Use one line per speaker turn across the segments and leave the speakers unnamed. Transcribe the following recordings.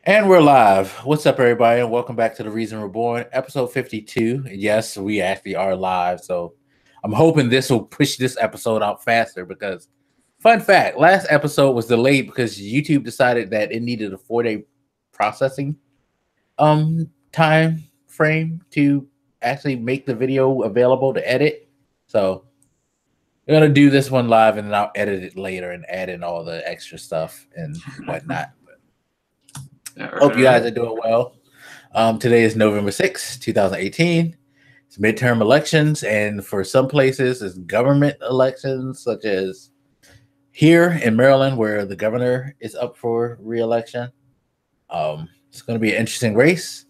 And we're live. What's up, everybody? And welcome back to The Reason Reborn, episode 52. Yes, we actually are live. So I'm hoping this will push this episode out faster because, fun fact, last episode was delayed because YouTube decided that it needed a 4-day processing time frame to actually make the video available to edit. So we're going to do this one live and then I'll edit it later and add in all the extra stuff and whatnot. Hope you guys are doing well. Today is November 6th, 2018. It's midterm elections, and for some places, it's government elections, such as here in Maryland, where the governor is up for re-election. It's going to be an interesting race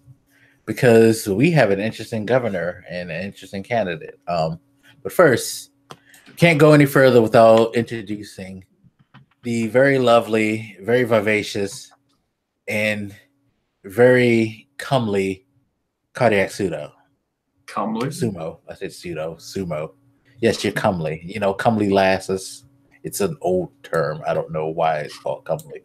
because we have an interesting governor and an interesting candidate. But first, can't go any further without introducing the very lovely, very vivacious, and very comely cardiac pseudo.
Comely?
Sumo. I said pseudo. Sumo. Yes, you're comely. You know, comely lasses. It's an old term. I don't know why it's called comely.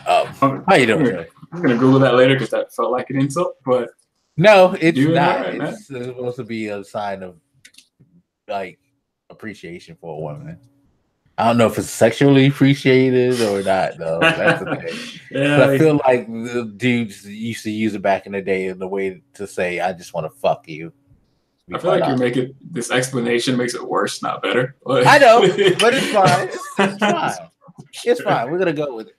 How you doing, Joey?
I'm going to Google that later because that felt like an insult, but...
No, it's not.
Right,
it's supposed to be a sign of, like, appreciation for a woman. I don't know if it's sexually appreciated or not, though. That's the thing.
Yeah,
but I feel like the dudes used to use it back in the day in the way to say, I just want to fuck you.
I feel like you're making this explanation makes it worse, not better.
I know, but it's fine. It's fine. It's fine. We're going to go with it.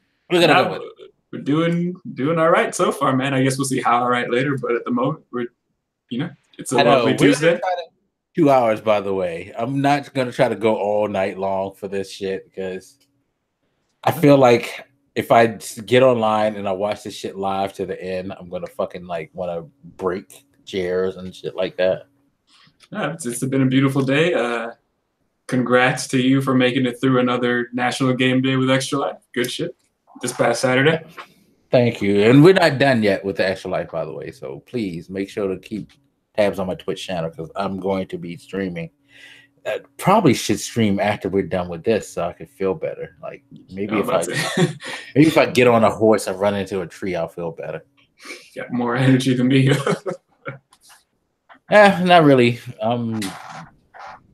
We're doing all right so far, man. I guess we'll see how all right later, but at the moment, it's a lovely Tuesday.
2 hours, by the way. I'm not going to try to go all night long for this shit because I feel like if I get online and I watch this shit live to the end, I'm going to fucking like want to break chairs and shit like that.
Yeah, it's been a beautiful day. Congrats to you for making it through another National Game Day with Extra Life. Good shit. This past Saturday.
Thank you. And we're not done yet with the Extra Life, by the way. So please make sure to keep tabs on my Twitch channel because I'm going to be streaming. I probably should stream after we're done with this so I can feel better. Like maybe if I get on a horse and run into a tree, I'll feel better.
You got more energy than me.
Not really. I'm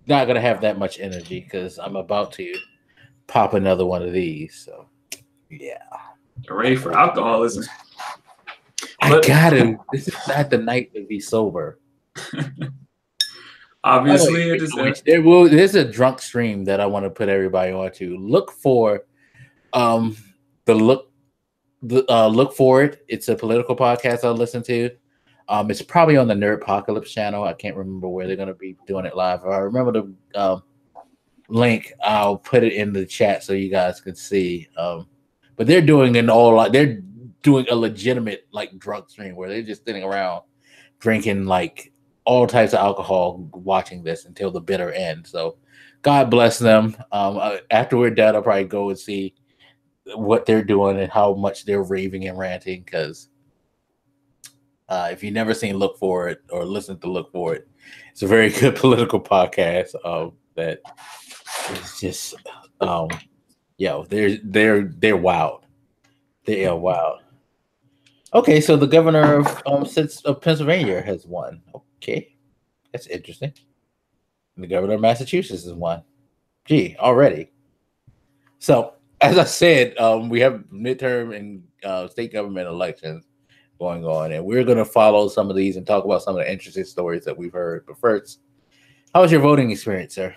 not gonna have that much energy because I'm about to pop another one of these. So yeah.
You're ready for alcoholism.
I gotta. This is not the night to be sober.
Obviously, it is.
There's a drunk stream that I want to put everybody onto. Look for, look for it. It's a political podcast I listen to. It's probably on the Nerdpocalypse channel. I can't remember where they're gonna be doing it live. If I remember the link, I'll put it in the chat so you guys can see. But they're doing they're doing a legitimate like drunk stream where they're just sitting around drinking like all types of alcohol watching this until the bitter end. So God bless them. After we're done, I'll probably go and see what they're doing and how much they're raving and ranting because if you've never seen Look For It or listened to Look For It, it's a very good political podcast that is just they're wild. They are wild. Okay, so the governor of Pennsylvania has won. Okay, that's interesting. And the governor of Massachusetts has won. Gee, already. So, as I said, we have midterm and state government elections going on, and we're going to follow some of these and talk about some of the interesting stories that we've heard. But first, how was your voting experience, sir?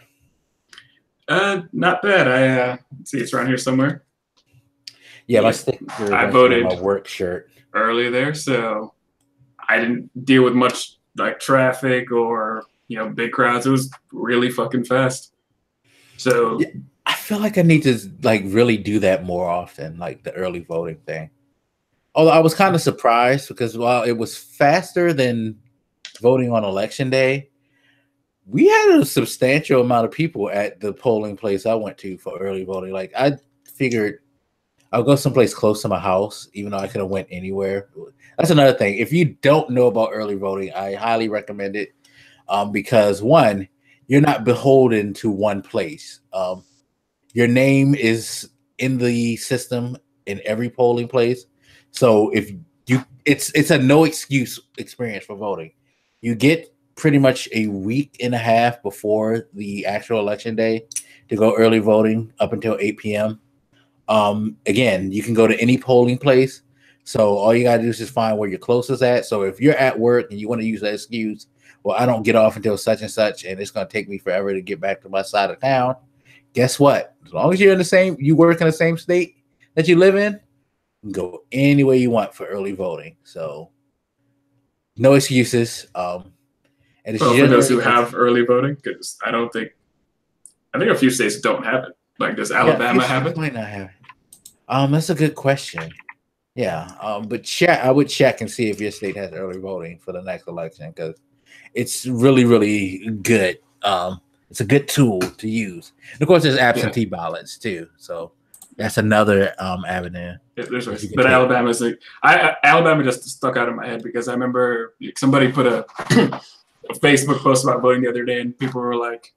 Not bad. I see it's around here somewhere.
Yeah, my sticker.
I voted
my work shirt
early there, so I didn't deal with much like traffic or big crowds. It was really fucking fast. So
yeah, I feel like I need to like really do that more often, like the early voting thing. Although I was kind of surprised because while it was faster than voting on election day, we had a substantial amount of people at the polling place I went to for early voting. Like I figured I'll go someplace close to my house, even though I could have went anywhere. That's another thing. If you don't know about early voting, I highly recommend it because one, you're not beholden to one place. Your name is in the system in every polling place. So if you, it's a no excuse experience for voting. You get pretty much a week and a half before the actual election day to go early voting up until 8 p.m. Again, you can go to any polling place. So all you gotta do is just find where your closest at. So if you're at work and you want to use that excuse, well, I don't get off until such and such, and it's gonna take me forever to get back to my side of town. Guess what? As long as you're in the same, you work in the same state that you live in, you can go any way you want for early voting. So no excuses. And it's
Well, for those who
generally
have early voting, because I think a few states don't have it. Like, does Alabama have it?
Might not have it. That's a good question. Yeah, but check. I would check and see if your state has early voting for the next election because it's really, really good. It's a good tool to use. And of course, there's absentee ballots too, so that's another avenue.
Yeah, there's ways. But Alabama's like, Alabama just stuck out in my head because I remember somebody put a Facebook post about voting the other day, and people were like,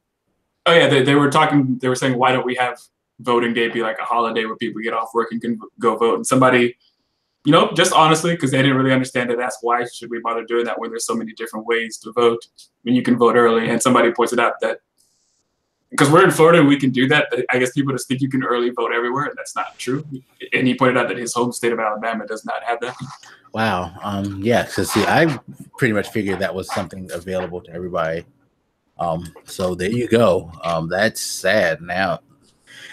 "Oh yeah," they were talking. They were saying, "Why don't we have voting day be like a holiday where people get off work and can go vote?" And somebody, you know, just honestly, because they didn't really understand it, asked why should we bother doing that when there's so many different ways to vote when you can vote early. And somebody pointed out that because we're in Florida and we can do that, I guess people just think you can early vote everywhere, and that's not true. And he pointed out that his home state of Alabama does not have that.
Wow. Yeah. So see, I pretty much figured that was something available to everybody. So there you go. That's sad. Now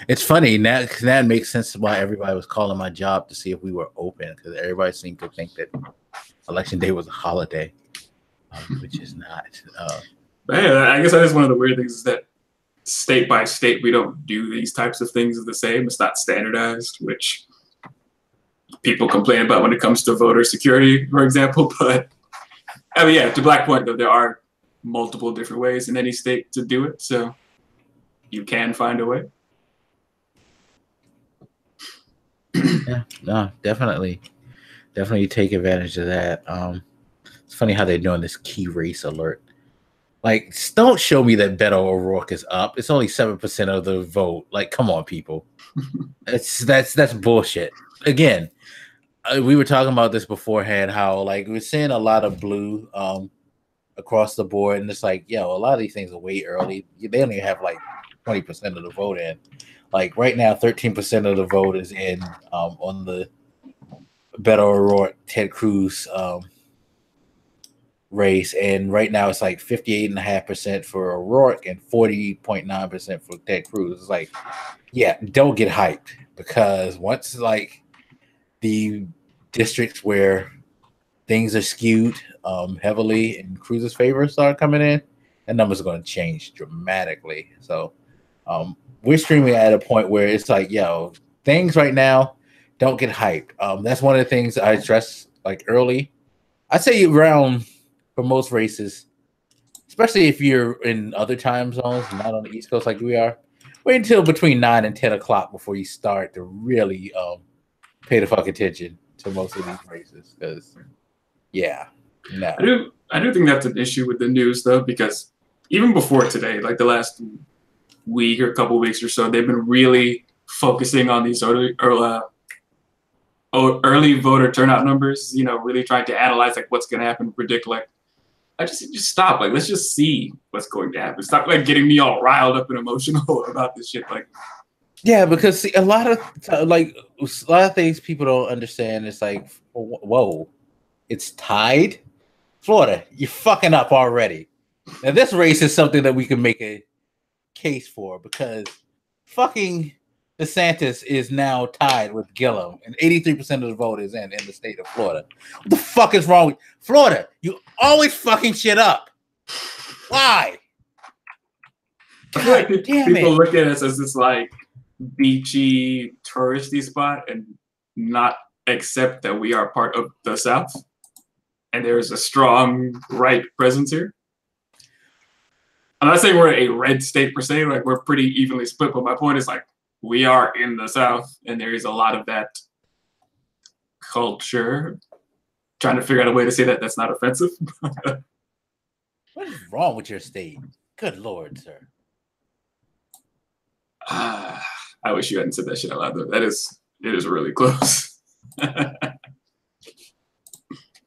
it's funny now. That makes sense why everybody was calling my job to see if we were open because everybody seemed to think that election day was a holiday, which is not.
Yeah, I guess that is one of the weird things is that state by state we don't do these types of things the same. It's not standardized, which people complain about when it comes to voter security, for example. But I mean, yeah, to Black point though, there are multiple different ways in any state to do it, so you can find a way.
Yeah, no, definitely take advantage of that. It's funny how they're doing this key race alert. Like, don't show me that Beto O'Rourke is up. It's only 7% of the vote. Like, come on, people. That's bullshit. Again, we were talking about this beforehand. How like we're seeing a lot of blue across the board, and it's like, yo, a lot of these things are way early. They only have like 20% of the vote in. Like right now, 13% of the vote is in on the Beto O'Rourke, Ted Cruz race, and right now it's like 58.5% for O'Rourke and 40.9% for Ted Cruz. It's like, yeah, don't get hyped because once like the districts where things are skewed heavily in Cruz's favor start coming in, that numbers are going to change dramatically. So we're streaming at a point where it's like, yo, things right now don't get hyped. That's one of the things I stress like early. I'd say around for most races, especially if you're in other time zones, not on the East Coast like we are, wait until between 9 and 10 o'clock before you start to really pay the fuck attention to most of these races. Because, yeah, no.
I do think that's an issue with the news, though, because even before today, like the last week or couple weeks or so, they've been really focusing on these early voter turnout numbers, you know, really trying to analyze like what's going to happen, predict like, I just stop. Like, let's just see what's going to happen. Stop like getting me all riled up and emotional about this shit. Like,
yeah, because see, a lot of things people don't understand. It's like, whoa, it's tied. Florida, you're fucking up already. Now this race is something that we can make a case for because fucking DeSantis is now tied with Gillum, and 83% of the vote is in the state of Florida. What the fuck is wrong with Florida? You always fucking shit up. Why?
I feel like people look at us as this like beachy touristy spot and not accept that we are part of the South and there is a strong right presence here. I'm not saying we're a red state per se, like we're pretty evenly split, but my point is like we are in the South and there is a lot of that culture. Trying to figure out a way to say that that's not offensive.
What is wrong with your state? Good Lord, sir.
I wish you hadn't said that shit out loud, though. That is It is really close.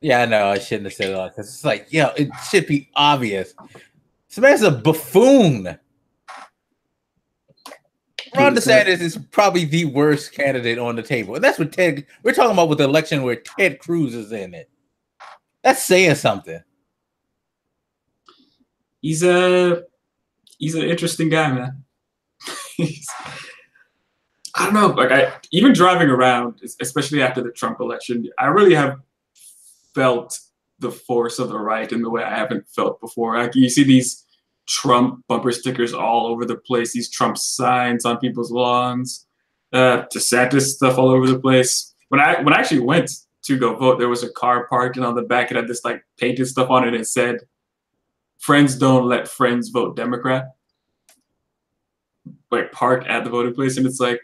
Yeah, I know. I shouldn't have said it because it's like, it should be obvious. This man's a buffoon. Ron DeSantis is probably the worst candidate on the table. And that's what we're talking about with the election where Ted Cruz is in it. That's saying something.
He's an interesting guy, man. I don't know, like even driving around, especially after the Trump election, I really have felt the force of the right in the way I haven't felt before. Like you see these Trump bumper stickers all over the place, these Trump signs on people's lawns, DeSantis stuff all over the place. When I actually went to go vote, there was a car parked, and on the back it had this like painted stuff on it. And it said, "Friends don't let friends vote Democrat." Like park at the voting place, and it's like,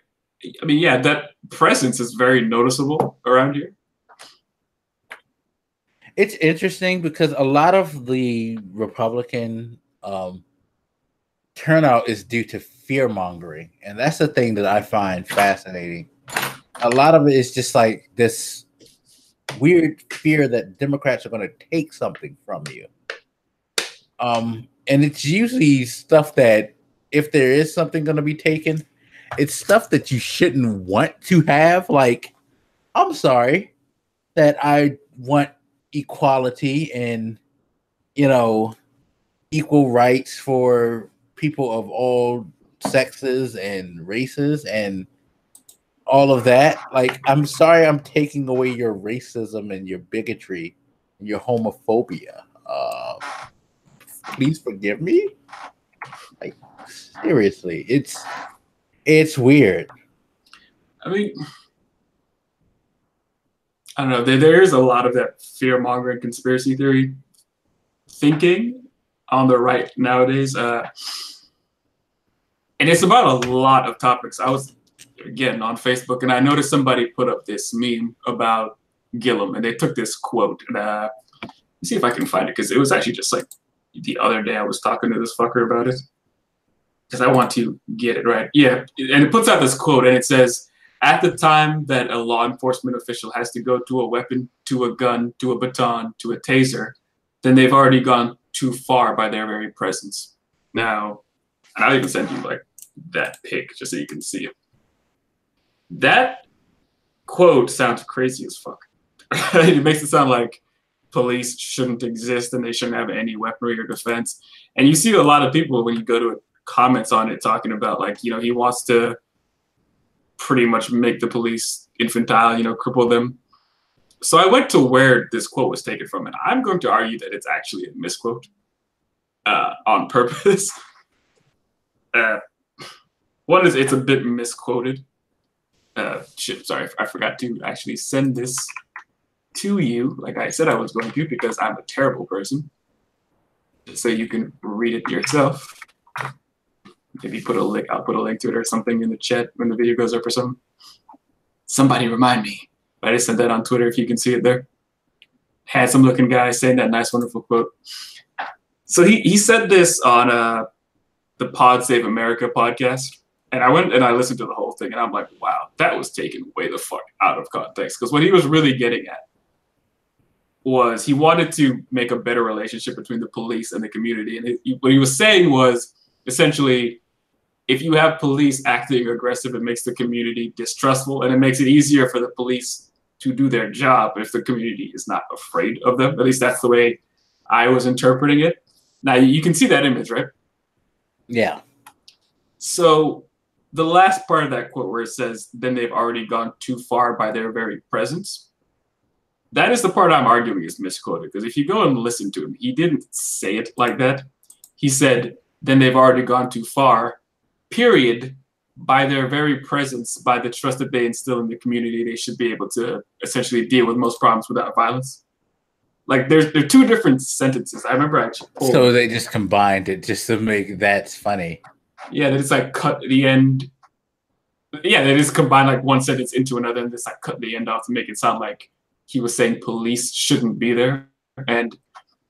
I mean, yeah, that presence is very noticeable around here.
It's interesting because a lot of the Republican turnout is due to fear mongering, and that's the thing that I find fascinating. A lot of it is just like this weird fear that Democrats are going to take something from you, and it's usually stuff that, if there is something going to be taken, it's stuff that you shouldn't want to have. Like, I'm sorry that I want equality and, equal rights for people of all sexes and races and all of that. Like, I'm sorry I'm taking away your racism and your bigotry and your homophobia. Please forgive me. Like, seriously, it's weird.
I mean, I don't know. There is a lot of that fear-mongering conspiracy theory thinking on the right nowadays. And it's about a lot of topics. I was, again, on Facebook, and I noticed somebody put up this meme about Gillum, and they took this quote. And let me see if I can find it, because it was actually just like the other day I was talking to this fucker about it, because I want to get it right. Yeah, and it puts out this quote, and it says, "At the time that a law enforcement official has to go to a weapon, to a gun, to a baton, to a taser, then they've already gone too far by their very presence." Now, and I'll even send you like that pic just so you can see it. That quote sounds crazy as fuck. It makes it sound like police shouldn't exist and they shouldn't have any weaponry or defense. And you see a lot of people when you go to comments on it talking about, like, he wants to pretty much make the police infantile, cripple them. So I went to where this quote was taken from, and I'm going to argue that it's actually a misquote on purpose. One is it's a bit misquoted. Shit, sorry, I forgot to actually send this to you like I said I was going to, because I'm a terrible person. So you can read it yourself. Maybe put a link. I'll put a link to it or something in the chat when the video goes up or something. Somebody remind me. I just sent that on Twitter if you can see it there. Handsome looking guy saying that nice, wonderful quote. So he said this on the Pod Save America podcast. And I went and I listened to the whole thing, and I'm like, wow, that was taken way the fuck out of context. Because what he was really getting at was he wanted to make a better relationship between the police and the community. And what he was saying was, essentially, if you have police acting aggressive, it makes the community distrustful, and it makes it easier for the police to do their job if the community is not afraid of them. At least that's the way I was interpreting it. Now, you can see that image, right?
Yeah.
So the last part of that quote where it says, then they've already gone too far by their very presence, that is the part I'm arguing is misquoted. Because if you go and listen to him, he didn't say it like that. He said, then they've already gone too far, period, by their very presence, by the trust that they instill in the community, they should be able to essentially deal with most problems without violence. Like, they're two different sentences. I remember actually pulled.
So they just combined it just to make that's funny.
Yeah, they just like cut the end. Yeah, they just combine like one sentence into another and just like cut the end off to make it sound like he was saying police shouldn't be there. And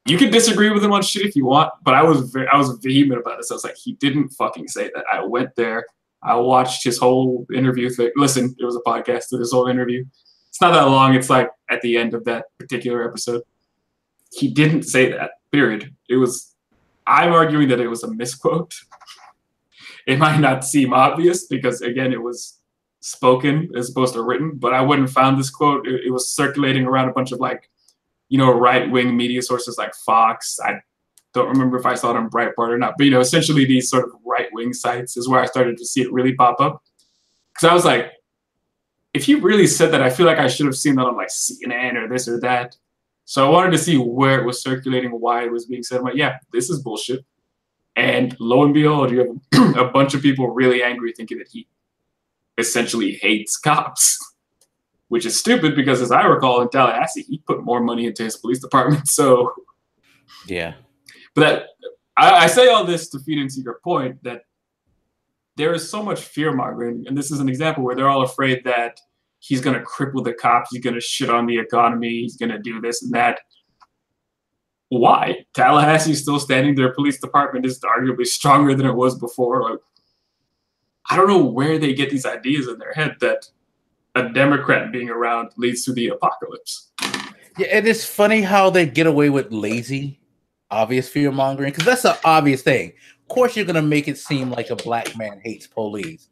you can disagree with him on shit if you want, but I was vehement about this. I was like, he didn't fucking say that. I went there. I watched his whole interview thing. Listen, it was a podcast of his whole interview. It's not that long. It's like at the end of that particular episode. He didn't say that, period. I'm arguing that it was a misquote. It might not seem obvious because, again, it was spoken as opposed to written, but I wouldn't have found this quote. It was circulating around a bunch of right-wing media sources like Fox. I don't remember if I saw it on Breitbart or not, but, essentially these sort of right-wing sites is where I started to see it really pop up. Because I was like, if he really said that, I feel like I should have seen that on like CNN or this or that. So I wanted to see where it was circulating, why it was being said. I'm like, yeah, this is bullshit. And lo and behold, you have a bunch of people really angry thinking that he essentially hates cops, which is stupid because, as I recall, in Tallahassee, he put more money into his police department. So,
yeah.
But I say all this to feed into your point that there is so much fear-mongering, and this is an example where they're all afraid that he's going to cripple the cops, he's going to shit on the economy, he's going to do this and that. Why? Tallahassee is still standing. Their police department is arguably stronger than it was before. Like, I don't know where they get these ideas in their head that a Democrat being around leads to the apocalypse.
Yeah, and it's funny how they get away with lazy, obvious fear mongering, because that's an obvious thing. Of course, you're gonna make it seem like a black man hates police.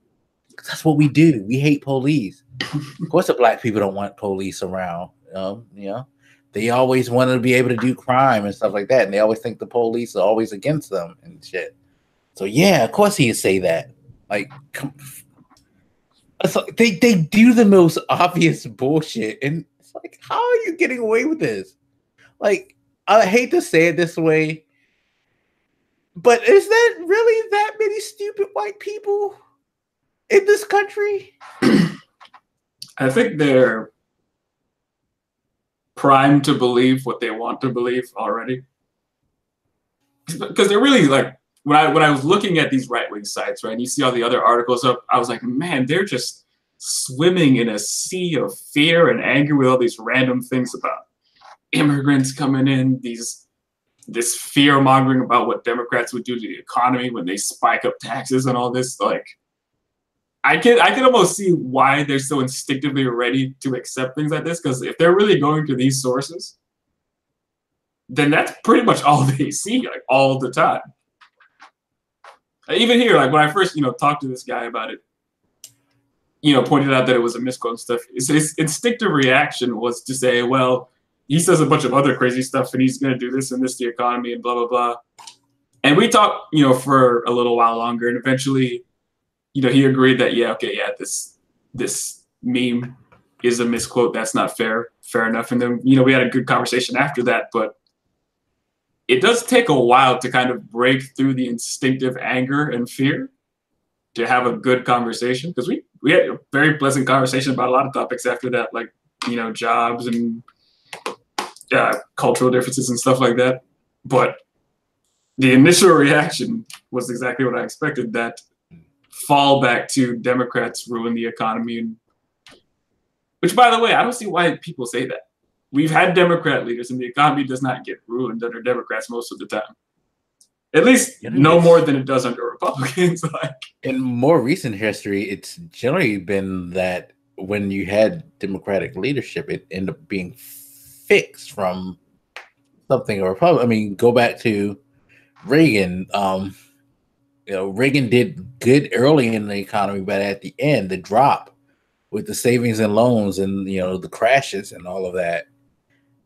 That's what we do. We hate police. Of course, the black people don't want police around. They always want to be able to do crime and stuff like that, and they always think the police are always against them and shit. So yeah, of course he'd say that. Like, it's like they do the most obvious bullshit, and it's like, how are you getting away with this? Like, I hate to say it this way, but is there really that many stupid white people in this country?
I think they're primed to believe what they want to believe already, because they're really like, when I was looking at these right-wing sites, right, and you see all the other articles up, I was like, man, they're just swimming in a sea of fear and anger with all these random things about immigrants coming in, this fear-mongering about what Democrats would do to the economy when they spike up taxes and all this. Like, I can almost see why they're so instinctively ready to accept things like this, because if they're really going to these sources, then that's pretty much all they see, like, all the time. Even here, like when I first, talked to this guy about it, pointed out that it was a misquote and stuff. His instinctive reaction was to say, well, he says a bunch of other crazy stuff and he's going to do this and this to the economy and blah, blah, blah. And we talked, for a little while longer, and eventually, he agreed that, this meme is a misquote. That's not fair enough. And then, we had a good conversation after that, but it does take a while to kind of break through the instinctive anger and fear to have a good conversation, because we had a very pleasant conversation about a lot of topics after that, like, jobs and cultural differences and stuff like that. But the initial reaction was exactly what I expected, that fall back to Democrats ruin the economy. And, which, by the way, I don't see why people say that. We've had Democrat leaders, and the economy does not get ruined under Democrats most of the time. At least no more than it does under Republicans. Like,
in more recent history, it's generally been that when you had Democratic leadership, it ended up being fixed from something or Republican. I mean, go back to Reagan. Reagan did good early in the economy, but at the end, the drop with the savings and loans and the crashes and all of that,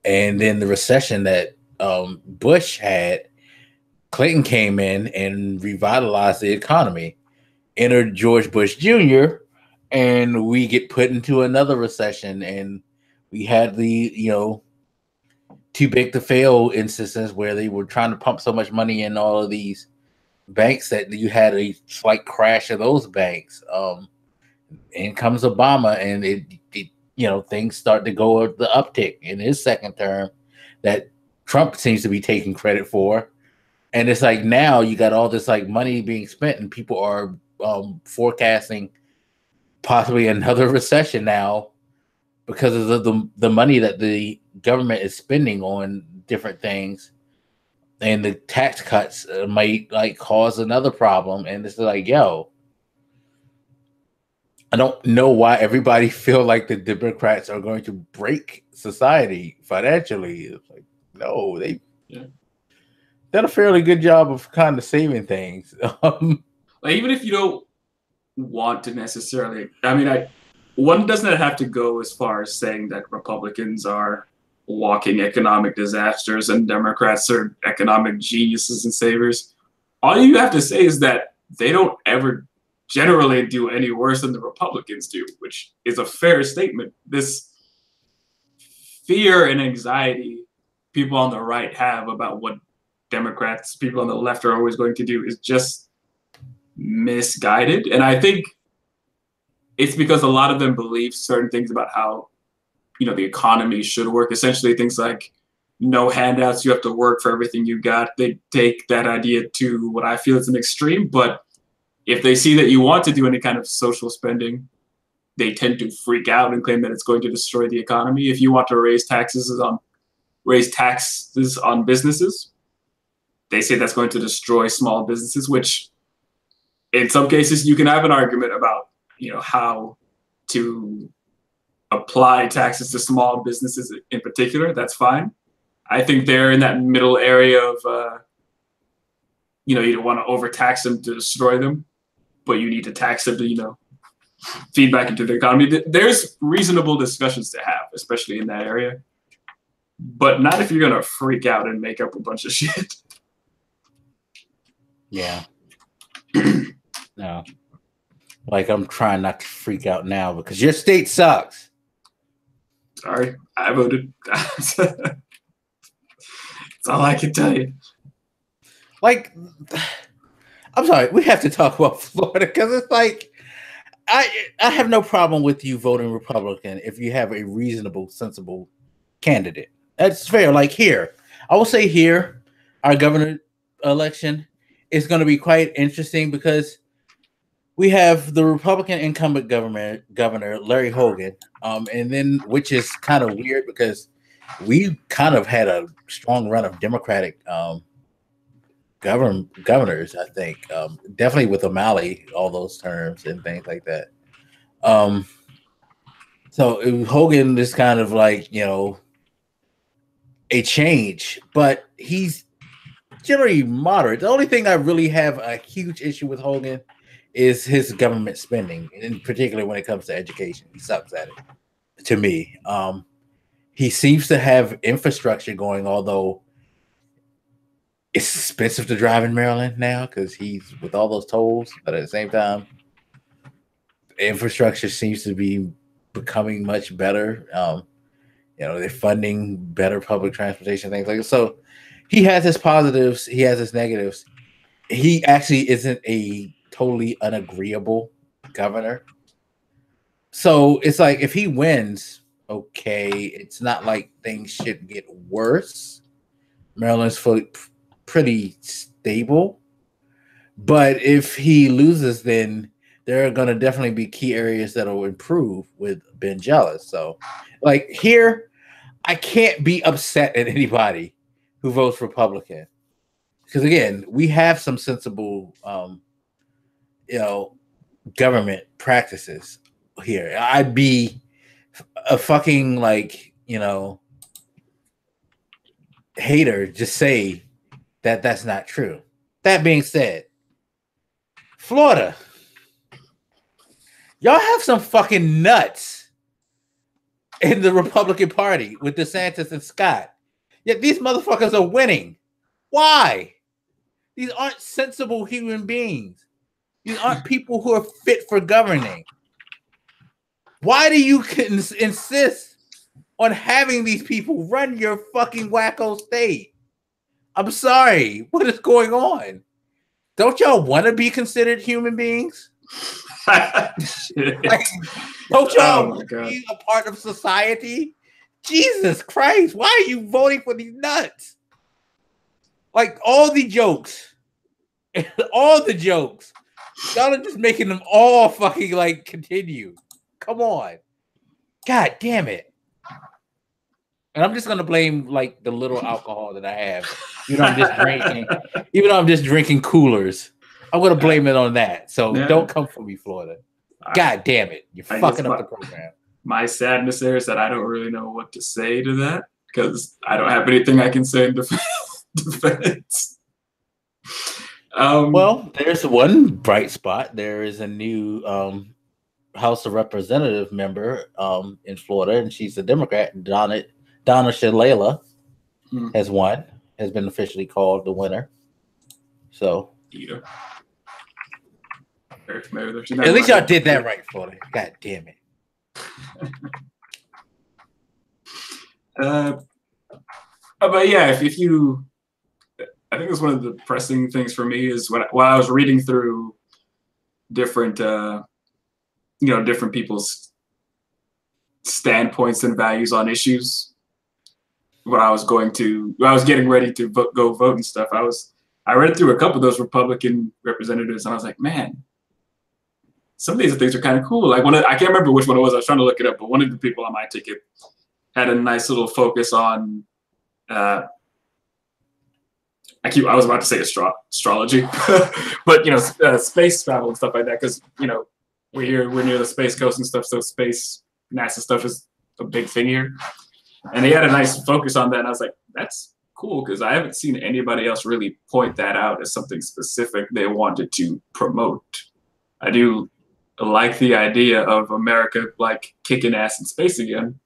and then the recession that Bush had, Clinton came in and revitalized the economy. Entered George Bush Jr., and we get put into another recession, and we had the too big to fail instances where they were trying to pump so much money in all of these banks that you had a slight crash of those banks. In comes Obama, and it things start to go the uptick in his second term that Trump seems to be taking credit for. And it's like, now you got all this like money being spent, and people are forecasting possibly another recession now because of the money that the government is spending on different things, and the tax cuts might like cause another problem. And it's like, yo, I don't know why everybody feel like the Democrats are going to break society financially. It's like, no, they've done a fairly good job of kind of saving things.
Like, even if you don't want to necessarily, I mean, one doesn't have to go as far as saying that Republicans are walking economic disasters and Democrats are economic geniuses and saviors. All you have to say is that they don't ever generally do any worse than the Republicans do, which is a fair statement. This fear and anxiety people on the right have about what Democrats, people on the left are always going to do is just misguided. And I think it's because a lot of them believe certain things about how, the economy should work. Essentially things like no handouts, you have to work for everything you got. They take that idea to what I feel is an extreme, but if they see that you want to do any kind of social spending, they tend to freak out and claim that it's going to destroy the economy. If you want to raise taxes on businesses, they say that's going to destroy small businesses, which in some cases you can have an argument about, how to apply taxes to small businesses in particular. That's fine. I think they're in that middle area of, you don't want to overtax them to destroy them, but you need to tax them to, feed back into the economy. There's reasonable discussions to have, especially in that area, but not if you're going to freak out and make up a bunch of shit.
Yeah. No. Like, I'm trying not to freak out now because your state sucks.
Sorry, I voted. That's all I can tell you.
Like, I'm sorry, we have to talk about Florida because it's like, I have no problem with you voting Republican if you have a reasonable, sensible candidate. That's fair. Like here, I will say here, our governor election is going to be quite interesting because we have the Republican incumbent governor Larry Hogan, and then which is kind of weird because we kind of had a strong run of Democratic governors. I think definitely with O'Malley, all those terms and things like that. So Hogan is kind of like a change, but he's generally moderate. The only thing I really have a huge issue with Hogan is his government spending, in particular when it comes to education. He sucks at it, to me. He seems to have infrastructure going, although it's expensive to drive in Maryland now because he's with all those tolls. But at the same time, infrastructure seems to be becoming much better. They're funding better public transportation, things like that. So he has his positives, he has his negatives. He actually isn't a totally unagreeable governor. So it's like if he wins, okay, it's not like things should get worse. Maryland's pretty stable. But if he loses, then there are going to definitely be key areas that will improve with Ben Jealous. So like here, I can't be upset at anybody who votes Republican. Because again, we have some sensible government practices here. I'd be a fucking hater just say that that's not true. That being said, Florida, y'all have some fucking nuts in the Republican Party with DeSantis and Scott. Yet these motherfuckers are winning. Why? These aren't sensible human beings. These aren't people who are fit for governing. Why do you insist on having these people run your fucking wacko state? I'm sorry. What is going on? Don't y'all want to be considered human beings? Don't y'all want to be a part of society? Jesus Christ, why are you voting for these nuts? Like all the jokes, y'all are just making them all fucking continue. Come on. God damn it. And I'm just gonna blame the little alcohol that I have. I'm just drinking, even though I'm just drinking coolers. I'm gonna blame it on that. So don't come for me, Florida. God damn it. You're
I guess
fucking up the program.
my sadness there is that I don't really know what to say to that because I don't have anything I can say in defense.
Well, there's one bright spot. There is a new House of Representative member in Florida, and she's a Democrat. Donna Shalala has won, has been officially called the winner. So,
very familiar.
At least y'all did that right, Florida. God damn it.
But yeah, if you, I think it's one of the pressing things for me is while I was reading through different, different people's standpoints and values on issues. When I was getting ready to go vote and stuff, I read through a couple of those Republican representatives, and I was like, man, some of these things are kind of cool. Like I can't remember which one it was. I was trying to look it up, but one of the people on my ticket had a nice little focus on. I was about to say astrology, but space travel and stuff like that. Because we're near the space coast and stuff, so space NASA stuff is a big thing here. And he had a nice focus on that, and I was like, that's cool because I haven't seen anybody else really point that out as something specific they wanted to promote. I do like the idea of America like kicking ass in space again.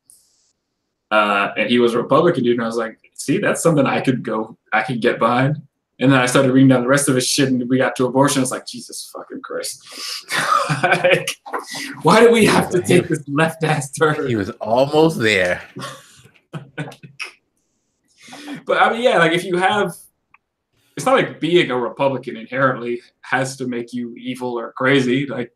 And he was a Republican dude, and I was like, see, that's something I could get behind. And then I started reading down the rest of his shit, and we got to abortion. I was like, Jesus fucking Christ. Like, why do we have to take this left-ass turn?
He was almost there.
But I mean, yeah, like if you have, it's not like being a Republican inherently has to make you evil or crazy. Like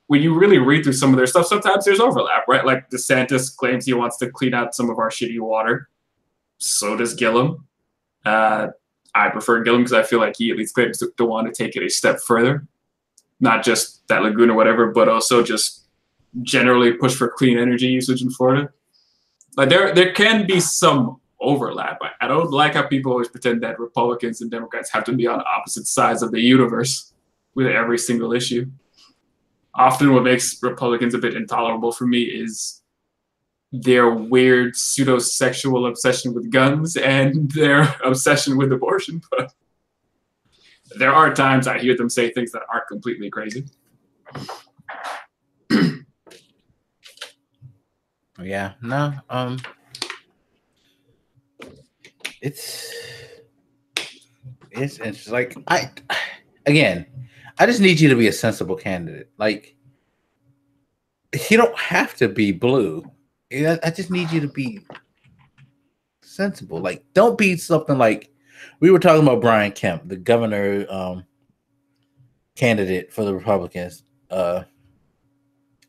when you really read through some of their stuff, sometimes there's overlap, right? Like DeSantis claims he wants to clean out some of our shitty water. So does Gillum. I prefer Gillum because I feel like he at least claims to want to take it a step further. Not just that lagoon or whatever, but also just generally push for clean energy usage in Florida. Like there can be some overlap. I don't like how people always pretend that Republicans and Democrats have to be on opposite sides of the universe with every single issue. Often what makes Republicans a bit intolerable for me is their weird pseudo-sexual obsession with guns and their obsession with abortion. But there are times I hear them say things that aren't completely crazy.
Yeah, no, it's like I just need you to be a sensible candidate. Like you don't have to be blue. I just need you to be sensible. Like don't be something like we were talking about Brian Kemp, the governor candidate for the Republicans,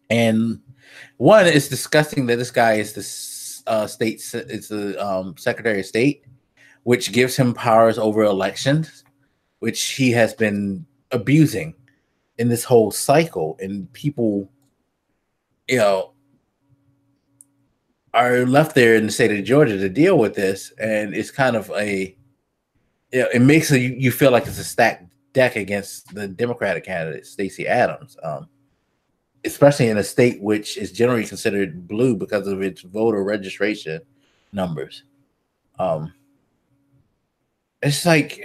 and one, it's disgusting that this guy is the Secretary of State, which gives him powers over elections, which he has been abusing in this whole cycle. And people, are left there in the state of Georgia to deal with this. And it's kind of it makes you feel like it's a stacked deck against the Democratic candidate, Stacey Abrams. Especially in a state which is generally considered blue because of its voter registration numbers. It's like,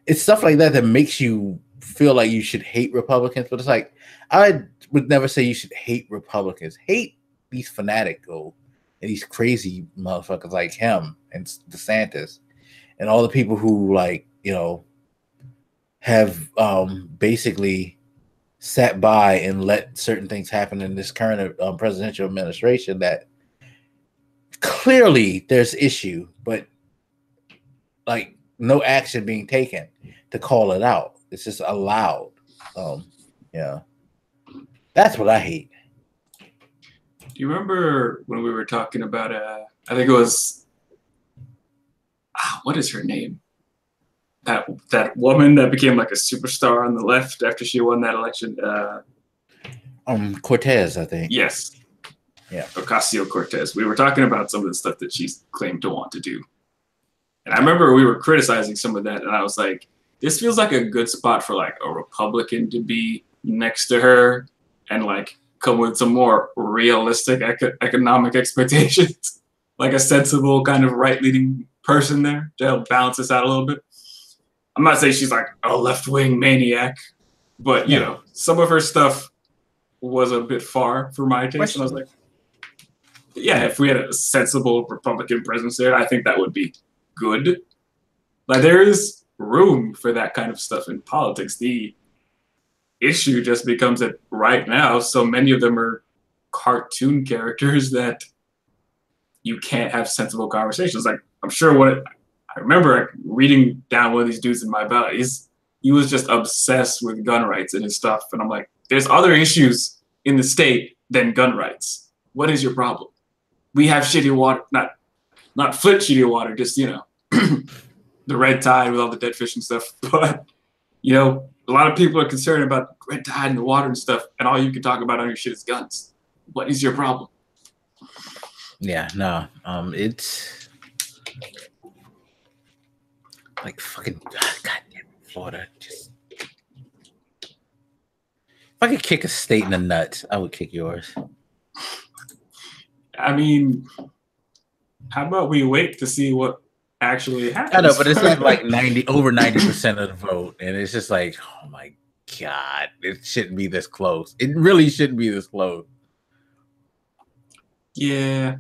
it's stuff like that that makes you feel like you should hate Republicans, but it's like, I would never say you should hate Republicans. Hate these fanatical and these crazy motherfuckers like him and DeSantis and all the people who have basically sat by and let certain things happen in this current presidential administration that clearly there's issue, but like no action being taken to call it out. It's just allowed. That's what I hate.
Do you remember when we were talking about I think it was what is her name? That woman that became like a superstar on the left after she won that election.
Cortez, I think.
Yes.
Yeah.
Ocasio-Cortez. We were talking about some of the stuff that she's claimed to want to do. And I remember we were criticizing some of that, and I was like, this feels like a good spot for like a Republican to be next to her and like come with some more realistic economic expectations, like a sensible kind of right-leaning person there to help balance this out a little bit. I'm not saying she's like a left-wing maniac, but you know, some of her stuff was a bit far for my taste, and I was like, yeah, if we had a sensible Republican presence there, I think that would be good. Like, there is room for that kind of stuff in politics. The issue just becomes that right now, so many of them are cartoon characters that you can't have sensible conversations. Like, I'm sure I remember reading down one of these dudes in my ballot. He was just obsessed with gun rights and his stuff. And I'm like, there's other issues in the state than gun rights. What is your problem? We have shitty water, not Flint shitty water, just, you know, the red tide with all the dead fish and stuff. But, you know, a lot of people are concerned about red tide and the water and stuff, and all you can talk about on your shit is guns. What is your problem?
Yeah, no. It's like fucking goddamn Florida. Just if I could kick a state in the nuts, I would kick yours.
I mean, how about we wait to see what actually happens?
I know, but it's like over 90% of the vote, and it's just like, oh my God, it shouldn't be this close. It really shouldn't be this close.
Yeah,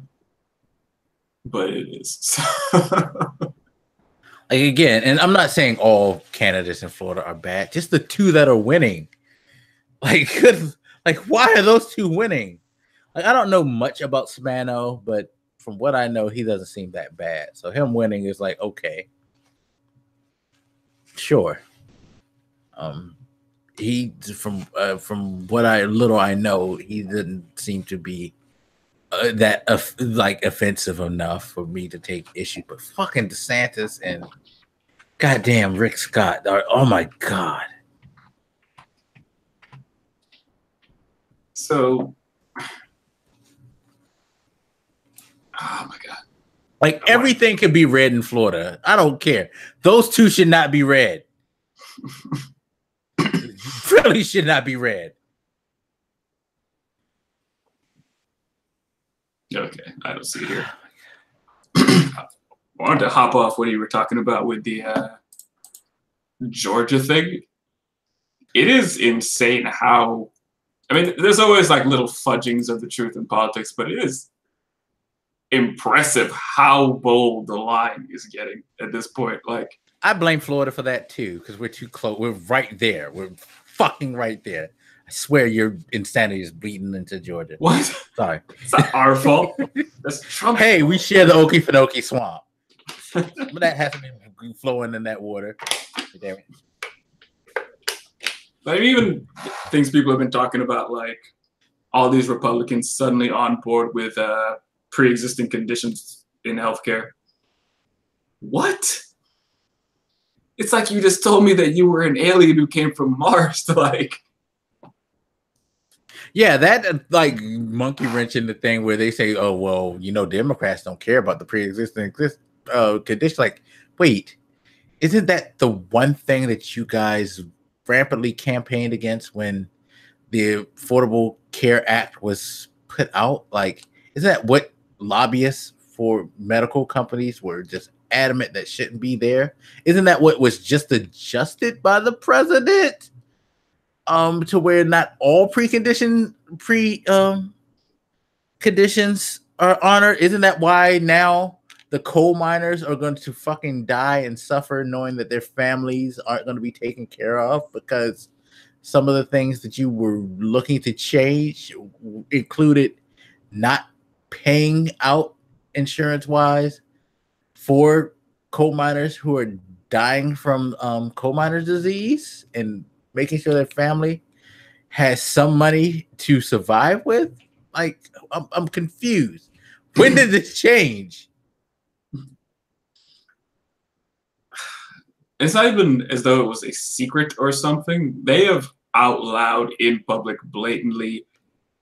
but it is.
Like, again, and I'm not saying all candidates in Florida are bad, just the two that are winning. Like, why are those two winning? Like, I don't know much about Spano, but from what I know, he doesn't seem that bad. So him winning is like, okay, sure. He from what I know, he didn't seem to be that like offensive enough for me to take issue. But fucking DeSantis and goddamn Rick Scott are, oh my God.
So, oh my God.
Like, everything could be red in Florida. I don't care. Those two should not be red. Really should not be red.
Okay, I don't see it here. I wanted to hop off what you were talking about with the Georgia thing. It is insane how, I mean, there's always like little fudgings of the truth in politics, but it is impressive how bold the line is getting at this point. Like,
I blame Florida for that too, because we're too close. We're right there. We're fucking right there. I swear your insanity is bleeding into Georgia.
What?
Sorry.
It's not our fault. That's Trump.
Hey, we share the Okefenokee swamp. But that hasn't been flowing in that water. Damn it.
But even things people have been talking about, like all these Republicans suddenly on board with pre-existing conditions in healthcare. What? It's like you just told me that you were an alien who came from Mars to like.
Yeah, that like monkey wrench in the thing where they say, oh, well, you know, Democrats don't care about the pre-existing condition. Like, wait, isn't that the one thing that you guys rampantly campaigned against when the Affordable Care Act was put out? Like, isn't that what lobbyists for medical companies were just adamant that shouldn't be there? Isn't that what was just adjusted by the president? To where not all conditions are honored. Isn't that why now the coal miners are going to fucking die and suffer knowing that their families aren't going to be taken care of because some of the things that you were looking to change included not paying out insurance-wise for coal miners who are dying from coal miners disease and making sure their family has some money to survive with? Like, I'm confused. When did this change?
It's not even as though it was a secret or something. They have out loud in public blatantly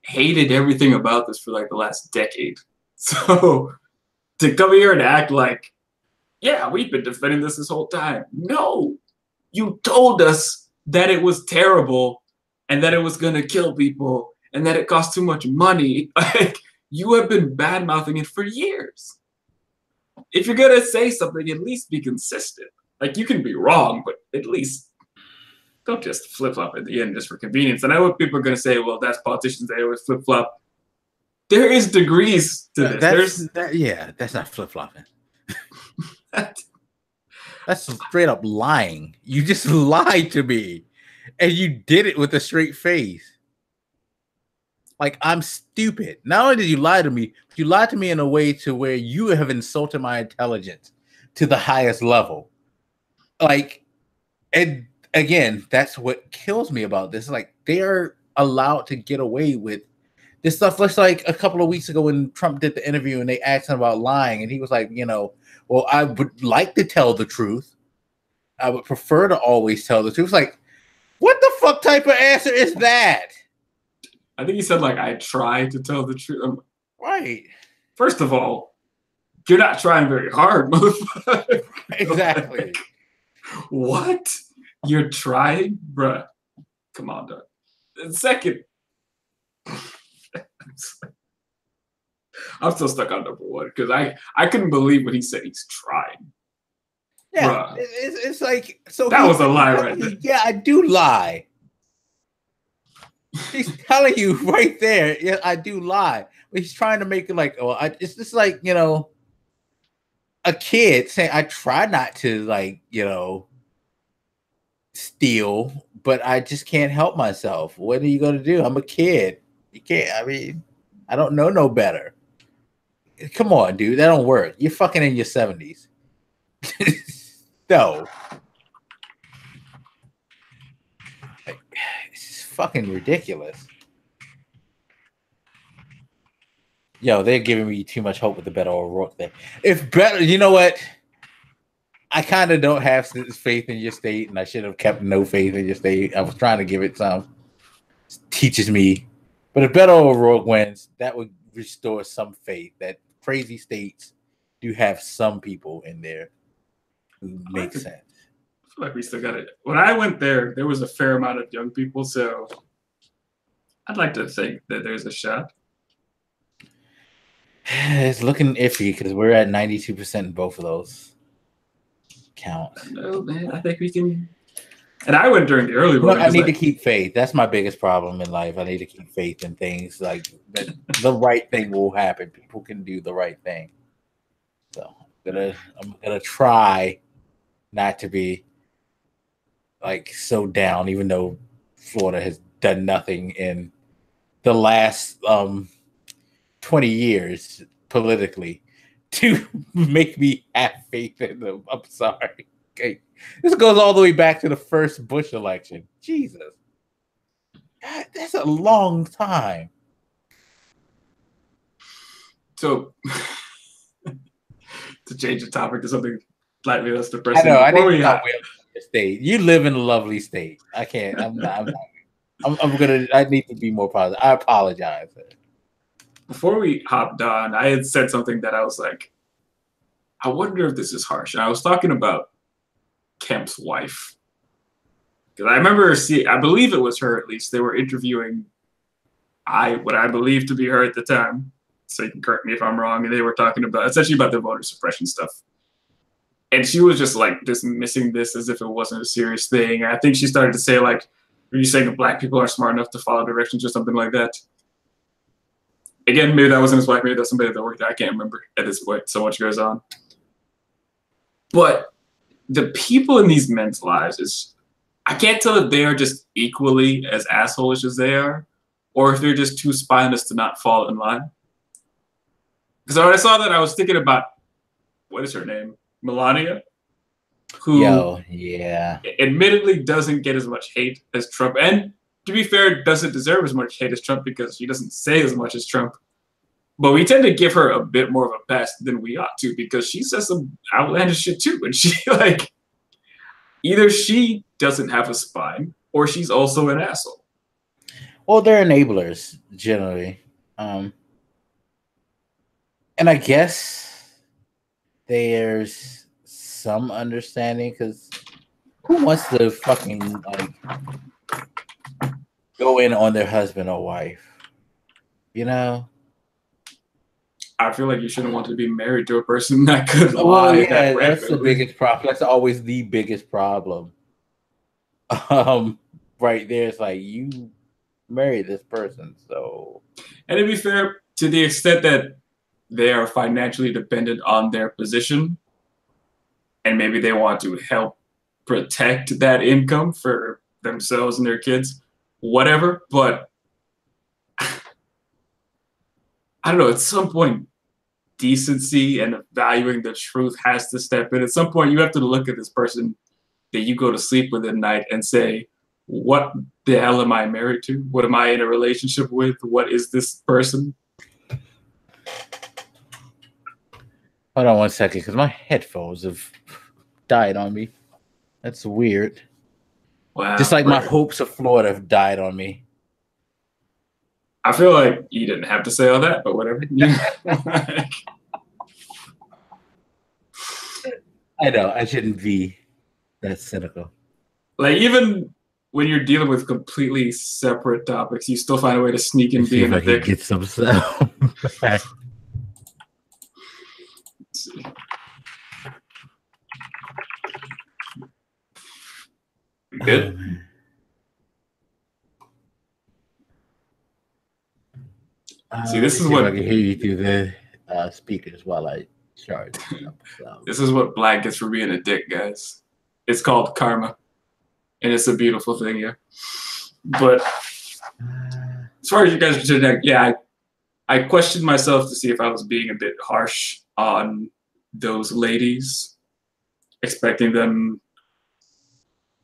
hated everything about this for like the last decade. So to come here and act like, yeah, we've been defending this whole time. No, you told us that it was terrible and that it was going to kill people and that it cost too much money. Like, you have been bad mouthing it for years. If you're going to say something, at least be consistent. Like, you can be wrong, but at least don't just flip flop at the end just for convenience. And I know people are going to say, well, that's politicians, they always flip flop. There is degrees to this.
That's not flip flopping. That's straight up lying. You just lied to me, and you did it with a straight face. Like, I'm stupid. Not only did you lie to me, but you lied to me in a way to where you have insulted my intelligence to the highest level. Like, and again, that's what kills me about this. Like, they are allowed to get away with this stuff. Looks like a couple of weeks ago when Trump did the interview and they asked him about lying, and he was like, well, I would like to tell the truth. I would prefer to always tell the truth. Like, what the fuck type of answer is that?
I think he said, like, I try to tell the truth.
Right.
First of all, you're not trying very hard, motherfucker.
Exactly.
What? You're trying? Bruh. Come on, dog. And second, I'm still stuck on number one because I couldn't believe when he said he's trying.
Yeah, it's like, so
that was a lie right there.
Yeah, I do lie. He's telling you right there. Yeah, I do lie. But he's trying to make it like, it's just like, a kid saying, I try not to, like, steal, but I just can't help myself. What are you going to do? I'm a kid. You can't, I don't know no better. Come on, dude. That don't work. You're fucking in your 70s. No. It's just fucking ridiculous. Yo, they're giving me too much hope with the Beto O'Rourke thing. If Beto, you know what? I kind of don't have faith in your state, and I should have kept no faith in your state. I was trying to give it some. It teaches me. But if Beto O'Rourke wins, that would restore some faith that crazy states do have some people in there who make sense.
I feel like we still got it. When I went there was a fair amount of young people, so I'd like to think that there's a shot.
It's looking iffy because we're at 92% in both of those counts.
No, man, I think we can. And I went during the early voting.
I need to keep faith. That's my biggest problem in life. I need to keep faith in things like that. The right thing will happen. People can do the right thing. So I'm gonna try not to be like so down, even though Florida has done nothing in the last 20 years politically to make me have faith in them. I'm sorry. Okay. This goes all the way back to the first Bush election. Jesus. God, that's a long time.
So, to change the topic to something slightly less depressing.
I know. I didn't know state. You live in a lovely state. I can't. I'm not. I need to be more positive. I apologize.
Before we hopped on, I had said something that I was like, I wonder if this is harsh. And I was talking about Kemp's wife. Because I remember I believe it was her at least. They were interviewing what I believe to be her at the time. So you can correct me if I'm wrong. And they were talking essentially about the voter suppression stuff. And she was just like dismissing this as if it wasn't a serious thing. And I think she started to say, like, are you saying that black people aren't smart enough to follow directions or something like that? Again, maybe that wasn't his wife. Maybe that's somebody that worked there. I can't remember at this point. So much goes on. But the people in these men's lives I can't tell if they are just equally as assholish as they are, or if they're just too spineless to not fall in line. Because when I saw that, I was thinking about, what is her name? Melania? Who admittedly doesn't get as much hate as Trump. And to be fair, doesn't deserve as much hate as Trump because she doesn't say as much as Trump. But we tend to give her a bit more of a pass than we ought to because she says some outlandish shit too. And she, like, either she doesn't have a spine or she's also an asshole.
Well, they're enablers, generally. And I guess there's some understanding because who wants to fucking, like, go in on their husband or wife. You know?
I feel like you shouldn't want to be married to a person that could lie.
Well, yeah,
that
that's the
rapidly.
biggest problem. That's always the biggest problem. Right there, it's like you marry this person, so.
And to be fair, to the extent that they are financially dependent on their position, and maybe they want to help protect that income for themselves and their kids, whatever. But I don't know, at some point, decency and valuing the truth has to step in. At some point, you have to look at this person that you go to sleep with at night and say, what the hell am I married to? What am I in a relationship with? What is this person?
Hold on 1 second, because my headphones have died on me. That's weird.
Wow.
Just like my hopes of Florida have died on me.
I feel like you didn't have to say all that, but whatever.
I know, I shouldn't be that cynical.
Like, even when you're dealing with completely separate topics, you still find a way to sneak in being a dick.
Get some stuff.
Good. See, this is what
I can hear you through the speakers while I charge.
This is what Black gets for being a dick, guys. It's called karma, and it's a beautiful thing, yeah. But as far as you guys are concerned, yeah, I questioned myself to see if I was being a bit harsh on those ladies, expecting them.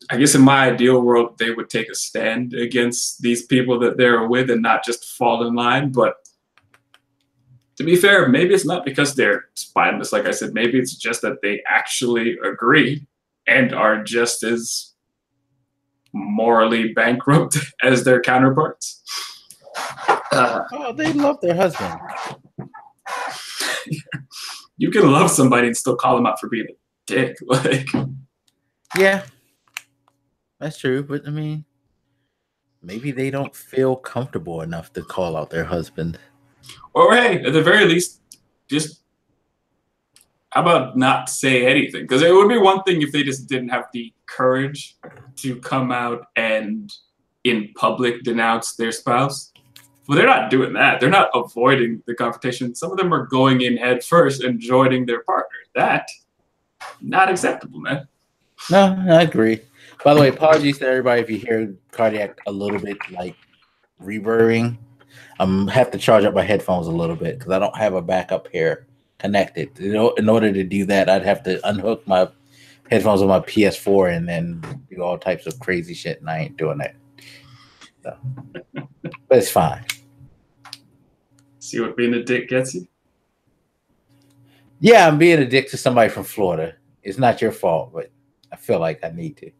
I guess in my ideal world, they would take a stand against these people that they're with and not just fall in line. But to be fair, maybe it's not because they're spineless, like I said. Maybe it's just that they actually agree and are just as morally bankrupt as their counterparts.
They love their husband.
You can love somebody and still call them out for being a dick. Like,
yeah. That's true, but I mean, maybe they don't feel comfortable enough to call out their husband.
Or hey, at the very least, just how about not say anything? Because it would be one thing if they just didn't have the courage to come out and in public denounce their spouse. Well, they're not doing that. They're not avoiding the confrontation. Some of them are going in head first and joining their partner. That, not acceptable, man.
No, I agree. By the way, apologies to everybody if you hear cardiac a little bit like reverbing. I'm have to charge up my headphones a little bit because I don't have a backup here connected. In order to do that, I'd have to unhook my headphones on my PS4 and then do all types of crazy shit, and I ain't doing that. So, but it's fine.
See what being a dick gets you?
Yeah, I'm being a dick to somebody from Florida. It's not your fault, but I feel like I need to.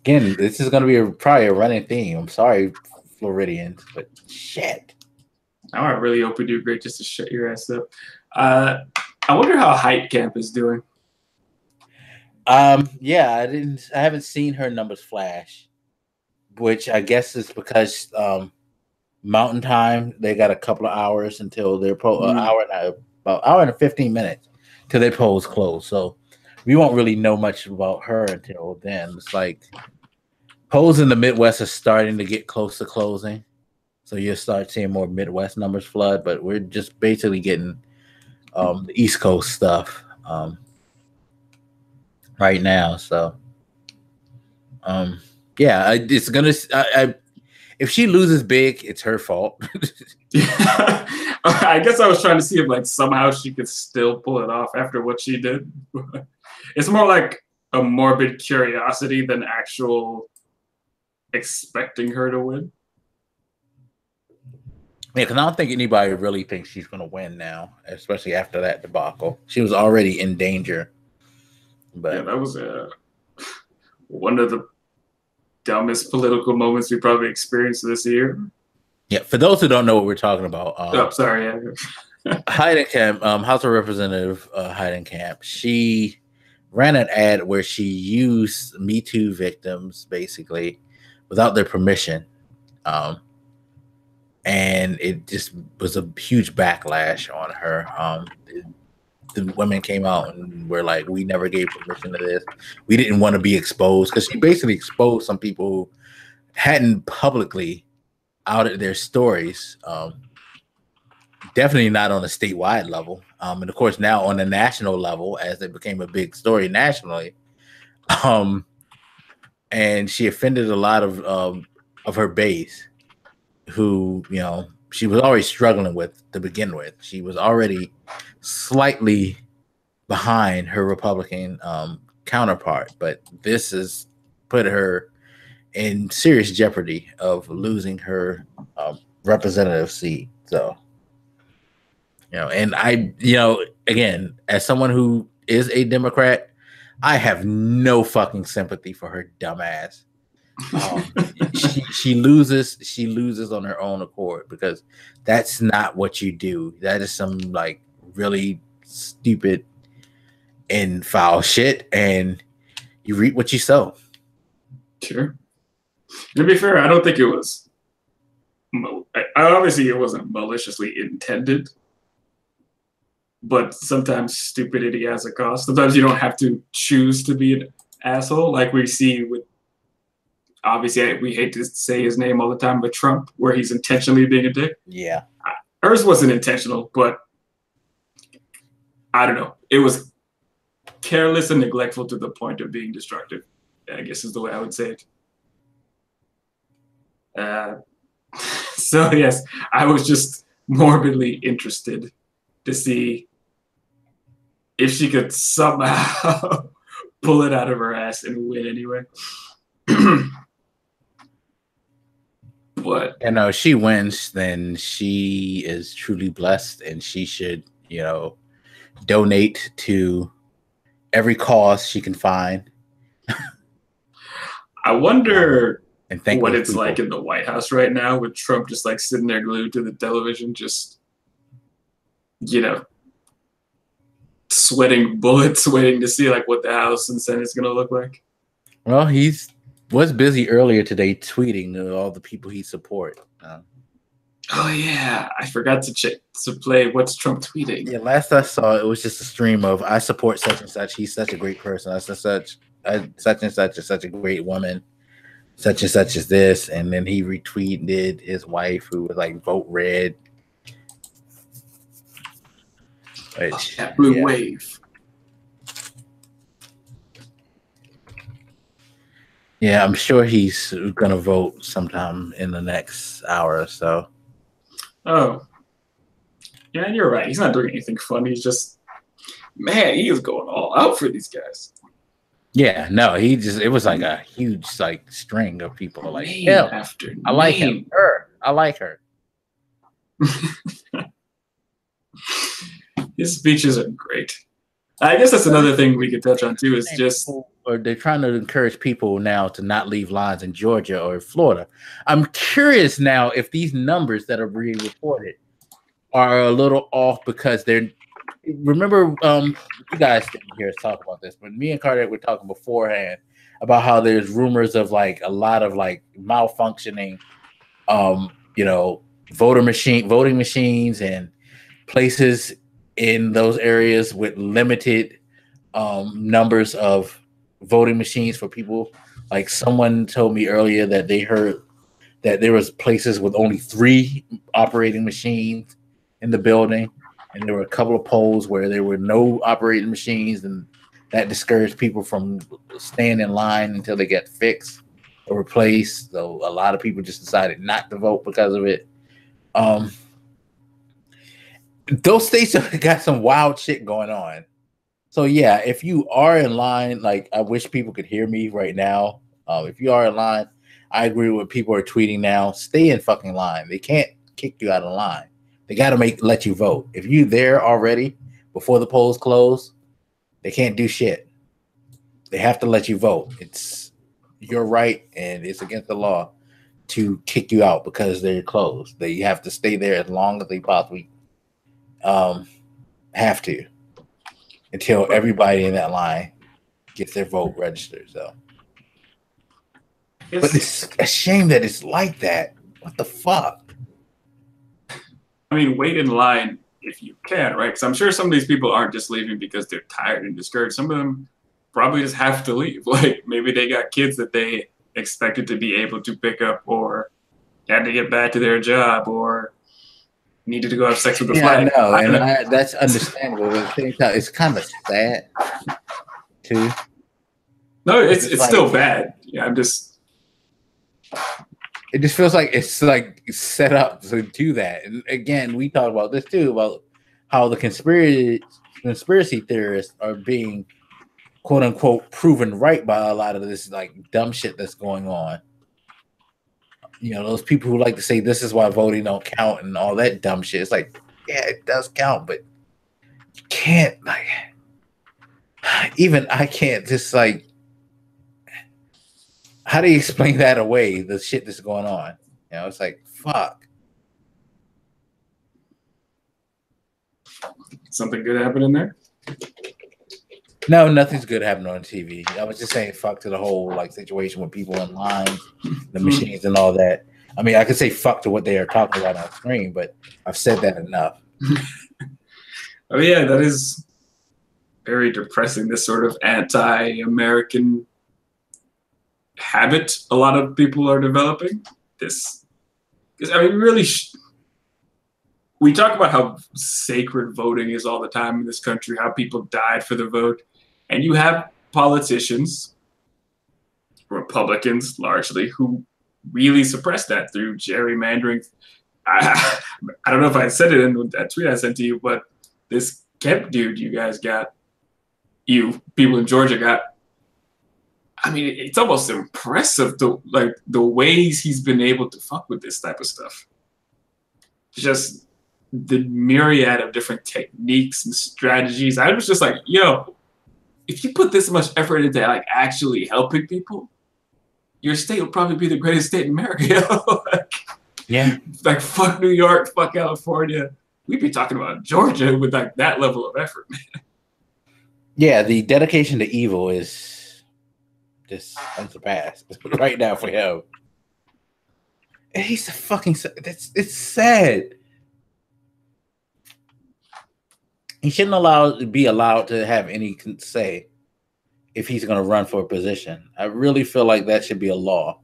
Again, this is going to be probably a running theme. I'm sorry, Floridians, but shit.
Now I really hope we do great just to shut your ass up. I wonder how Height Camp is doing.
Yeah, I haven't seen her numbers flash, which I guess is because Mountain Time, they got a couple of hours until their about hour and 15 minutes till their polls close. So we won't really know much about her until then. It's like polls in the Midwest are starting to get close to closing. So you'll start seeing more Midwest numbers flood, but we're just basically getting the East Coast stuff right now. So yeah, it's gonna. If she loses big, it's her fault.
I guess I was trying to see if like somehow she could still pull it off after what she did. It's more like a morbid curiosity than actual expecting her to win.
Yeah, because I don't think anybody really thinks she's going to win now, especially after that debacle. She was already in danger. But
yeah, that was one of the dumbest political moments we probably experienced this year.
Yeah, for those who don't know what we're talking about,
sorry, yeah.
Heidenkamp, House of Representative Heidenkamp, she ran an ad where she used Me Too victims, basically, without their permission. And it just was a huge backlash on her. The women came out and were like, we never gave permission to this. We didn't want to be exposed, because she basically exposed some people who hadn't publicly outed their stories. Definitely not on a statewide level. And of course, now on a national level, as it became a big story nationally. And she offended a lot of her base, who, you know, she was already struggling with to begin with. She was already slightly behind her Republican counterpart, but this has put her in serious jeopardy of losing her representative seat. So, you know, and I, you know, again, as someone who is a Democrat, I have no fucking sympathy for her dumbass. She loses on her own accord, because that's not what you do. That is some like really stupid and foul shit, and you reap what you sow.
Sure. To be fair, I don't think it was. Obviously, it wasn't maliciously intended, but sometimes stupidity has a cost. Sometimes you don't have to choose to be an asshole, like we see with. Obviously, we hate to say his name all the time, but Trump, where he's intentionally being a dick.
Yeah.
Hers wasn't intentional, but I don't know. It was careless and neglectful to the point of being destructive, I guess is the way I would say it. So, yes, I was just morbidly interested to see if she could somehow pull it out of her ass and win anyway. But
you know, she wins, then she is truly blessed, and she should, you know, donate to every cause she can find.
I wonder
and thank
what it's
people.
like in the White House right now, with Trump just like sitting there glued to the television, just, you know, sweating bullets, waiting to see like what the House and Senate's gonna look like.
Well, was busy earlier today tweeting all the people he support.
Oh yeah, I forgot to play what's Trump tweeting.
Yeah, last I saw, it was just a stream of, I support such and such. He's such a great person. Such and such is such a great woman. Such and such is this, and then he retweeted his wife, who was like, vote red. Which,
that blue wave.
Yeah, I'm sure he's gonna vote sometime in the next hour or so.
Oh, yeah, you're right. He's not doing anything fun. He's just, man, he is going all out for these guys.
Yeah, no, it was like a huge like string of people like, him.
After
I like him. Her. I like her.
His speeches are great. I guess that's another thing we could touch on too, is just,
or they're trying to encourage people now to not leave lines in Georgia or Florida. I'm curious now if these numbers that are being reported are a little off, because they're, remember, you guys didn't hear us talk about this, but me and Carter were talking beforehand about how there's rumors of like a lot of like malfunctioning, you know, voting machines and places in those areas with limited numbers of voting machines for people. Like someone told me earlier that they heard that there was places with only 3 operating machines in the building, and there were a couple of polls where there were no operating machines, and that discouraged people from staying in line until they get fixed or replaced. So a lot of people just decided not to vote because of it. Those states have got some wild shit going on. So yeah, if you are in line, like, I wish people could hear me right now. If you are in line, I agree with what people are tweeting now. Stay in fucking line. They can't kick you out of line. They got to let you vote. If you're there already before the polls close, they can't do shit. They have to let you vote. It's your right, and it's against the law to kick you out because they're closed. They have to stay there as long as they possibly have to, until everybody in that line gets their vote registered. So But it's a shame that it's like that. What the fuck?
I mean, wait in line if you can, right? Because I'm sure some of these people aren't just leaving because they're tired and discouraged. Some of them probably just have to leave. Like maybe they got kids that they expected to be able to pick up, or had to get back to their job, or needed to go have sex with the flag.
I know, and that's understandable. But at the same time, it's kind of sad too.
No, it's like, still bad. Yeah, I'm just.
It just feels like it's like set up to do that. And again, we talked about this too, about how the conspiracy theorists are being quote unquote proven right by a lot of this like dumb shit that's going on. You know, those people who like to say this is why voting don't count and all that dumb shit. It's like, yeah, it does count, but you can't like even I can't just like how do you explain that away, the shit that's going on? You know, it's like, fuck.
Something good happened in there?
No, nothing's good happening on TV. I was just saying fuck to the whole like situation with people in line, the machines and all that. I mean, I could say fuck to what they are talking about on screen, but I've said that enough.
Oh yeah, that is very depressing, this sort of anti-American habit a lot of people are developing. This, because I mean, really, we talk about how sacred voting is all the time in this country, how people died for the vote, and you have politicians, Republicans largely, who really suppress that through gerrymandering. I don't know if I said it in that tweet I sent to you, but this Kemp dude you guys got, you people in Georgia got, I mean, it's almost impressive the ways he's been able to fuck with this type of stuff. Just the myriad of different techniques and strategies. I was just like, yo, if you put this much effort into like actually helping people, your state will probably be the greatest state in America. Like,
yeah.
Like fuck New York, fuck California. We'd be talking about Georgia with like that level of effort, man.
Yeah, the dedication to evil is just unsurpassed right now for him. And he's a fucking. It's sad. He shouldn't be allowed to have any say if he's going to run for a position. I really feel like that should be a law.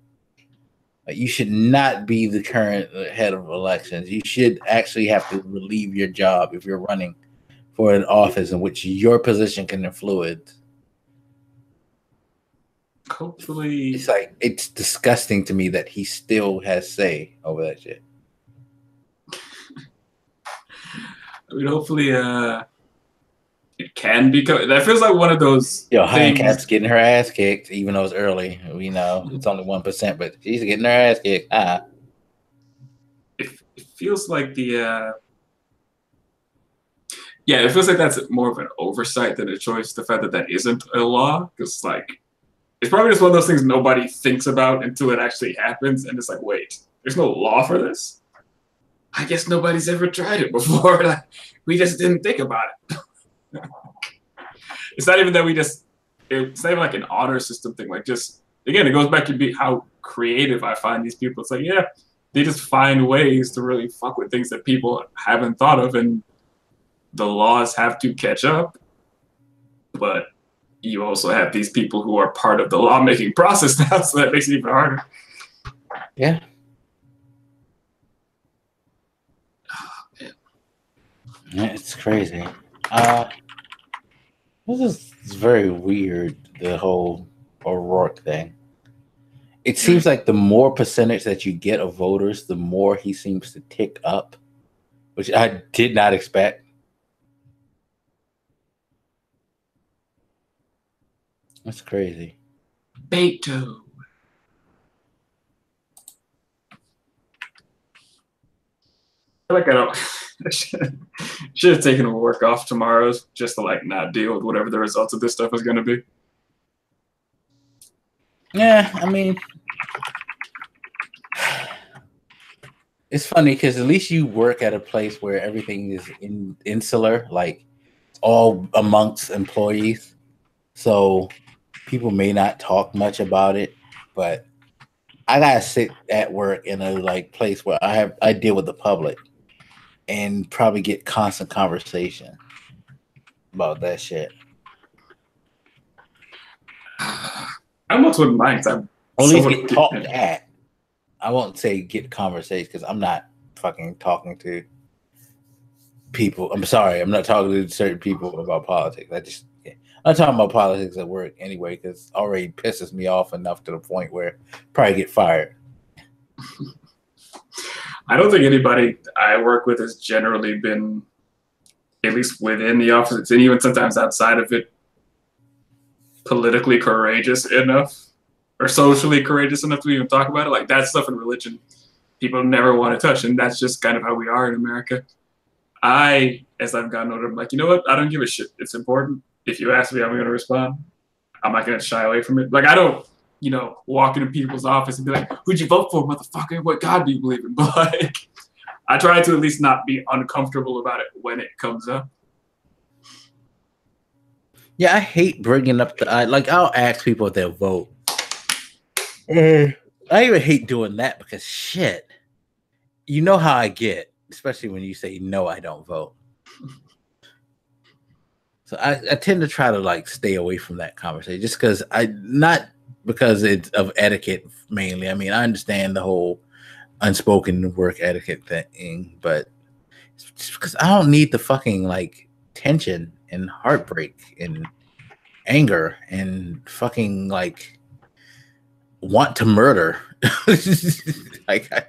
Like, you should not be the current head of elections. You should actually have to relieve your job if you're running for an office in which your position can influence.
Hopefully,
it's like it's disgusting to me that he still has say over that shit.
I mean, hopefully, it can become. That feels like one of those.
Yo, Handcap's getting her ass kicked, even though it's early. We know it's only 1%, but she's getting her ass kicked.
It feels like the. Yeah, it feels like that's more of an oversight than a choice. The fact that that isn't a law, because like, it's probably just one of those things nobody thinks about until it actually happens, and it's like, wait, there's no law for this. I guess nobody's ever tried it before. Like, we just didn't think about it. It's not even that it's not even like an honor system thing. Like, just, again, it goes back to how creative I find these people. It's like, yeah, they just find ways to really fuck with things that people haven't thought of, and the laws have to catch up. But you also have these people who are part of the lawmaking process now, so that makes it even harder.
Yeah. It's crazy. This is very weird, the whole O'Rourke thing. It seems like the more percentage that you get of voters, the more he seems to tick up, which I did not expect. That's crazy.
Beto. I feel like I don't. Should have taken a work off tomorrow just to like not deal with whatever the results of this stuff is going to be.
Yeah, I mean, it's funny because at least you work at a place where everything is insular, like all amongst employees. So people may not talk much about it, but I gotta sit at work in a like place where I deal with the public and probably get constant conversation about that shit.
I almost wouldn't mind. 'Cause I'm
Or at least
somewhat
get talked at. I won't say get conversation because I'm not fucking talking to people. I'm sorry, I'm not talking to certain people about politics. I'm not talking about politics at work anyway because it already pisses me off enough to the point where I probably get fired.
I don't think anybody I work with has generally been, at least within the office, and even sometimes outside of it, politically courageous enough or socially courageous enough to even talk about it. Like that stuff in religion, people never want to touch, and that's just kind of how we are in America. As I've gotten older, I'm like, you know what? I don't give a shit. It's important. If you ask me, I'm going to respond. I'm not going to shy away from it. Like I don't, walk into people's office and be like, "Who'd you vote for, motherfucker? What God do you believe in?" But like, I try to at least not be uncomfortable about it when it comes up.
Yeah, I hate bringing up I'll ask people if they'll vote. I even hate doing that because shit, you know how I get, especially when you say no, I don't vote. So I tend to try to like stay away from that conversation just because not because it's of etiquette mainly. I mean, I understand the whole unspoken work etiquette thing, but it's just because I don't need the fucking like tension and heartbreak and anger and fucking like want to murder. Like I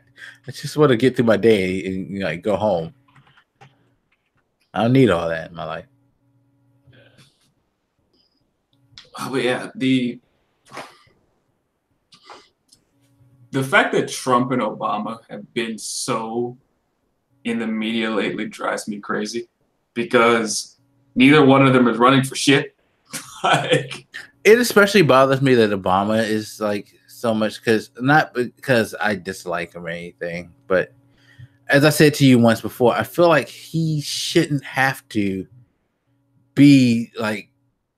just want to get through my day and like go home. I don't need all that in my life.
Oh, but yeah, the fact that Trump and Obama have been so in the media lately drives me crazy because neither one of them is running for shit. Like,
it especially bothers me that Obama is like so much because not because I dislike him or anything, but as I said to you once before, I feel like he shouldn't have to be like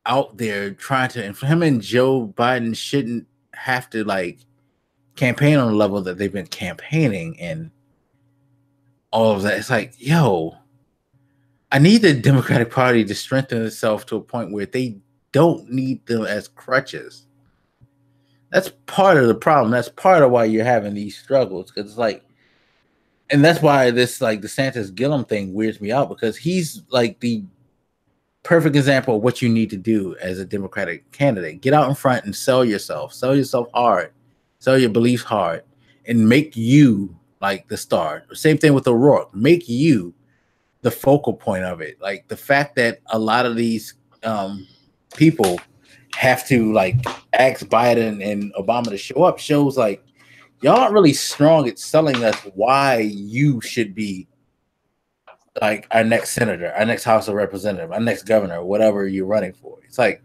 out there trying to, and for him and Joe Biden shouldn't have to like campaign on the level that they've been campaigning and all of that. It's like, yo, I need the Democratic Party to strengthen itself to a point where they don't need them as crutches. That's part of the problem. That's part of why you're having these struggles. Because it's like, and that's why this like DeSantis Gillum thing weirds me out because he's like the perfect example of what you need to do as a Democratic candidate. Get out in front and sell yourself hard, sell your beliefs hard, and make you like the star. Same thing with O'Rourke. Make you the focal point of it. Like the fact that a lot of these people have to like ask Biden and Obama to show up shows like y'all aren't really strong at selling us why you should be like our next senator, our next House of Representative, our next governor, whatever you're running for. It's like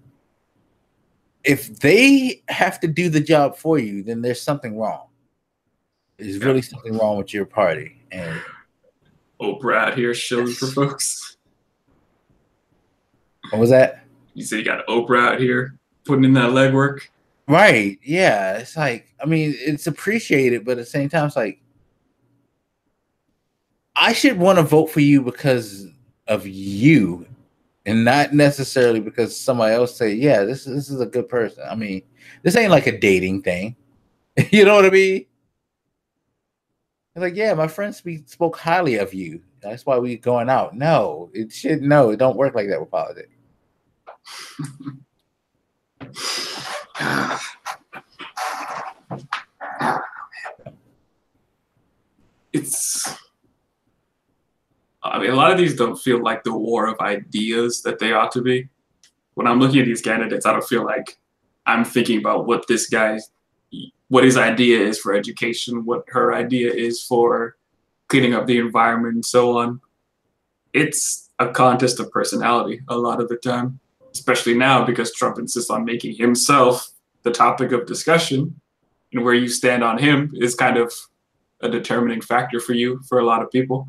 if they have to do the job for you, then there's something wrong. There's really something wrong with your party. And
Oprah out here shilling for folks.
What was that?
You say you got Oprah out here putting in that legwork.
Right. Yeah. It's like, I mean, it's appreciated, but at the same time, it's like, I should want to vote for you because of you and not necessarily because somebody else say, yeah, this is a good person. I mean, this ain't like a dating thing. You know what I mean? It's like, yeah, my friends spoke highly of you. That's why we going out. No, it don't work like that with politics.
I mean, a lot of these don't feel like the war of ideas that they ought to be. When I'm looking at these candidates, I don't feel like I'm thinking about what his idea is for education, what her idea is for cleaning up the environment and so on. It's a contest of personality a lot of the time, especially now because Trump insists on making himself the topic of discussion, and where you stand on him is kind of a determining factor for you, for a lot of people.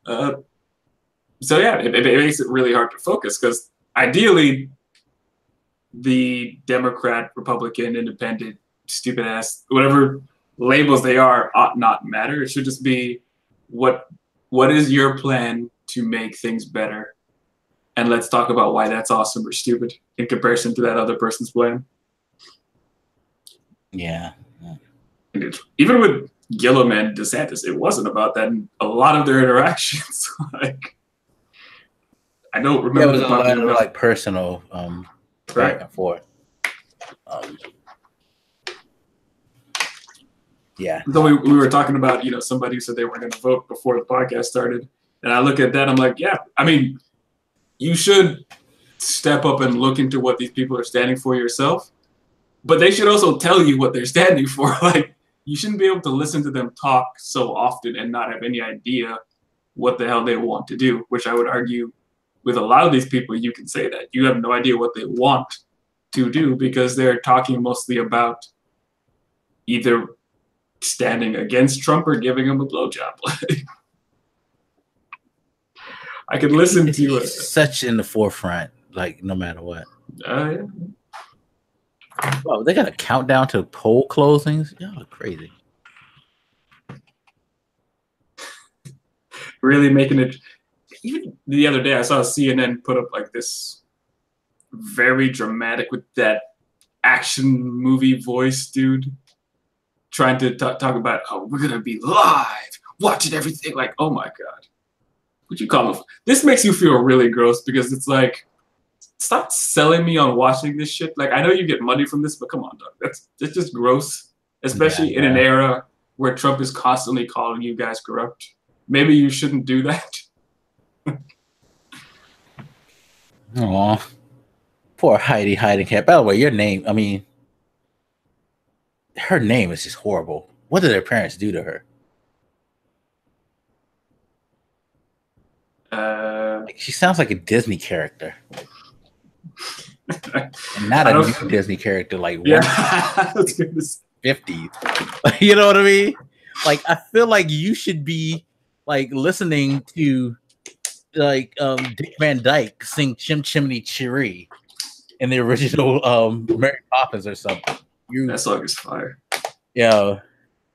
So yeah, it makes it really hard to focus because ideally the Democrat, Republican, Independent, stupid ass, whatever labels they are ought not matter. It should just be what is your plan to make things better, and let's talk about why that's awesome or stupid in comparison to that other person's plan.
Yeah.
Even with Gillum and DeSantis, it wasn't about that in a lot of their interactions. Like, I don't remember.
Yeah, it was a lot of like personal back and forth. Yeah.
So we were talking about, you know, somebody who said they weren't going to vote before the podcast started. And I look at that, I'm like, yeah, I mean, you should step up and look into what these people are standing for yourself. But they should also tell you what they're standing for. Like, you shouldn't be able to listen to them talk so often and not have any idea what the hell they want to do, which I would argue with a lot of these people, you can say that. You have no idea what they want to do because they're talking mostly about either standing against Trump or giving him a blowjob. I could listen to it.
Such in the forefront, like no matter what.
Yeah.
Oh, they got a countdown to poll closings. Y'all are crazy.
Really making it. Even the other day, I saw CNN put up like this very dramatic with that action movie voice dude trying to talk about, oh, we're gonna be live, watching everything. Like, oh my god, what you call it? This makes you feel really gross because it's like, stop selling me on watching this shit. Like, I know you get money from this, but come on, dog. That's just gross, especially in an era where Trump is constantly calling you guys corrupt. Maybe you shouldn't do that.
Aw, poor Heidi Heidenkamp. By the way, your name, I mean, her name is just horrible. What did her parents do to her? Like, she sounds like a Disney character. And not a new Disney character, like 50s. You know what I mean? Like, I feel like you should be like listening to like Dick Van Dyke sing Chim Chimney Cheree in the original Mary Poppins or something.
That song is fire.
Yeah.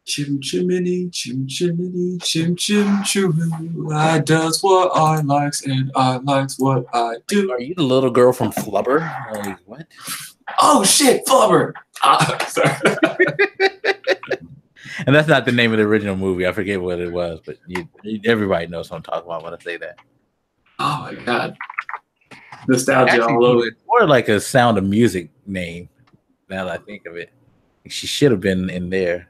Chim chimney, chim chimney, chim chim chiroo. I does what I likes and I likes what I do.
Are you the little girl from Flubber? Like, what?
Oh shit, Flubber. Sorry.
And that's not the name of the original movie. I forget what it was, but everybody knows what I'm talking about when I say that.
Oh my god. Nostalgia all over.
More like a Sound of Music name, now that I think of it. She should have been in there.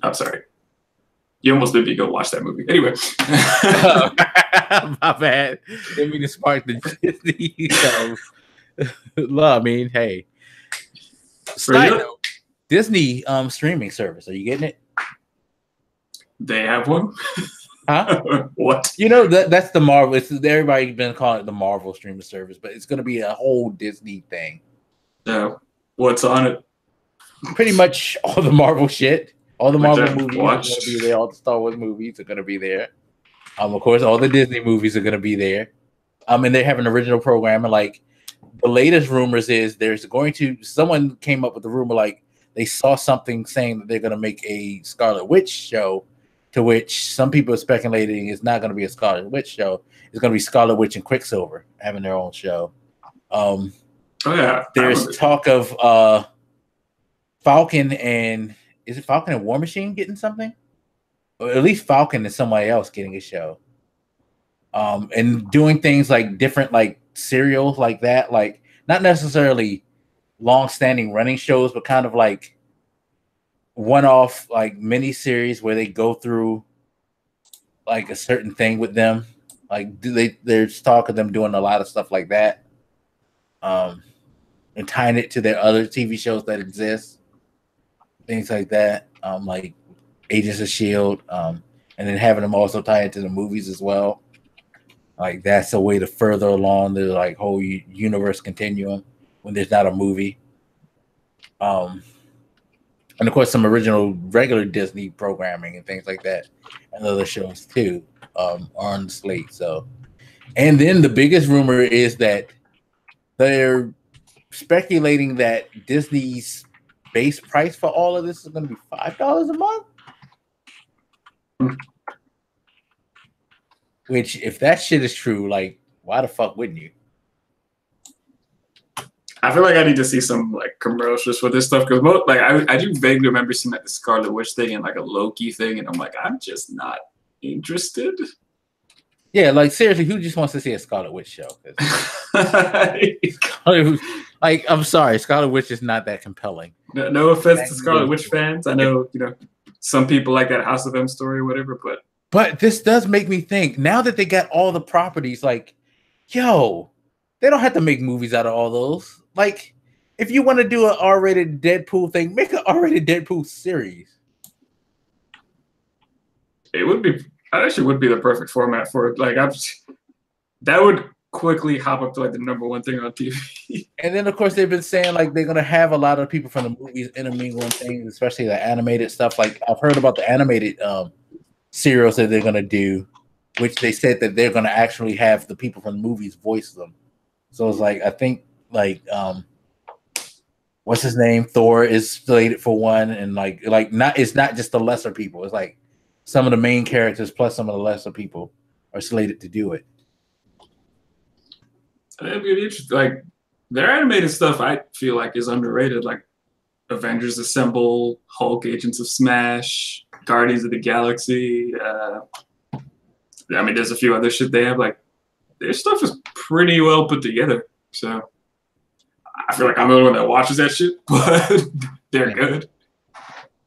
I'm sorry. You almost made me go watch that movie. Anyway.
My bad. Didn't mean to spark the Disney. I mean, hey. Side note, Disney streaming service. Are you getting it?
They have one?
Huh?
What?
You know, that's the Marvel. Everybody been calling it the Marvel streaming service, but it's going to be a whole Disney thing.
What's on it?
Pretty much all the Marvel shit. All the Marvel movies are going to be there. All the Star Wars movies are going to be there. Of course, all the Disney movies are going to be there. And they have an original programming. Like, the latest rumors is someone came up with the rumor, like, they saw something saying that they're going to make a Scarlet Witch show, to which some people are speculating it's not going to be a Scarlet Witch show. It's going to be Scarlet Witch and Quicksilver having their own show. There's talk of Falcon and is it Falcon and War Machine getting something? Or at least Falcon and somebody else getting a show. And doing things like different like serials like that, like not necessarily long-standing running shows, but kind of like one-off like mini-series where they go through like a certain thing with them. Like there's talk of them doing a lot of stuff like that. And tying it to their other TV shows that exist. Things like that. Like Agents of S.H.I.E.L.D. And then having them also tie into the movies as well. Like that's a way to further along the like whole universe continuum when there's not a movie. And of course some original regular Disney programming and things like that and other shows too are on the slate. So, and then the biggest rumor is that they're speculating that Disney's base price for all of this is going to be $5 a month. Which, if that shit is true, like, why the fuck wouldn't you?
I feel like I need to see some like commercials for this stuff because like I do vaguely remember seeing like the Scarlet Witch thing and like a Loki thing, and I'm like, I'm just not interested.
Yeah, like seriously, who just wants to see a Scarlet Witch show? Like, I'm sorry, Scarlet Witch is not that compelling.
No offense to Scarlet Witch fans. I know, some people like that House of M story or whatever,
but this does make me think, now that they got all the properties, like, yo, they don't have to make movies out of all those. Like, if you want to do an R-rated Deadpool thing, make an R-rated Deadpool series.
That actually would be the perfect format for it. Like, that would quickly hop up to like the #1 thing on TV.
And then, of course, they've been saying like they're gonna have a lot of people from the movies intermingling things, especially the animated stuff. Like, I've heard about the animated serials that they're gonna do, which they said that they're gonna actually have the people from the movies voice them. So it's like, I think like what's his name? Thor is slated for one, and like it's not just the lesser people. It's like some of the main characters plus some of the lesser people are slated to do it.
That'd be interesting. Like, their animated stuff, I feel like is underrated. Like Avengers Assemble, Hulk, Agents of Smash, Guardians of the Galaxy. I mean, there's a few other shit they have. Like, their stuff is pretty well put together. So I feel like I'm the only one that watches that shit, but they're good.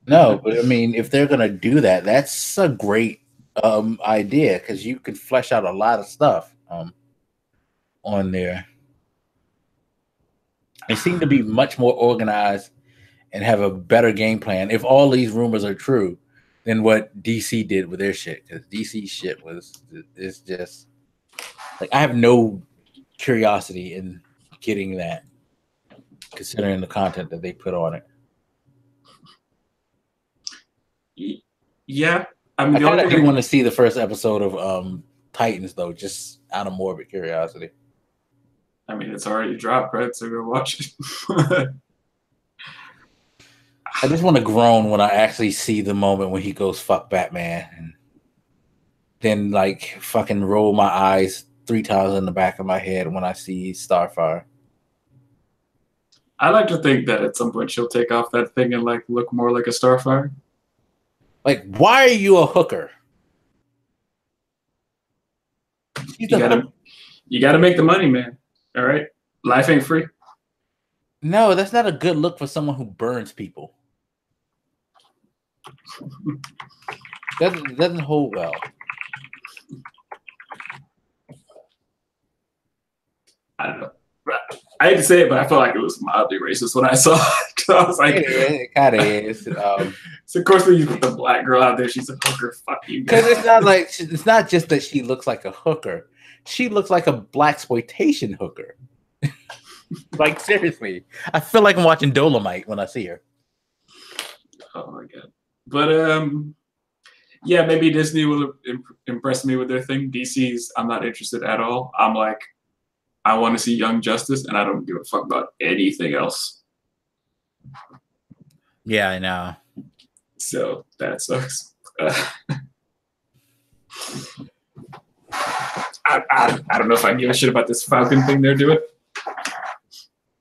No, but I mean, if they're gonna do that, that's a great idea, because you could flesh out a lot of stuff on there. They seem to be much more organized and have a better game plan, if all these rumors are true, than what DC did with their shit. Because DC shit is just like, I have no curiosity in getting that, considering the content that they put on it.
Yeah, I mean,
I do want to see the first episode of Titans, though, just out of morbid curiosity.
I mean, it's already dropped, right? So go watch it.
I just want to groan when I actually see the moment when he goes "fuck Batman," and then like fucking roll my eyes 3 times in the back of my head when I see Starfire.
I like to think that at some point she'll take off that thing and like look more like a Starfire.
Like, why are you a hooker?
You gotta make the money, man. All right, life ain't free.
No, that's not a good look for someone who burns people. Doesn't hold well.
I don't know. I hate to say it, but I felt like it was mildly racist when I saw it. I was like,
it kind of is.
So of course when you put the black girl out there, she's a hooker. Fuck you.
Because it's not just that she looks like a hooker. She looks like a blaxploitation hooker. Like, seriously, I feel like I'm watching Dolomite when I see her.
Oh my god! But yeah, maybe Disney will impress me with their thing. DC's, I'm not interested at all. I'm like, I want to see Young Justice, and I don't give a fuck about anything else.
Yeah, I know.
So that sucks. I don't know if I give a shit about this Falcon thing they're doing.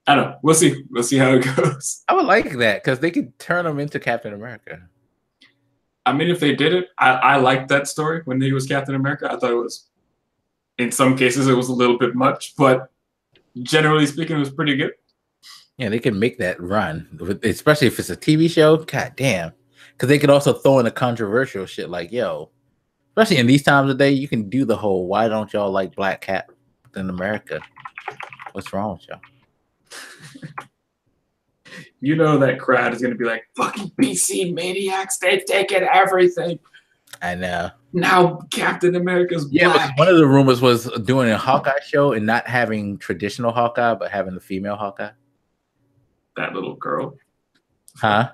I don't know. We'll see. We'll see how it goes.
I would like that, because they could turn him into Captain America.
I mean, if they did it, I liked that story when he was Captain America. I thought it was, in some cases, it was a little bit much, but generally speaking, it was pretty good.
Yeah, they can make that run, especially if it's a TV show. God damn. Because they could also throw in a controversial shit like, yo, especially in these times of day, you can do the whole, why don't y'all like Black Captain America? What's wrong with y'all?
You know that crowd is going to be like, fucking PC maniacs, they've taken everything.
I know.
Now Captain America's black.
But one of the rumors was doing a Hawkeye show and not having traditional Hawkeye, but having the female Hawkeye.
That little girl.
Huh?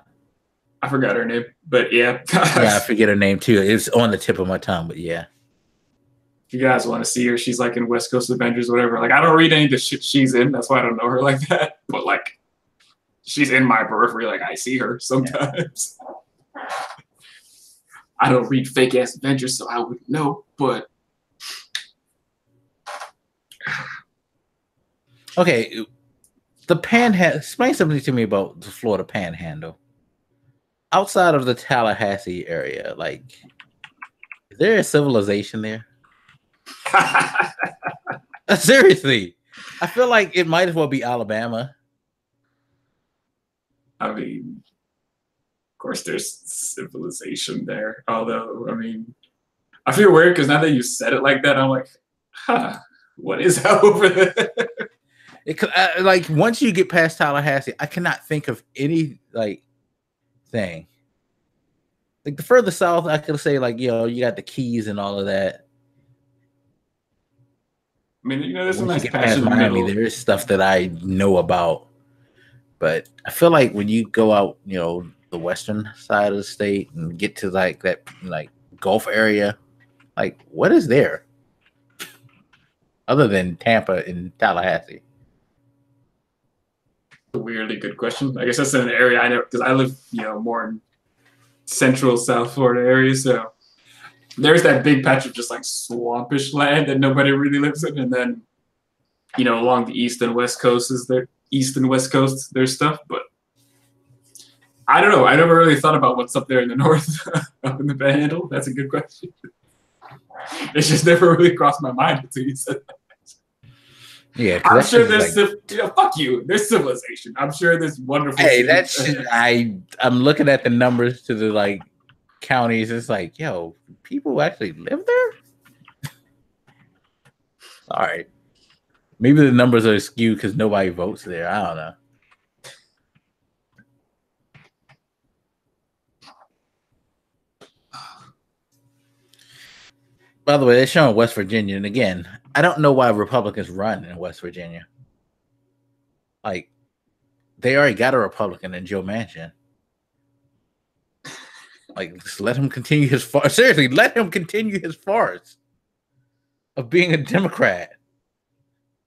I forgot her name, but yeah.
Yeah, I forget her name too. It's on the tip of my tongue, but yeah.
If you guys want to see her, she's like in West Coast Avengers, whatever. Like, I don't read any of the shit she's in. That's why I don't know her like that. But like, she's in my periphery. Like I see her sometimes. Yeah. I don't read fake ass adventures, so I wouldn't know. But
okay, the Panhandle. Explain something to me about the Florida Panhandle. Outside of the Tallahassee area, like, is there a civilization there? Seriously, I feel like it might as well be Alabama.
I mean, of course, there's civilization there. Although, I mean, I feel weird because now that you said it like that, I'm like, huh, what is that over there?
Like once you get past Tallahassee, I cannot think of any like thing. Like the further south, I could say like, you know, you got the Keys and all of that.
I mean, you know, there's some
Once
nice
you get
patch
past
in the
Miami,
middle.
there is stuff that I know about. But I feel like when you go out, you know, the western side of the state and get to like that like Gulf area, like what is there? Other than Tampa and Tallahassee.
A weirdly good question. I guess that's an area I know because I live, you know, more in central South Florida area. So there's that big patch of just like swampish land that nobody really lives in. And then, you know, along the east and west coast is there east and west coast, there's stuff, but I don't know. I never really thought about what's up there in the north, up in the Panhandle. That's a good question. It's just never really crossed my mind until you said that.
Yeah,
I'm sure there's fuck you. There's civilization. I'm sure there's wonderful.
Hey, that's I'm looking at the numbers to the like counties. It's like, yo, people actually live there. All right, maybe the numbers are skewed because nobody votes there. I don't know. By the way, they're showing West Virginia, and again, I don't know why Republicans run in West Virginia. Like, they already got a Republican in Joe Manchin. Like, just let him continue his farce. Seriously, let him continue his farce of being a Democrat.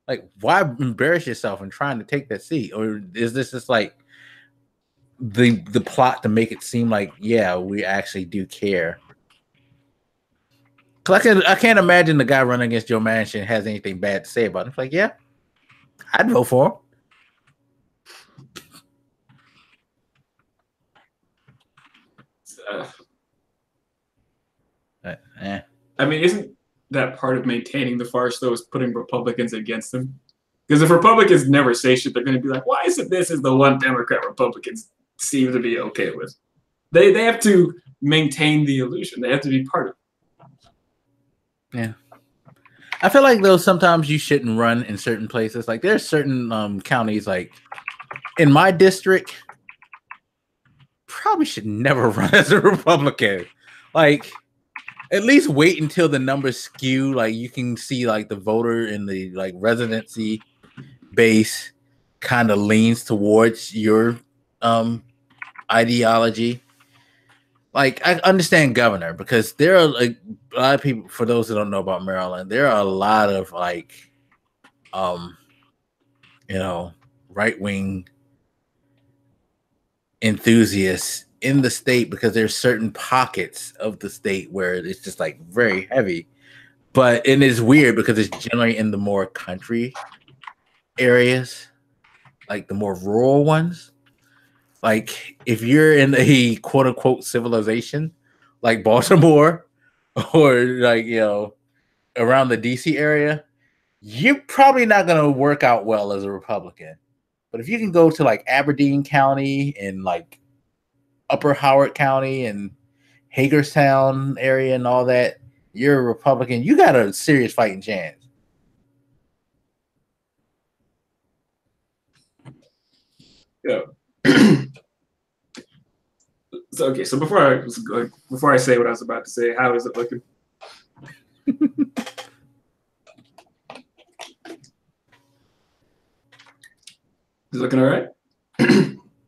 Like, why embarrass yourself in trying to take that seat? Or is this just like the plot to make it seem like, yeah, we actually do care? Because I can't imagine the guy running against Joe Manchin has anything bad to say about him. It's like, yeah, I'd vote for him.
I mean, isn't that part of maintaining the farce, though, is putting Republicans against them? Because if Republicans never say shit, they're going to be like, why isn't this is the one Democrat Republicans seem to be okay with? They have to maintain the illusion. They have to be part of it.
Yeah. I feel like, though, sometimes you shouldn't run in certain places. Like, there's certain counties, like, in my district, probably should never run as a Republican. Like, at least wait until the numbers skew. Like, you can see, like, the voter in the, like, residency base kind of leans towards your ideology. Like, I understand governor because there are like a lot of people. For those who don't know about Maryland, there are a lot of like, you know, right wing enthusiasts in the state because there's certain pockets of the state where it's just like very heavy. But it is weird because it's generally in the more country areas, like the more rural ones. Like if you're in a quote unquote civilization like Baltimore or like, you know, around the DC area, you're probably not going to work out well as a Republican. But if you can go to like Aberdeen County and like Upper Howard County and Hagerstown area and all that, you're a Republican, you got a serious fighting chance.
Yeah. So okay, so before I say what I was about to say, how is it looking? Is it looking all right?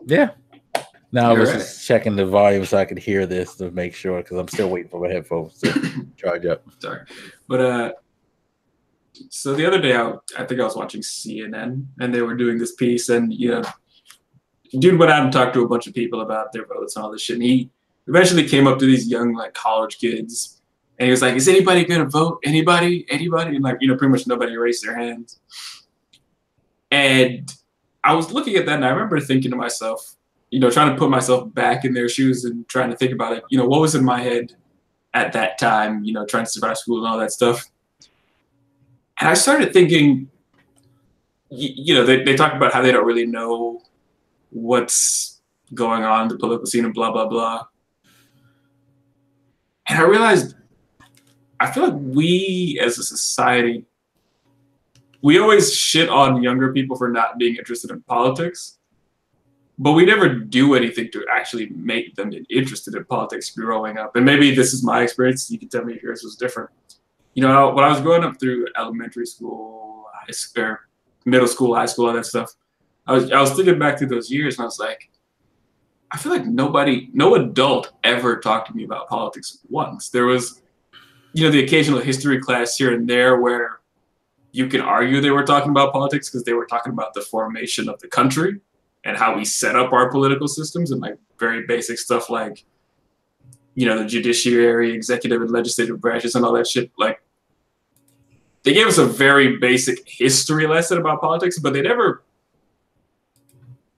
Yeah. Now I was
right.
just checking the volume so I could hear this to make sure because I'm still waiting for my headphones to charge up.
Sorry, but so the other day I think I was watching CNN and they were doing this piece, and you know, dude went out and talked to a bunch of people about their votes and all this shit. And he eventually came up to these young like college kids, and he was like, "Is anybody gonna vote? Anybody? Anybody?" And like, pretty much nobody raised their hands. And I was looking at that, and I remember thinking to myself, trying to put myself back in their shoes and trying to think about it. What was in my head at that time? Trying to survive school and all that stuff. And I started thinking, they talk about how they don't really know what's going on in the political scene and blah, blah, blah. And I realized, I feel like we as a society, we always shit on younger people for not being interested in politics, but we never do anything to actually make them interested in politics growing up. And maybe this is my experience. You can tell me if yours was different. When I was growing up through elementary school, middle school, high school, all that stuff, I was thinking back through those years, and I was like, I feel like no adult ever talked to me about politics once. There was, the occasional history class here and there where you can argue they were talking about politics because they were talking about the formation of the country and how we set up our political systems and like very basic stuff like, the judiciary, executive and legislative branches and all that shit. Like, they gave us a very basic history lesson about politics, but they never,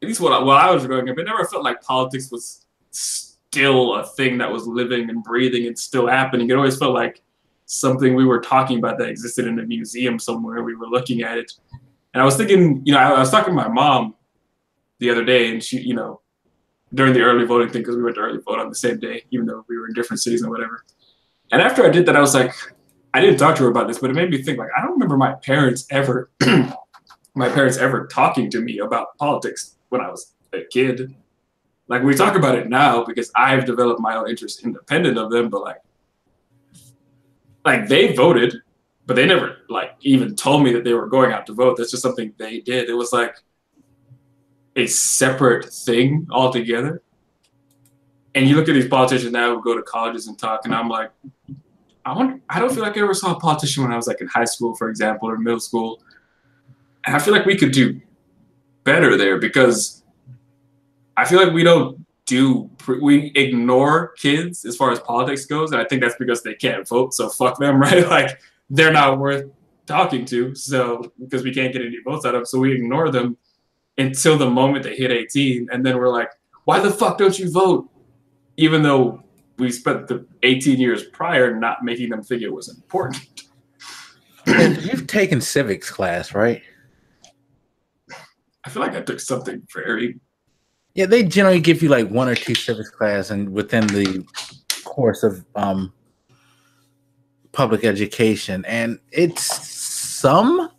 at least while I was growing up, it never felt like politics was still a thing that was living and breathing and still happening. It always felt like something we were talking about that existed in a museum somewhere. We were looking at it. And I was thinking, I was talking to my mom the other day, and she, during the early voting thing, because we went to early vote on the same day, even though we were in different cities and whatever. And after I did that, I was like, I didn't talk to her about this, but it made me think, like, I don't remember my parents ever talking to me about politics when I was a kid. Like, we talk about it now because I've developed my own interest independent of them, but like they voted, but they never like even told me that they were going out to vote. That's just something they did. It was like a separate thing altogether. And you look at these politicians now who go to colleges and talk, and I'm like, I don't feel like I ever saw a politician when I was like in high school, for example, or middle school. And I feel like we could do better there because I feel like we ignore kids as far as politics goes. And I think that's because they can't vote. So fuck them, right? Like, they're not worth talking to. So because we can't get any votes out of them. So we ignore them until the moment they hit 18. And then we're like, why the fuck don't you vote? Even though we spent the 18 years prior not making them think it was important.
You've taken civics class, right?
I feel like I took something very...
Yeah, they generally give you like 1 or 2 civics class, and within the course of public education, and it's some,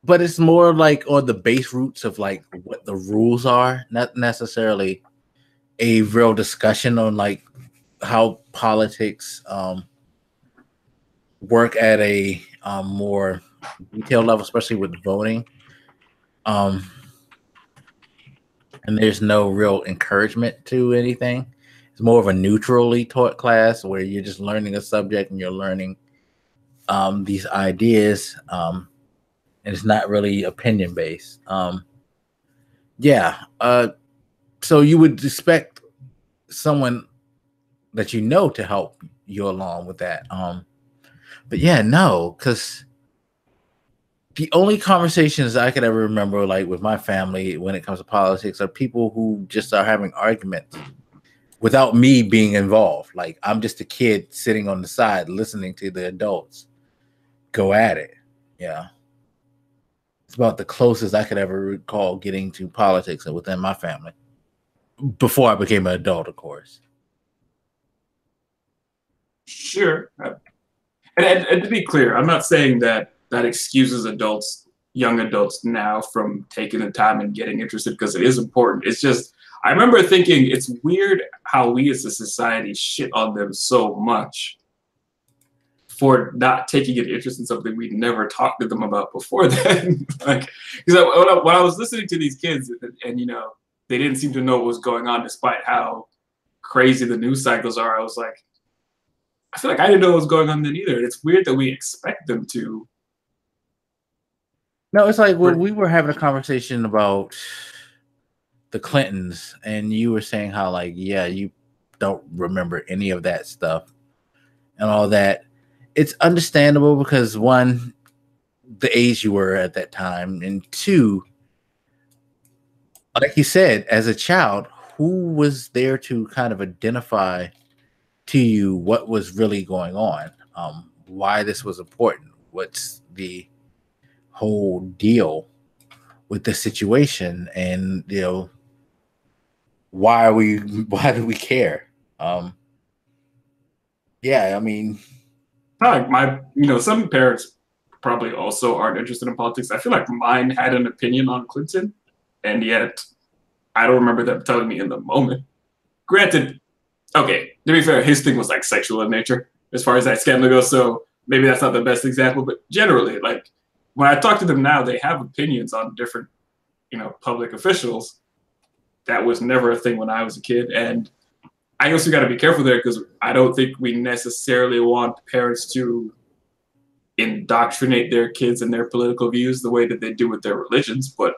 but it's more like on the base roots of like what the rules are, not necessarily a real discussion on like how politics work at a more detailed level, especially with voting. And there's no real encouragement to anything. It's more of a neutrally taught class where you're just learning a subject and you're learning these ideas, and it's not really opinion based. So you would expect someone that you know to help you along with that. But yeah, no, because the only conversations I could ever remember, like with my family when it comes to politics, are people who just are having arguments without me being involved. Like, I'm just a kid sitting on the side listening to the adults go at it. Yeah. It's about the closest I could ever recall getting to politics within my family. Before I became an adult, of course.
Sure. And to be clear, I'm not saying that excuses young adults now from taking the time and getting interested, because it is important. It's just, I remember thinking it's weird how we as a society shit on them so much for not taking an interest in something we'd never talked to them about before then. Like, because when I was listening to these kids and they didn't seem to know what was going on despite how crazy the news cycles are, I was like, I feel like I didn't know what was going on then either. It's weird that we expect them to.
No, it's like when we were having a conversation about the Clintons, and you were saying how like, yeah, you don't remember any of that stuff and all that. It's understandable because one, the age you were at that time, and two, like you said, as a child, who was there to kind of identify to you what was really going on, why this was important, what's the whole deal with the situation, and why do we care? Yeah, I mean,
Like some parents probably also aren't interested in politics. I feel like mine had an opinion on Clinton, and yet I don't remember them telling me in the moment. Granted, okay, to be fair, his thing was like sexual in nature as far as that scandal goes, so maybe that's not the best example, but generally, like, when I talk to them now, they have opinions on different, public officials. That was never a thing when I was a kid, and I also got to be careful there because I don't think we necessarily want parents to indoctrinate their kids and their political views the way that they do with their religions. But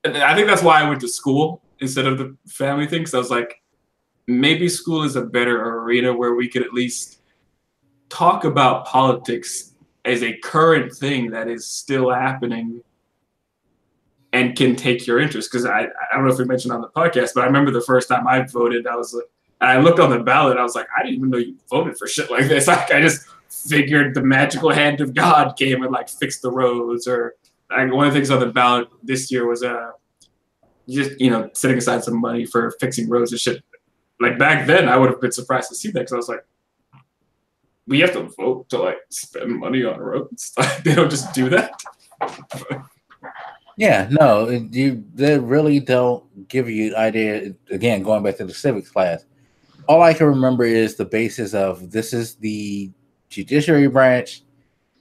I think that's why I went to school instead of the family thing. So I was like, maybe school is a better arena where we could at least talk about politics as a current thing that is still happening and can take your interest. Because I don't know if we mentioned on the podcast, but I remember the first time I voted, I looked on the ballot, I was like, I didn't even know you voted for shit like this. Like, I just figured the magical hand of God came and like fixed the roads, or like one of the things on the ballot this year was just setting aside some money for fixing roads and shit. Like back then, I would have been surprised to see that because I was like, we have to vote to like spend money on roads. Like, they don't just do that.
Yeah, no, they really don't give you an idea. Again, going back to the civics class, all I can remember is the basis of this is the judiciary branch,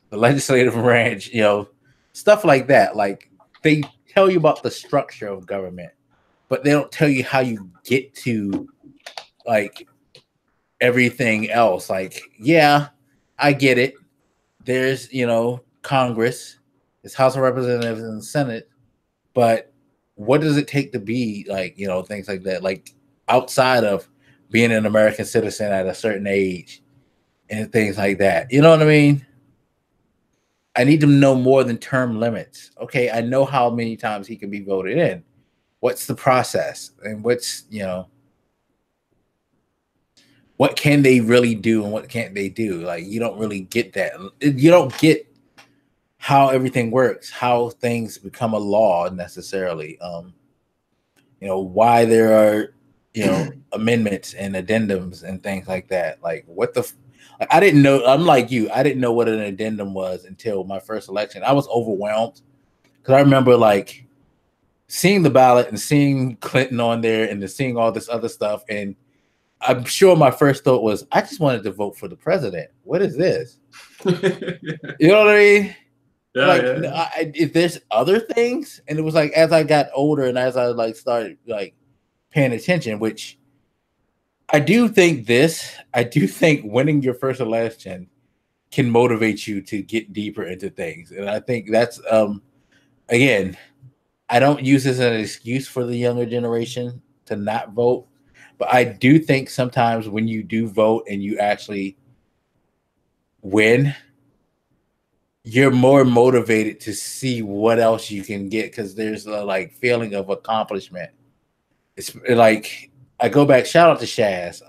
the legislative branch, stuff like that. Like, they tell you about the structure of government, but they don't tell you how you get to like everything else. Like, yeah, I get it. There's, Congress, it's House of Representatives and the Senate, but what does it take to be like, things like that, like outside of being an American citizen at a certain age and things like that. You know what I mean? I need to know more than term limits. Okay, I know how many times he can be voted in. What's the process? And what's, what can they really do and what can't they do? Like, you don't really get that. You don't get how everything works, how things become a law necessarily. Why there are, amendments and addendums and things like that. Like, what the I didn't know. I'm like you. I didn't know what an addendum was until my first election. I was overwhelmed because I remember like seeing the ballot and seeing Clinton on there and then seeing all this other stuff. And I'm sure my first thought was, I just wanted to vote for the president. What is this? You know what I mean?
Yeah,
like,
yeah.
If there's other things, and it was like as I got older and as I like started like paying attention, which I do think winning your first election can motivate you to get deeper into things, and I think that's again, I don't use this as an excuse for the younger generation to not vote, but I do think sometimes when you do vote and you actually win, you're more motivated to see what else you can get because there's a like feeling of accomplishment. It's like I go back, shout out to Shaz.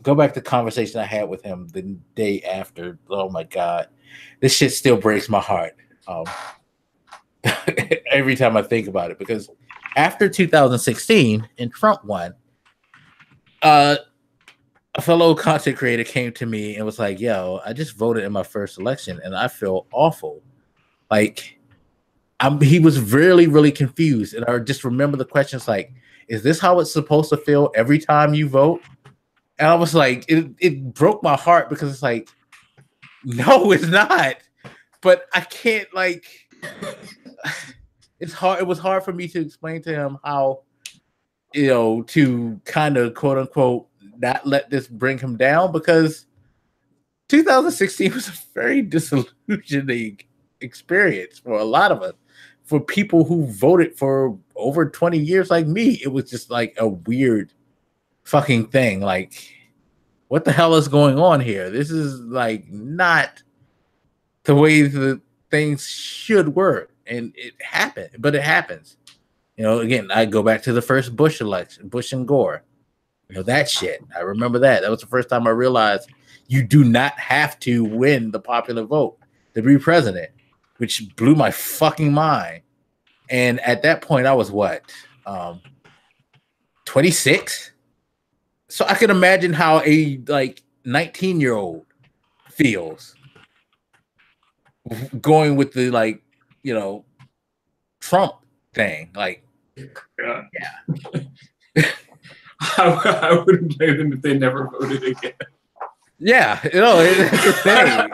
Go back to the conversation I had with him the day after. Oh my God, this shit still breaks my heart every time I think about it, because after 2016 and Trump won, a fellow content creator came to me and was like, yo, I just voted in my first election and I feel awful. Like, he was really, really confused. And I just remember the questions like, is this how it's supposed to feel every time you vote? And I was like, it broke my heart because it's like, no, it's not. But I can't like, it's hard. It was hard for me to explain to him how, to kind of quote unquote not let this bring him down, because 2016 was a very disillusioning experience for a lot of us, for people who voted for over 20 years like me, it was just like a weird fucking thing. Like, what the hell is going on here? This is like not the way the things should work. And it happened, but it happens. You know, again, I go back to the first Bush election, Bush and Gore. You know, that shit. I remember that. That was the first time I realized you do not have to win the popular vote to be president, which blew my fucking mind. And at that point, I was what, 26? So I can imagine how a like 19-year-old feels going with the like, you know, Trump thing. Like,
Yeah.
yeah.
I wouldn't blame them if they never voted again.
Yeah, you know, it's the thing.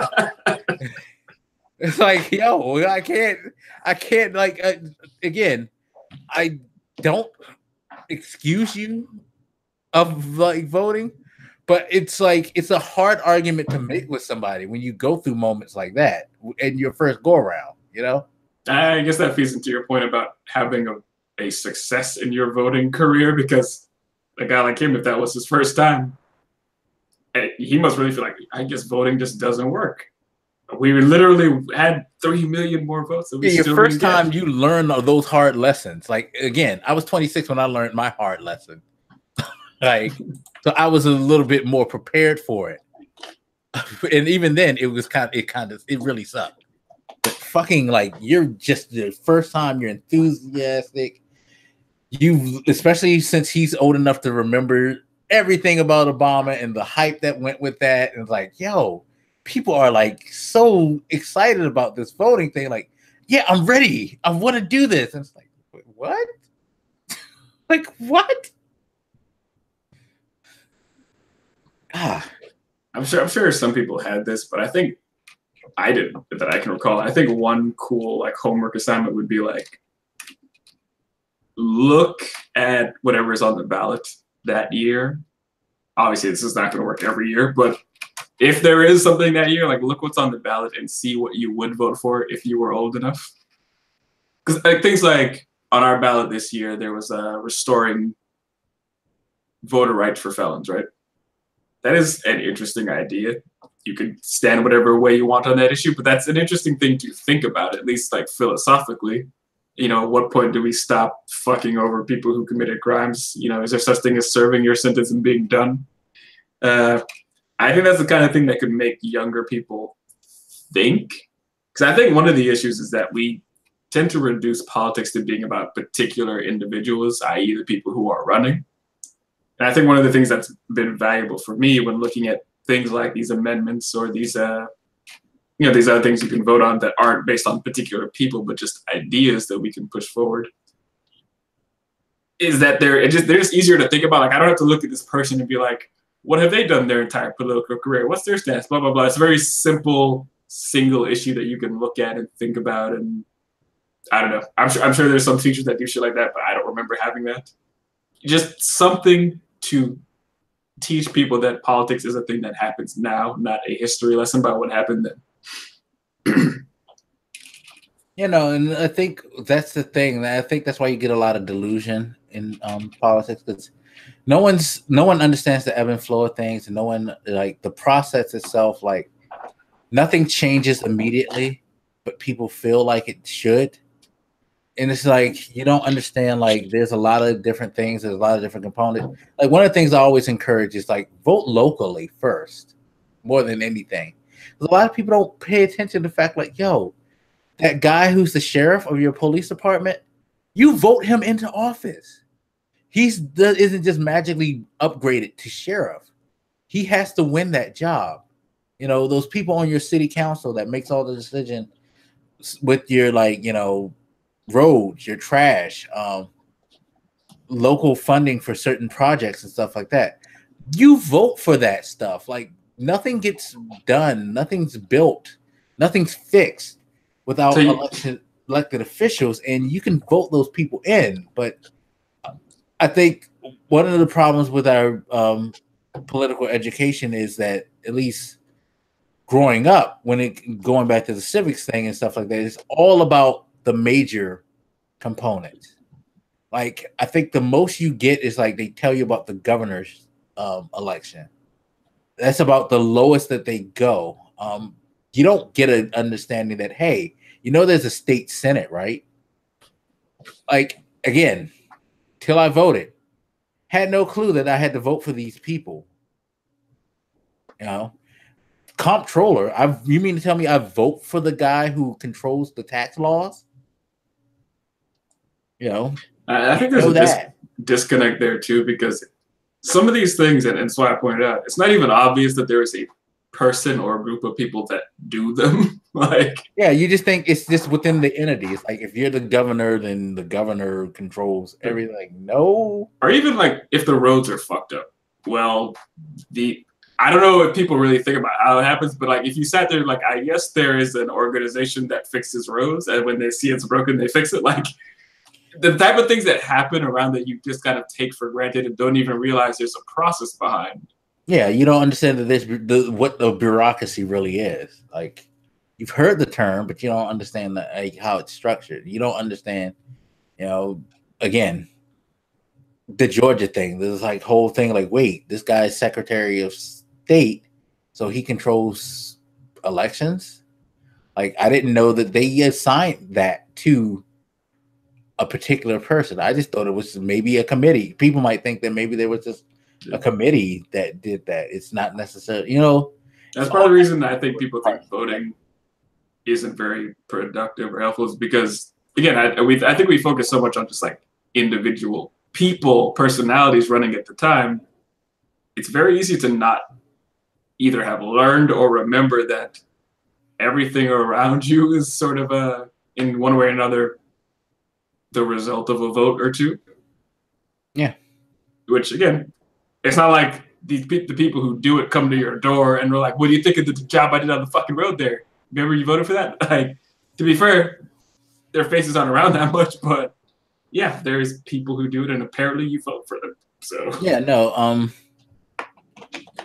It's like, yo, I can't like, again, I don't excuse you of like voting, but it's like, it's a hard argument to make with somebody when you go through moments like that in your first go around, you know?
I guess that feeds into your point about having a success in your voting career, because a guy like him, if that was his first time, he must really feel like, I guess voting just doesn't work. We literally had 3 million more votes. Than we
your
still
first
didn't
time
get.
you learn those hard lessons. Like, again, I was 26 when I learned my hard lesson. Like, so I was a little bit more prepared for it. And even then, it was it really sucked. But fucking, like, you're just the first time you're enthusiastic. Especially since he's old enough to remember everything about Obama and the hype that went with that. And it's like, yo, people are like so excited about this voting thing. Like, yeah, I'm ready. I want to do this. And it's like, what? Like, what? Ah.
I'm sure some people had this, but I think I didn't, that I can recall. I think one cool like homework assignment would be like, look at whatever is on the ballot that year. Obviously, this is not going to work every year, but if there is something that year, like look what's on the ballot and see what you would vote for if you were old enough. Because like, things like on our ballot this year, there was restoring voter rights for felons, right? That is an interesting idea. You could stand whatever way you want on that issue, but that's an interesting thing to think about, at least like philosophically. You know, at what point do we stop fucking over people who committed crimes? You know, is there such thing as serving your sentence and being done? I think that's the kind of thing that could make younger people think. Because I think one of the issues is that we tend to reduce politics to being about particular individuals, i.e. the people who are running. And I think one of the things that's been valuable for me when looking at things like these amendments or these these other things you can vote on that aren't based on particular people, but just ideas that we can push forward, is that they're just easier to think about. Like, I don't have to look at this person and be like, what have they done their entire political career? What's their stance? Blah, blah, blah. It's a very simple, single issue that you can look at and think about. And I don't know. I'm sure there's some teachers that do shit like that, but I don't remember having that. Just something to teach people that politics is a thing that happens now, not a history lesson about what happened then.
You know, and I think that's the thing. I think that's why you get a lot of delusion in politics, because no one understands the ebb and flow of things, and no one, like, the process itself, like, nothing changes immediately, but people feel like it should. And it's like, you don't understand, like, there's a lot of different things, there's a lot of different components. Like, one of the things I always encourage is, like, vote locally first, more than anything. Because a lot of people don't pay attention to the fact, like, yo, that guy who's the sheriff of your police department, you vote him into office. Isn't just magically upgraded to sheriff. He has to win that job. You know, those people on your city council that makes all the decision with your, like, you know, roads, your trash, local funding for certain projects and stuff like that. You vote for that stuff. Like, nothing gets done, nothing's built, nothing's fixed without elected officials, and you can vote those people in. But I think one of the problems with our political education is that, at least growing up, going back to the civics thing and stuff like that, it's all about the major components. Like, I think the most you get is like they tell you about the governor's election. That's about the lowest that they go. You don't get an understanding that, hey, there's a state senate, right? Like, again, till I voted, had no clue that I had to vote for these people. Comptroller. You mean to tell me I vote for the guy who controls the tax laws?
I think there's a disconnect there too, because some of these things, and that's why I pointed out, it's not even obvious that there is a person or a group of people that do them.
You just think it's just within the entity. It's like, if you're the governor, then the governor controls everything. No.
Or even like if the roads are fucked up. Well, I don't know if people really think about how it happens, but like if you sat there, like, I guess there is an organization that fixes roads, and when they see it's broken, they fix it. Like, the type of things that happen around that you just kind of take for granted and don't even realize there's a process behind.
Yeah, you don't understand that what the bureaucracy really is. Like, you've heard the term, but you don't understand how it's structured. You don't understand, again, the Georgia thing. There's like whole thing like, wait, this guy's Secretary of State, so he controls elections. Like, I didn't know that they assigned that to a particular person. I just thought it was maybe a committee. People might think that maybe there was just a committee that did that. It's not necessarily,
That's part of the reason I think people think voting isn't very productive or helpful, is because, again, I think we focus so much on just like individual people, personalities running at the time. It's very easy to not either have learned or remember that everything around you is sort of in one way or another, the result of a vote or two.
Yeah.
Which, again, it's not like the people who do it come to your door and we're like, what do you think of the job I did on the fucking road there? Remember you voted for that? Like, to be fair, their faces aren't around that much, but yeah, there's people who do it and apparently you vote for them. So
yeah, no,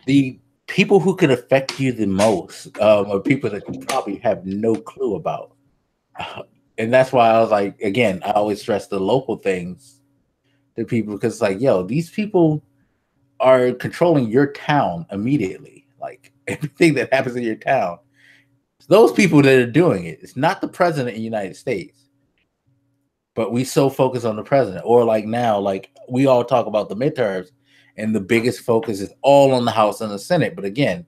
the people who can affect you the most are people that you probably have no clue about. And that's why I was like, again, I always stress the local things to people, because it's like, yo, these people are controlling your town immediately. Like, everything that happens in your town, it's those people that are doing it. It's not the president of the United States. But we so focus on the president. Or like now, like we all talk about the midterms, and the biggest focus is all on the House and the Senate. But again,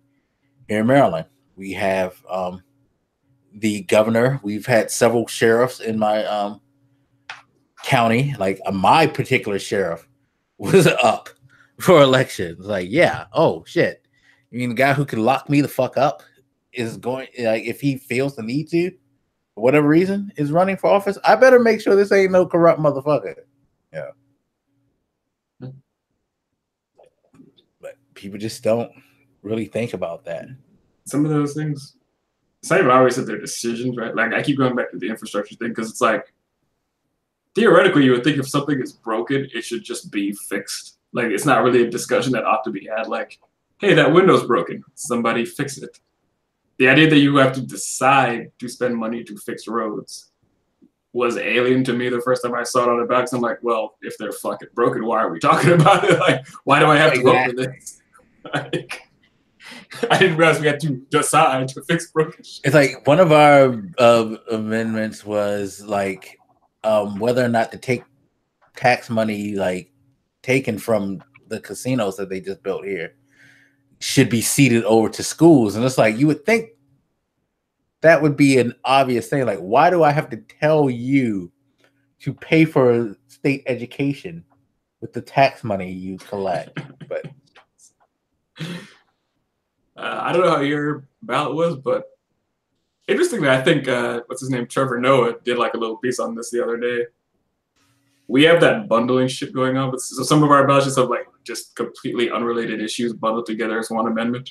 here in Maryland, we have the governor. We've had several sheriffs in my county. Like my particular sheriff was up for elections. Like, yeah, oh shit. I mean, the guy who can lock me the fuck up is going, like, if he feels the need to, for whatever reason, is running for office. I better make sure this ain't no corrupt motherfucker. Yeah. But people just don't really think about that.
Some of those things, it's not even always that they're decisions, right? Like, I keep going back to the infrastructure thing, because it's like, theoretically, you would think if something is broken, it should just be fixed. Like, it's not really a discussion that ought to be had. Like, hey, that window's broken. Somebody fix it. The idea that you have to decide to spend money to fix roads was alien to me the first time I saw it on the ballot. I'm like, well, if they're fucking broken, why are we talking about it? Like, why do I have to vote for this? Like, I didn't realize we had to decide to fix broken shit.
It's like one of our amendments was like whether or not to take tax money like taken from the casinos that they just built here should be seeded over to schools. And it's like, you would think that would be an obvious thing. Like, why do I have to tell you to pay for state education with the tax money you collect? But
I don't know how your ballot was, but interestingly, I think what's his name, Trevor Noah, did like a little piece on this the other day. We have that bundling shit going on, but so some of our ballots just have like just completely unrelated issues bundled together as one amendment.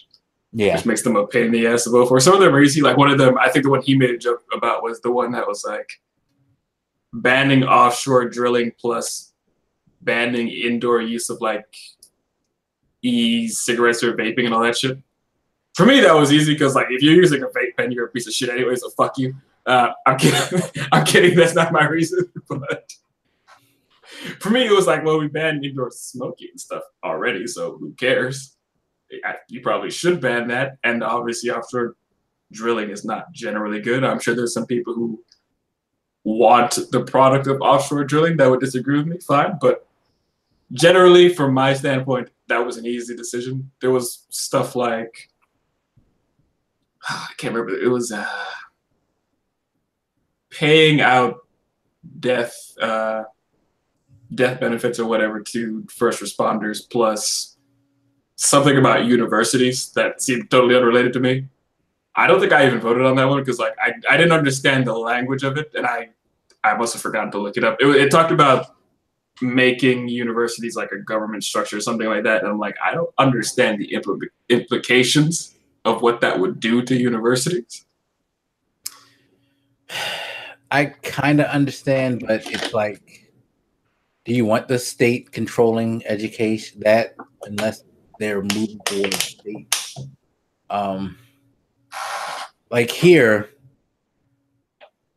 Yeah,
which makes them a pain in the ass to vote for. Some of them are easy. Like one of them, I think the one he made a joke about was the one that was like banning offshore drilling plus banning indoor use of like e-cigarettes or vaping and all that shit. For me, that was easy because like if you're using a vape pen, you're a piece of shit anyway, so fuck you. I'm kidding. I'm kidding. That's not my reason. But for me, it was like, well, we banned indoor smoking and stuff already, so who cares? You probably should ban that. And obviously, offshore drilling is not generally good. I'm sure there's some people who want the product of offshore drilling that would disagree with me. Fine, but generally, from my standpoint, that was an easy decision. There was stuff like I can't remember. It was paying out death death benefits or whatever to first responders, plus something about universities that seemed totally unrelated to me. I don't think I even voted on that one because like I didn't understand the language of it, and I must have forgotten to look it up. It talked about making universities like a government structure or something like that, and I'm like, I don't understand the implications of what that would do to universities.
I kind of understand, but it's like, do you want the state controlling education? That unless they're moving towards state, like here,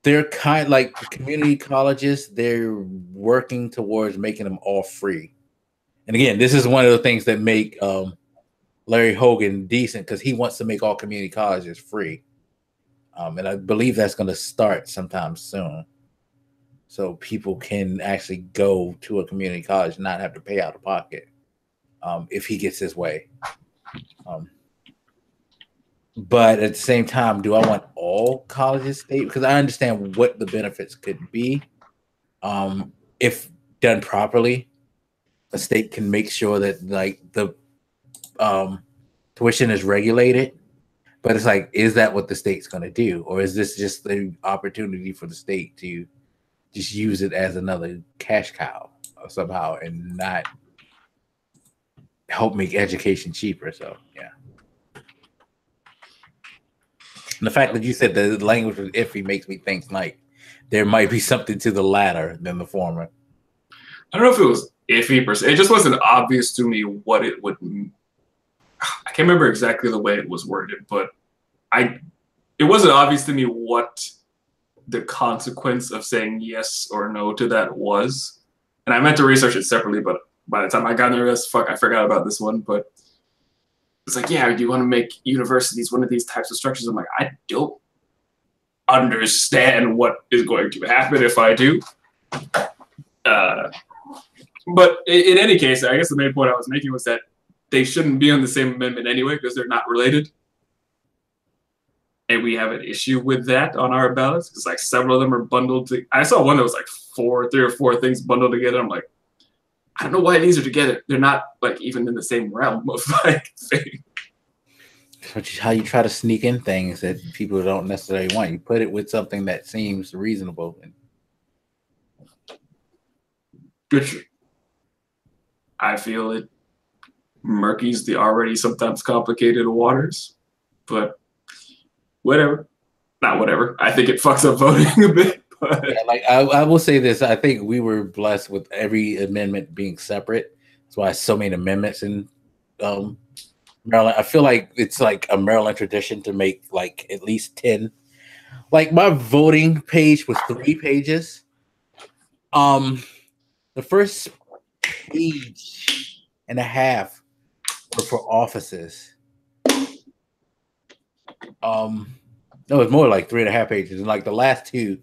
they're kind like community colleges. They're working towards making them all free. And again, this is one of the things that make Larry Hogan decent because he wants to make all community colleges free. And I believe that's going to start sometime soon. So people can actually go to a community college and not have to pay out of pocket if he gets his way. But at the same time, do I want all colleges state? Because I understand what the benefits could be. If done properly, a state can make sure that like the tuition is regulated. But it's like, is that what the state's going to do? Or is this just the opportunity for the state to just use it as another cash cow somehow and not help make education cheaper? So, yeah. And the fact that you said the language was iffy makes me think like there might be something to the latter than the former.
I don't know if it was iffy per se. It just wasn't obvious to me what it would. I can't remember exactly the way it was worded, but it wasn't obvious to me what the consequence of saying yes or no to that was. And I meant to research it separately, but by the time I got there, I forgot about this one. But it's like, yeah, do you want to make universities one of these types of structures? I'm like, I don't understand what is going to happen if I do. But in any case, I guess the main point I was making was that they shouldn't be on the same amendment anyway because they're not related. And we have an issue with that on our ballots because like several of them are bundled. I saw one that was like 3 or 4 things bundled together. I'm like, I don't know why these are together. They're not like even in the same realm of like thing.
Which is how you try to sneak in things that people don't necessarily want. You put it with something that seems reasonable.
Good. I feel it murkies the already sometimes complicated waters, but whatever. Not whatever. I think it fucks up voting a bit. But
yeah, like I will say this: I think we were blessed with every amendment being separate. That's why so many amendments in Maryland. I feel like it's like a Maryland tradition to make like at least 10. Like my voting page was 3 pages. The first page and a half were for offices. No, it's more like 3.5 pages. And like the last 2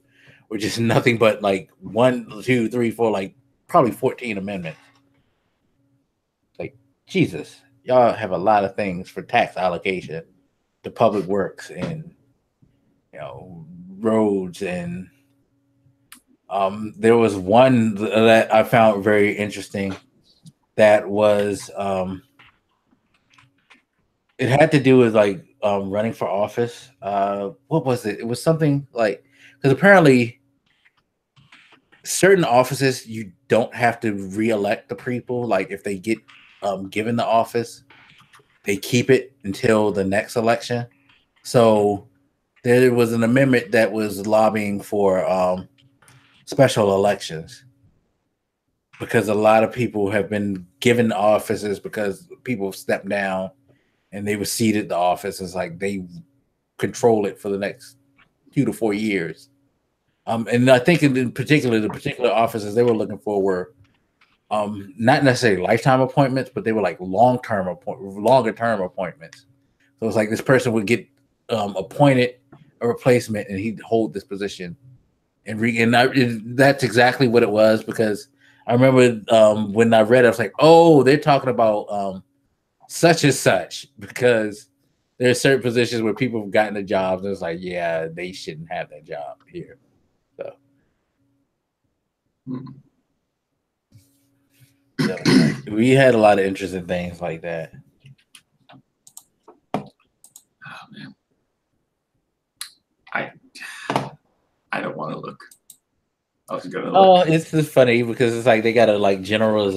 were just nothing but like 1, 2, 3, 4, like probably 14 amendments. Like Jesus, y'all have a lot of things for tax allocation to public works and roads and there was one that I found very interesting that was it had to do with like running for office. What was it? It was something like because apparently certain offices you don't have to re-elect the people. Like if they get given the office, they keep it until the next election. So there was an amendment that was lobbying for special elections because a lot of people have been given offices because people have stepped down and they were seated the office. It's like they control it for the next 2 to 4 years. And I think in particular, the particular offices they were looking for were not necessarily lifetime appointments, but they were like longer term appointments. So it's like this person would get appointed a replacement, and he'd hold this position. That's exactly what it was, because I remember when I read it, I was like, oh, they're talking about such and such, because there are certain positions where people have gotten the jobs, and it's like, yeah, they shouldn't have that job here. So. So we had a lot of interesting things like that.
Oh man, I don't want to look. I was gonna look.
Oh, it's just funny because it's like they got a like general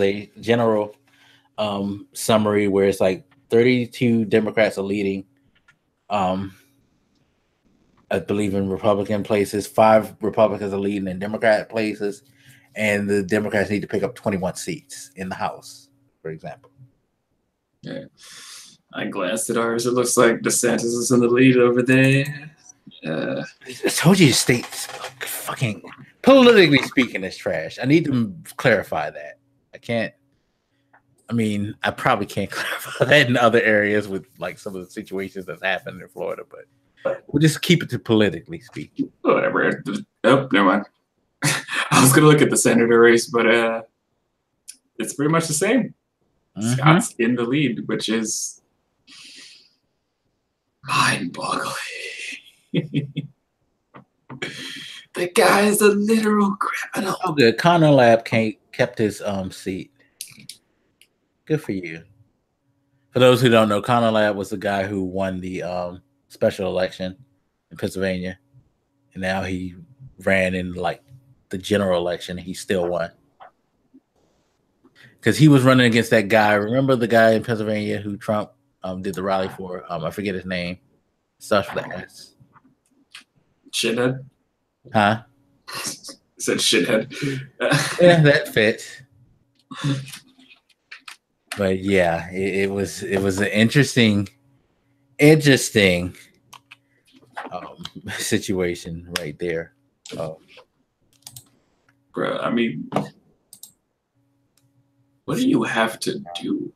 summary where it's like 32 Democrats are leading. I believe in Republican places, 5 Republicans are leading in Democrat places, and the Democrats need to pick up 21 seats in the House, for example.
Yeah. I glanced at ours. It looks like DeSantis is in the lead over there.
I told you states fucking politically speaking is trash. I need to clarify that. I probably can't clarify that in other areas with like some of the situations that's happened in Florida, but we'll just keep it to politically speaking.
Whatever. Oh, never mind. I was gonna look at the senator race, but it's pretty much the same. Scott's in the lead, which is mind-boggling. The guy is a literal criminal.
Oh, good. Connor Lab kept his seat. Good for you. For those who don't know, Connor Lab was the guy who won the special election in Pennsylvania, and now he ran in like the general election. He still won because he was running against that guy. Remember the guy in Pennsylvania who Trump did the rally for? I forget his name. Starts with the S.
Shithead?
Huh?
Said shithead.
Yeah, that fits. But yeah, it was an interesting situation right there.
Bro, I mean, what do you have to do?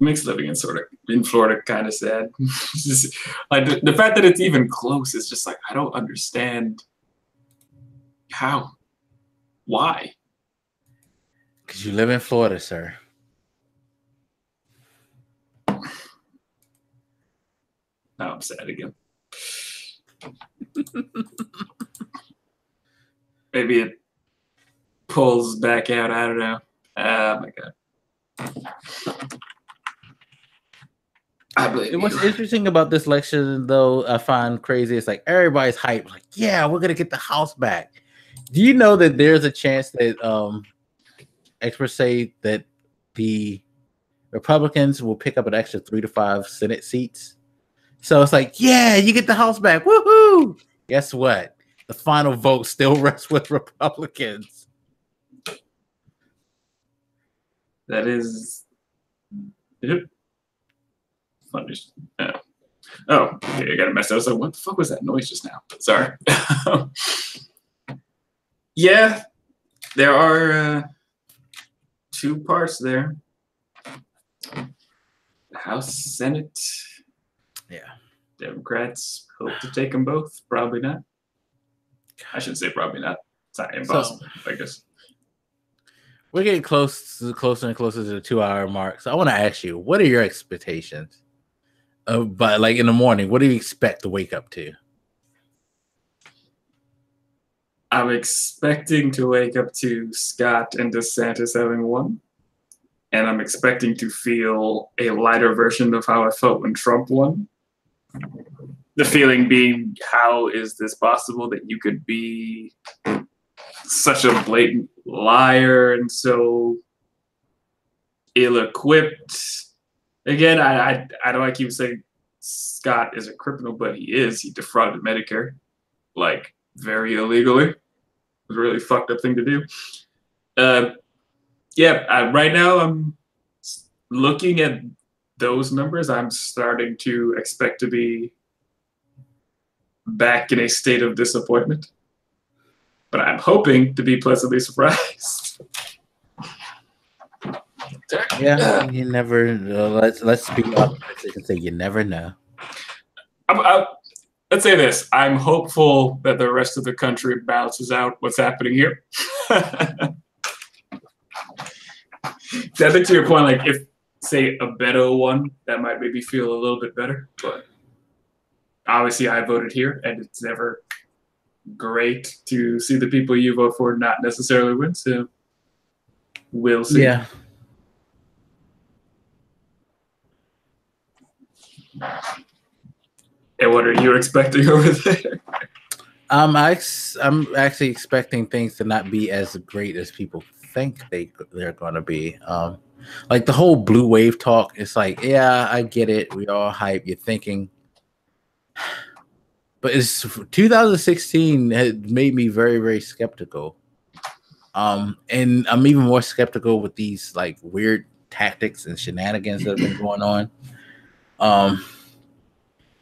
Makes living in Florida kind of sad. Just, like the fact that it's even close is just like, I don't understand how, why.
Because you live in Florida, sir.
Now I'm sad again. Maybe it pulls back out. I don't know. Oh my god.
What's interesting about this election, though, I find crazy, it's like everybody's hyped, like, yeah, we're gonna get the House back. Do you know that there's a chance that experts say that the Republicans will pick up an extra 3 to 5 Senate seats? So it's like, yeah, you get the House back, woohoo! Guess what? The final vote still rests with Republicans.
That is. Yep. Funny. Oh, okay, I got it messed up. I was like, what the fuck was that noise just now? Sorry. Yeah, there are 2 parts there. The House, Senate.
Yeah.
Democrats hope to take them both. Probably not. I shouldn't say probably not. It's not impossible, I guess.
We're getting closer and closer to the 2-hour mark. So I want to ask you, what are your expectations? But like in the morning, what do you expect to wake up to?
I'm expecting to wake up to Scott and DeSantis having won. And I'm expecting to feel a lighter version of how I felt when Trump won. The feeling being, how is this possible that you could be such a blatant liar and so ill-equipped? Again, I know I keep saying Scott is a criminal, but he is. He defrauded Medicare, like, very illegally. It was a really fucked up thing to do. Yeah, right now I'm looking at those numbers, I'm starting to expect to be back in a state of disappointment. But I'm hoping to be pleasantly surprised.
Yeah, you never. Let's be optimistic and say you never know.
Let's say this: I'm hopeful that the rest of the country balances out what's happening here. I think to your point, like if say a Beto won, that might maybe feel a little bit better. But obviously, I voted here, and it's never great to see the people you vote for not necessarily win. So we'll see.
Yeah.
And what are you expecting over there?
I'm actually expecting things to not be as great as people think they're going to be. Like the whole blue wave talk, it's like, yeah, I get it. We all hype. You're thinking, but it's 2016 had made me very, very skeptical. And I'm even more skeptical with these like weird tactics and shenanigans that have been going on.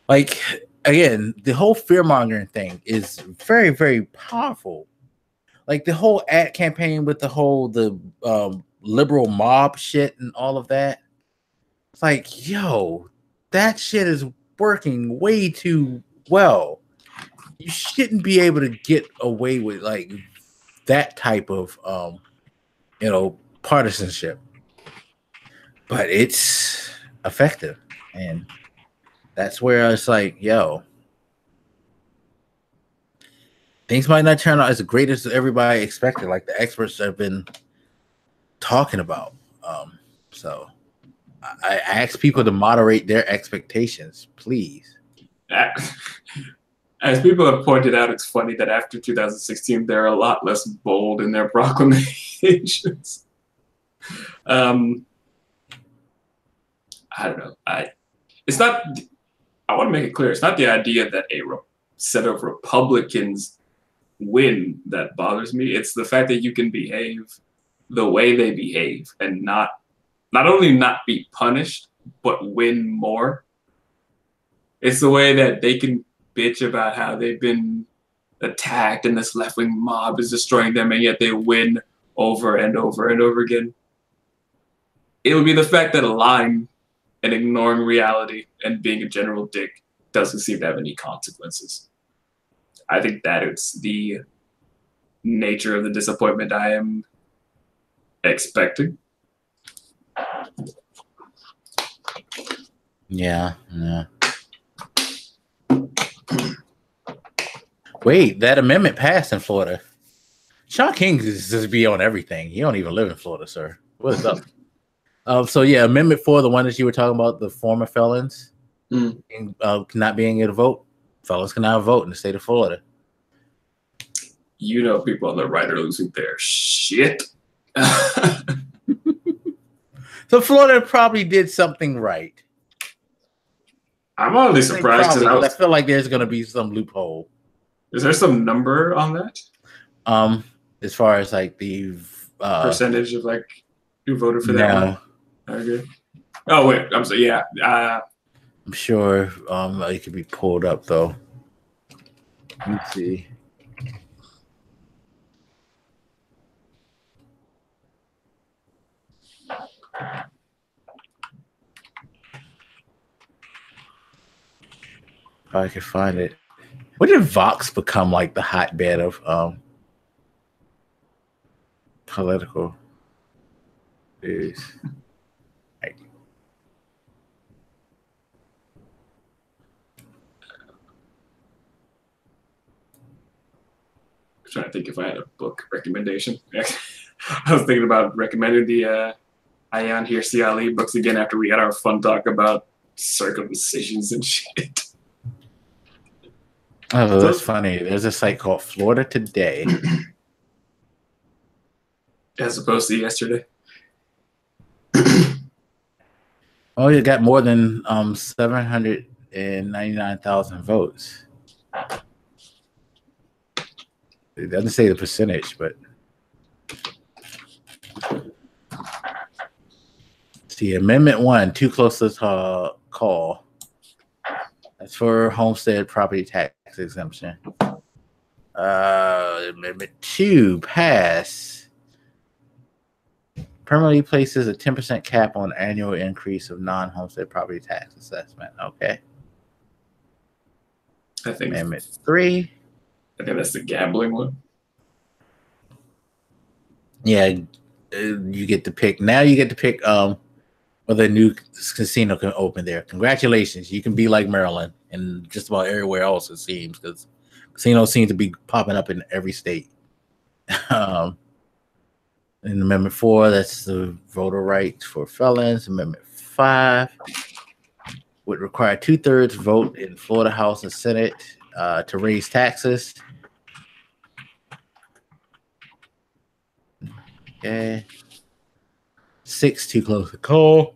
Like again, the whole fear mongering thing is very, very powerful. Like the whole ad campaign with the liberal mob shit and all of that. It's like, yo, that shit is working way too well. You shouldn't be able to get away with like that type of partisanship. But it's effective. And that's where it's like, yo, things might not turn out as great as everybody expected, like the experts have been talking about. So I ask people to moderate their expectations, please.
As people have pointed out, it's funny that after 2016, they're a lot less bold in their proclamations. I don't know. It's not. I want to make it clear. It's not the idea that a set of Republicans win that bothers me. It's the fact that you can behave the way they behave and not only not be punished, but win more. It's the way that they can bitch about how they've been attacked and this left-wing mob is destroying them, and yet they win over and over and over again. It would be the fact that lying and ignoring reality and being a general dick doesn't seem to have any consequences. I think that it's the nature of the disappointment I am expecting.
Yeah. Wait, that amendment passed in Florida. Sean King is just be on everything. He don't even live in Florida, sir. What is up? So yeah, Amendment 4, the one that you were talking about, the former felons not being able to vote. Felons can now vote in the state of Florida.
You know, people on the right are losing their shit.
So Florida probably did something right.
I'm only surprised because
I feel like there's going to be some loophole.
Is there some number on that?
As far as like the
percentage of like who voted for that one? Okay. Oh wait, I'm sorry. Yeah.
I'm sure it could be pulled up though. Let me see. If I can find it. When did Vox become like the hotbed of political news? I'm
trying to think if I had a book recommendation. I was thinking about recommending the Ayan Hirsi Ali books again after we had our fun talk about circumcisions and shit.
Oh, that's funny. There's a site called Florida Today.
As opposed to yesterday.
Oh, you got more than 799,000 votes. It doesn't say the percentage, but See, Amendment 1, too close to call. That's for homestead property tax exemption. Amendment 2, pass. Permanently places a 10% cap on annual increase of non-homestead property tax assessment. Okay.
I think
Amendment 3.
I think that's the gambling one.
Yeah, you get to pick. Now you get to pick whether a new casino can open there. Congratulations. You can be like Maryland and just about everywhere else, it seems, because casinos seem to be popping up in every state. In Amendment 4, that's the voter rights for felons. Amendment 5 would require 2/3 vote in Florida House and Senate to raise taxes. Okay. 6, too close to call.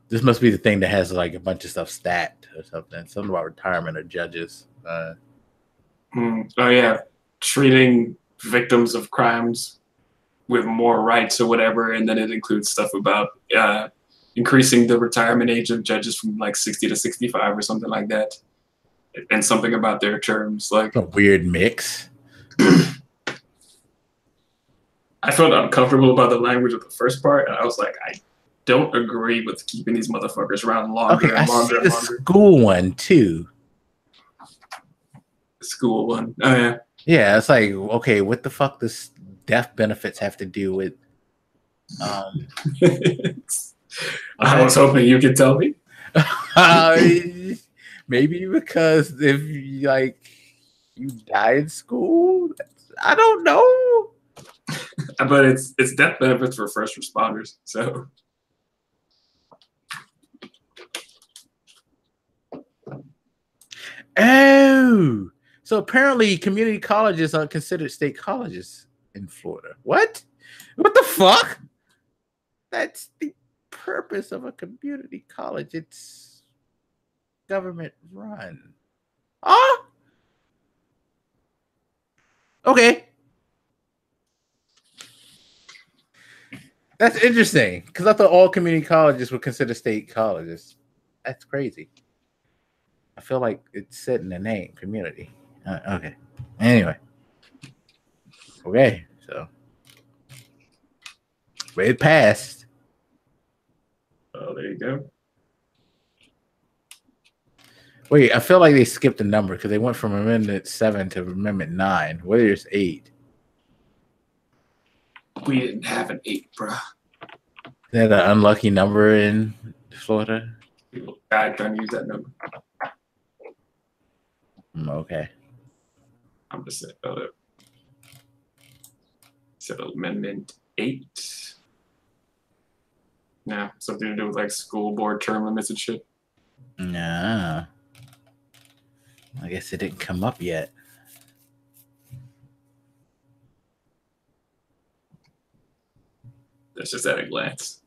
This must be the thing that has like a bunch of stuff stacked or something. Something about retirement of judges.
Oh yeah, treating victims of crimes with more rights or whatever, and then it includes stuff about increasing the retirement age of judges from like 60 to 65 or something like that, and something about their terms. Like
a weird mix.
I felt uncomfortable about the language of the first part, and I was like, I don't agree with keeping these motherfuckers around longer and longer and longer.
School one too.
The school one. Oh yeah.
Yeah, it's like, okay, what the fuck does death benefits have to do with
I was hoping you could tell me.
Maybe because if you die in school, I don't know.
But it's death benefits for first responders, so.
Oh, so apparently community colleges are considered state colleges in Florida. What? What the fuck? That's the purpose of a community college. It's government run. Ah. Okay. That's interesting because I thought all community colleges were considered state colleges. That's crazy. I feel like it's said in the name, community. Okay. Anyway. Okay. So. But it passed.
Oh, there you go.
Wait, I feel like they skipped a number because they went from Amendment 7 to Amendment 9. Where's 8?
We didn't have an 8, bro.
Is that an unlucky number in Florida?
People died trying to use that number.
Okay.
I'm just saying about it. So Amendment 8. Yeah, something to do with like school board term limits and shit.
Nah. I guess it didn't come up yet.
That's just at a glance.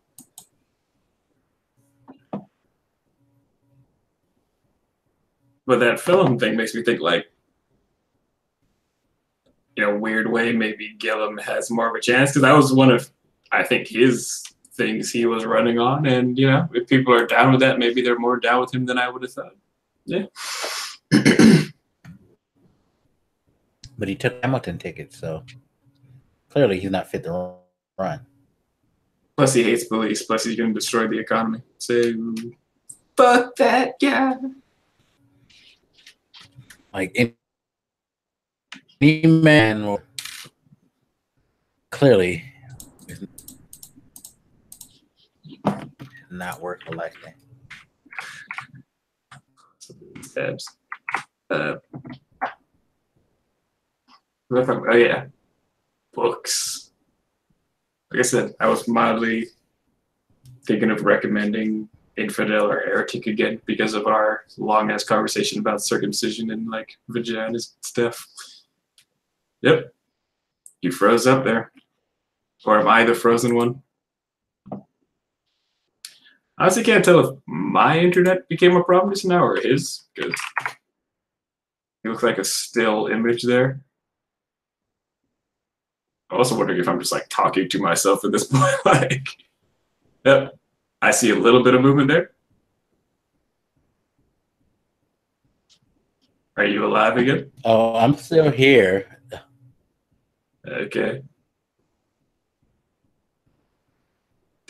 But that film thing makes me think like, in a weird way, maybe Gillum has more of a chance because that was one of, I think, his things he was running on. And, you know, if people are down with that, maybe they're more down with him than I would have thought. Yeah.
But he took Hamilton tickets, so clearly he's not fit to run.
Plus he hates police. Plus he's going to destroy the economy. So, fuck that guy.
Like any man will clearly not worth electing.
Stabs. Oh yeah, books. Like I said, I was mildly thinking of recommending Infidel or Heretic again because of our long ass conversation about circumcision and like vaginas and stuff. Yep, you froze up there, or am I the frozen one? I honestly can't tell if my internet became a problem just now or his, because it looks like a still image there. I'm also wondering if I'm just like talking to myself at this point. Like, yep, I see a little bit of movement there. Are you alive again?
Oh, I'm still here.
Okay.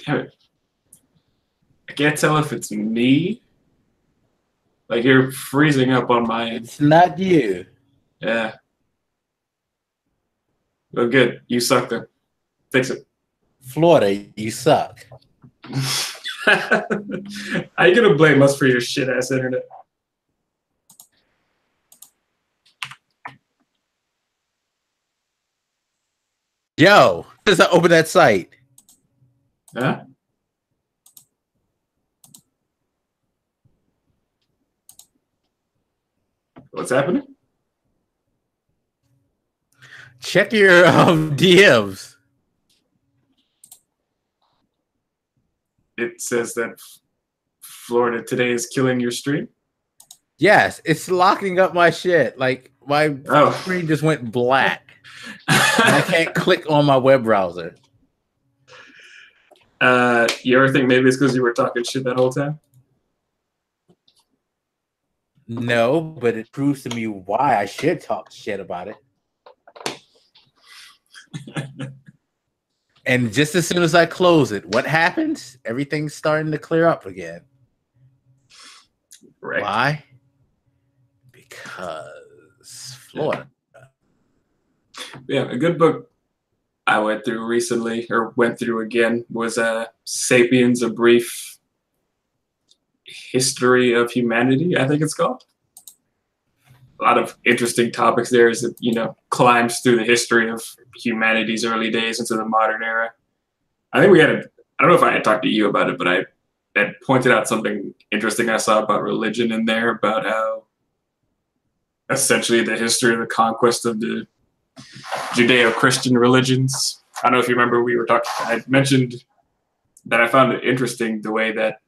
Damn it. I can't tell if it's me. Like you're freezing up on my end.
It's not you.
Yeah. Well, good. You suck then. Fix it.
Florida, you suck.
How you gonna blame us for your shit ass internet?
Yo, does that open that site?
Huh? What's happening?
Check your DMs.
It says that Florida today is killing your stream.
Yes, it's locking up my shit. Like my screen just went black. I can't click on my web browser.
You ever think maybe it's because you were talking shit that whole time?
No, but it proves to me why I should talk shit about it. And just as soon as I close it, what happens? Everything's starting to clear up again.
Right.
Why? Because Florida.
Yeah, a good book I went through recently, or went through again, was Sapiens, A Brief History of Humanity, I think it's called. A lot of interesting topics there as it, you know, climbs through the history of humanity's early days into the modern era. I think we had I don't know if I had talked to you about it, but I had pointed out something interesting I saw about religion in there, about how essentially the history of the conquest of the Judeo-Christian religions. I don't know if you remember, we were talking, I mentioned that I found it interesting the way that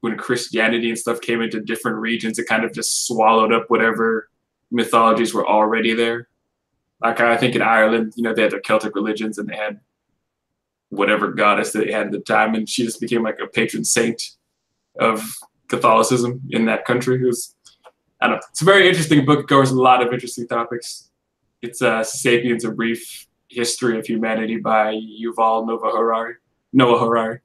when Christianity and stuff came into different regions, it kind of just swallowed up whatever mythologies were already there. Like I think in Ireland, you know, they had their Celtic religions and they had whatever goddess that they had at the time, and she just became like a patron saint of Catholicism in that country. It was, I don't know, it's a very interesting book. It covers a lot of interesting topics. It's Sapiens, A Brief History of Humanity by Yuval Noah Harari.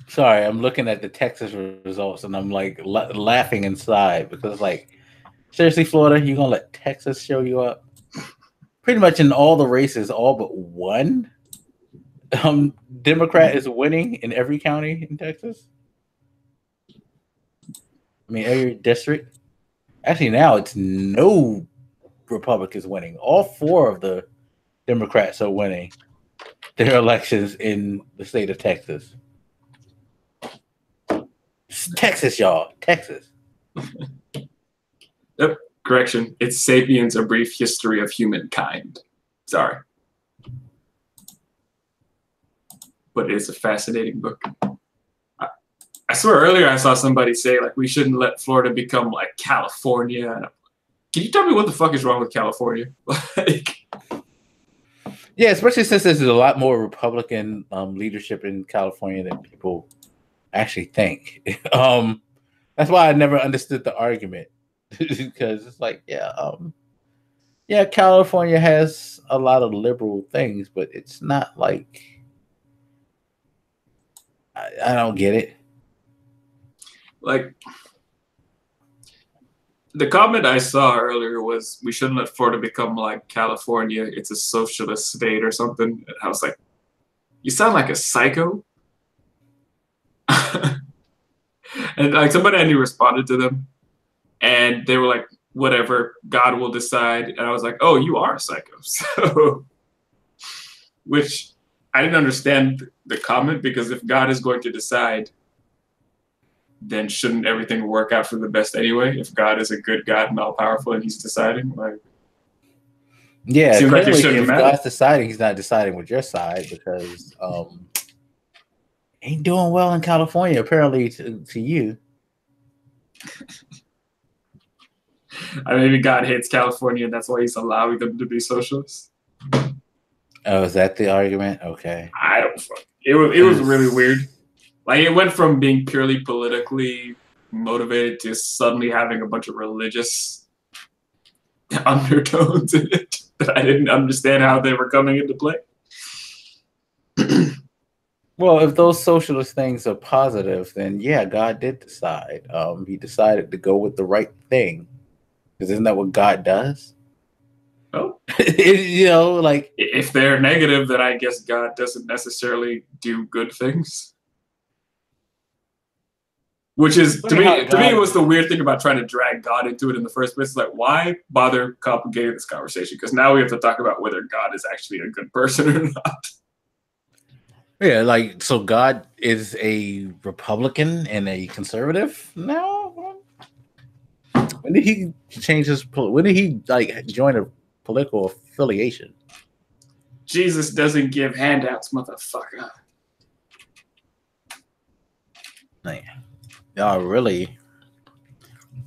Sorry, I'm looking at the Texas results and I'm like laughing inside because, like, seriously, Florida, you gonna let Texas show you up? Pretty much in all the races, all but one, Democrat is winning in every county in Texas. I mean, every district. Actually, now it's no Republicans winning. All four of the Democrats are winning their elections in the state of Texas. It's Texas, y'all. Texas.
Yep. Correction. It's Sapiens, A Brief History of Humankind. Sorry. But it is a fascinating book. I swear earlier I saw somebody say, like, we shouldn't let Florida become like California. Can you tell me what the fuck is wrong with California? Like,
yeah, especially since there's a lot more Republican leadership in California than people actually think. That's why I never understood the argument. Because it's like, yeah, California has a lot of liberal things, but it's not like I don't get it.
Like, the comment I saw earlier was, we shouldn't let Florida become like California. It's a socialist state or something. And I was like, you sound like a psycho. And like somebody I knew responded to them, and they were like, whatever, God will decide. And I was like, oh, you are a psycho. So, which I didn't understand the comment, because if God is going to decide, then shouldn't everything work out for the best anyway? If God is a good God and all powerful and he's deciding, like,
yeah,
seems
clearly
like it shouldn't
if
matter.
God's deciding, he's not deciding with your side, because ain't doing well in California apparently to you.
Maybe God hates California, and that's why he's allowing them to be socialists.
Oh, is that the argument? Okay.
I don't. It was really weird. Like it went from being purely politically motivated to suddenly having a bunch of religious undertones in it that I didn't understand how they were coming into play.
Well, if those socialist things are positive, then yeah, God did decide. He decided to go with the right thing, because isn't that what God does?
Oh,
you know, like
if they're negative, then I guess God doesn't necessarily do good things. Which is to me, it was the weird thing about trying to drag God into it in the first place. It's like, why bother complicating this conversation? Because now we have to talk about whether God is actually a good person or not.
Yeah, like so God is a Republican and a conservative now? When did he change his when did he like join a political affiliation?
Jesus doesn't give handouts, motherfucker.
Man, y'all really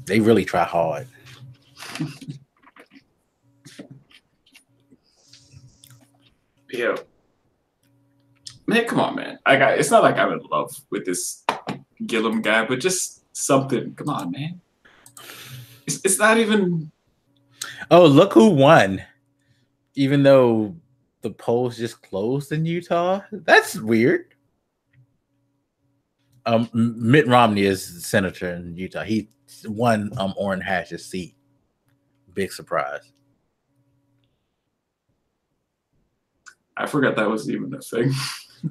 they really try hard.
Yo. Man, come on, man. It's not like I'm in love with this Gillum guy, but just something. Come on, man. It's not even.
Oh, look who won. Even though the polls just closed in Utah. That's weird. Mitt Romney is senator in Utah. He won Orrin Hatch's seat. Big surprise.
I forgot that was even a thing.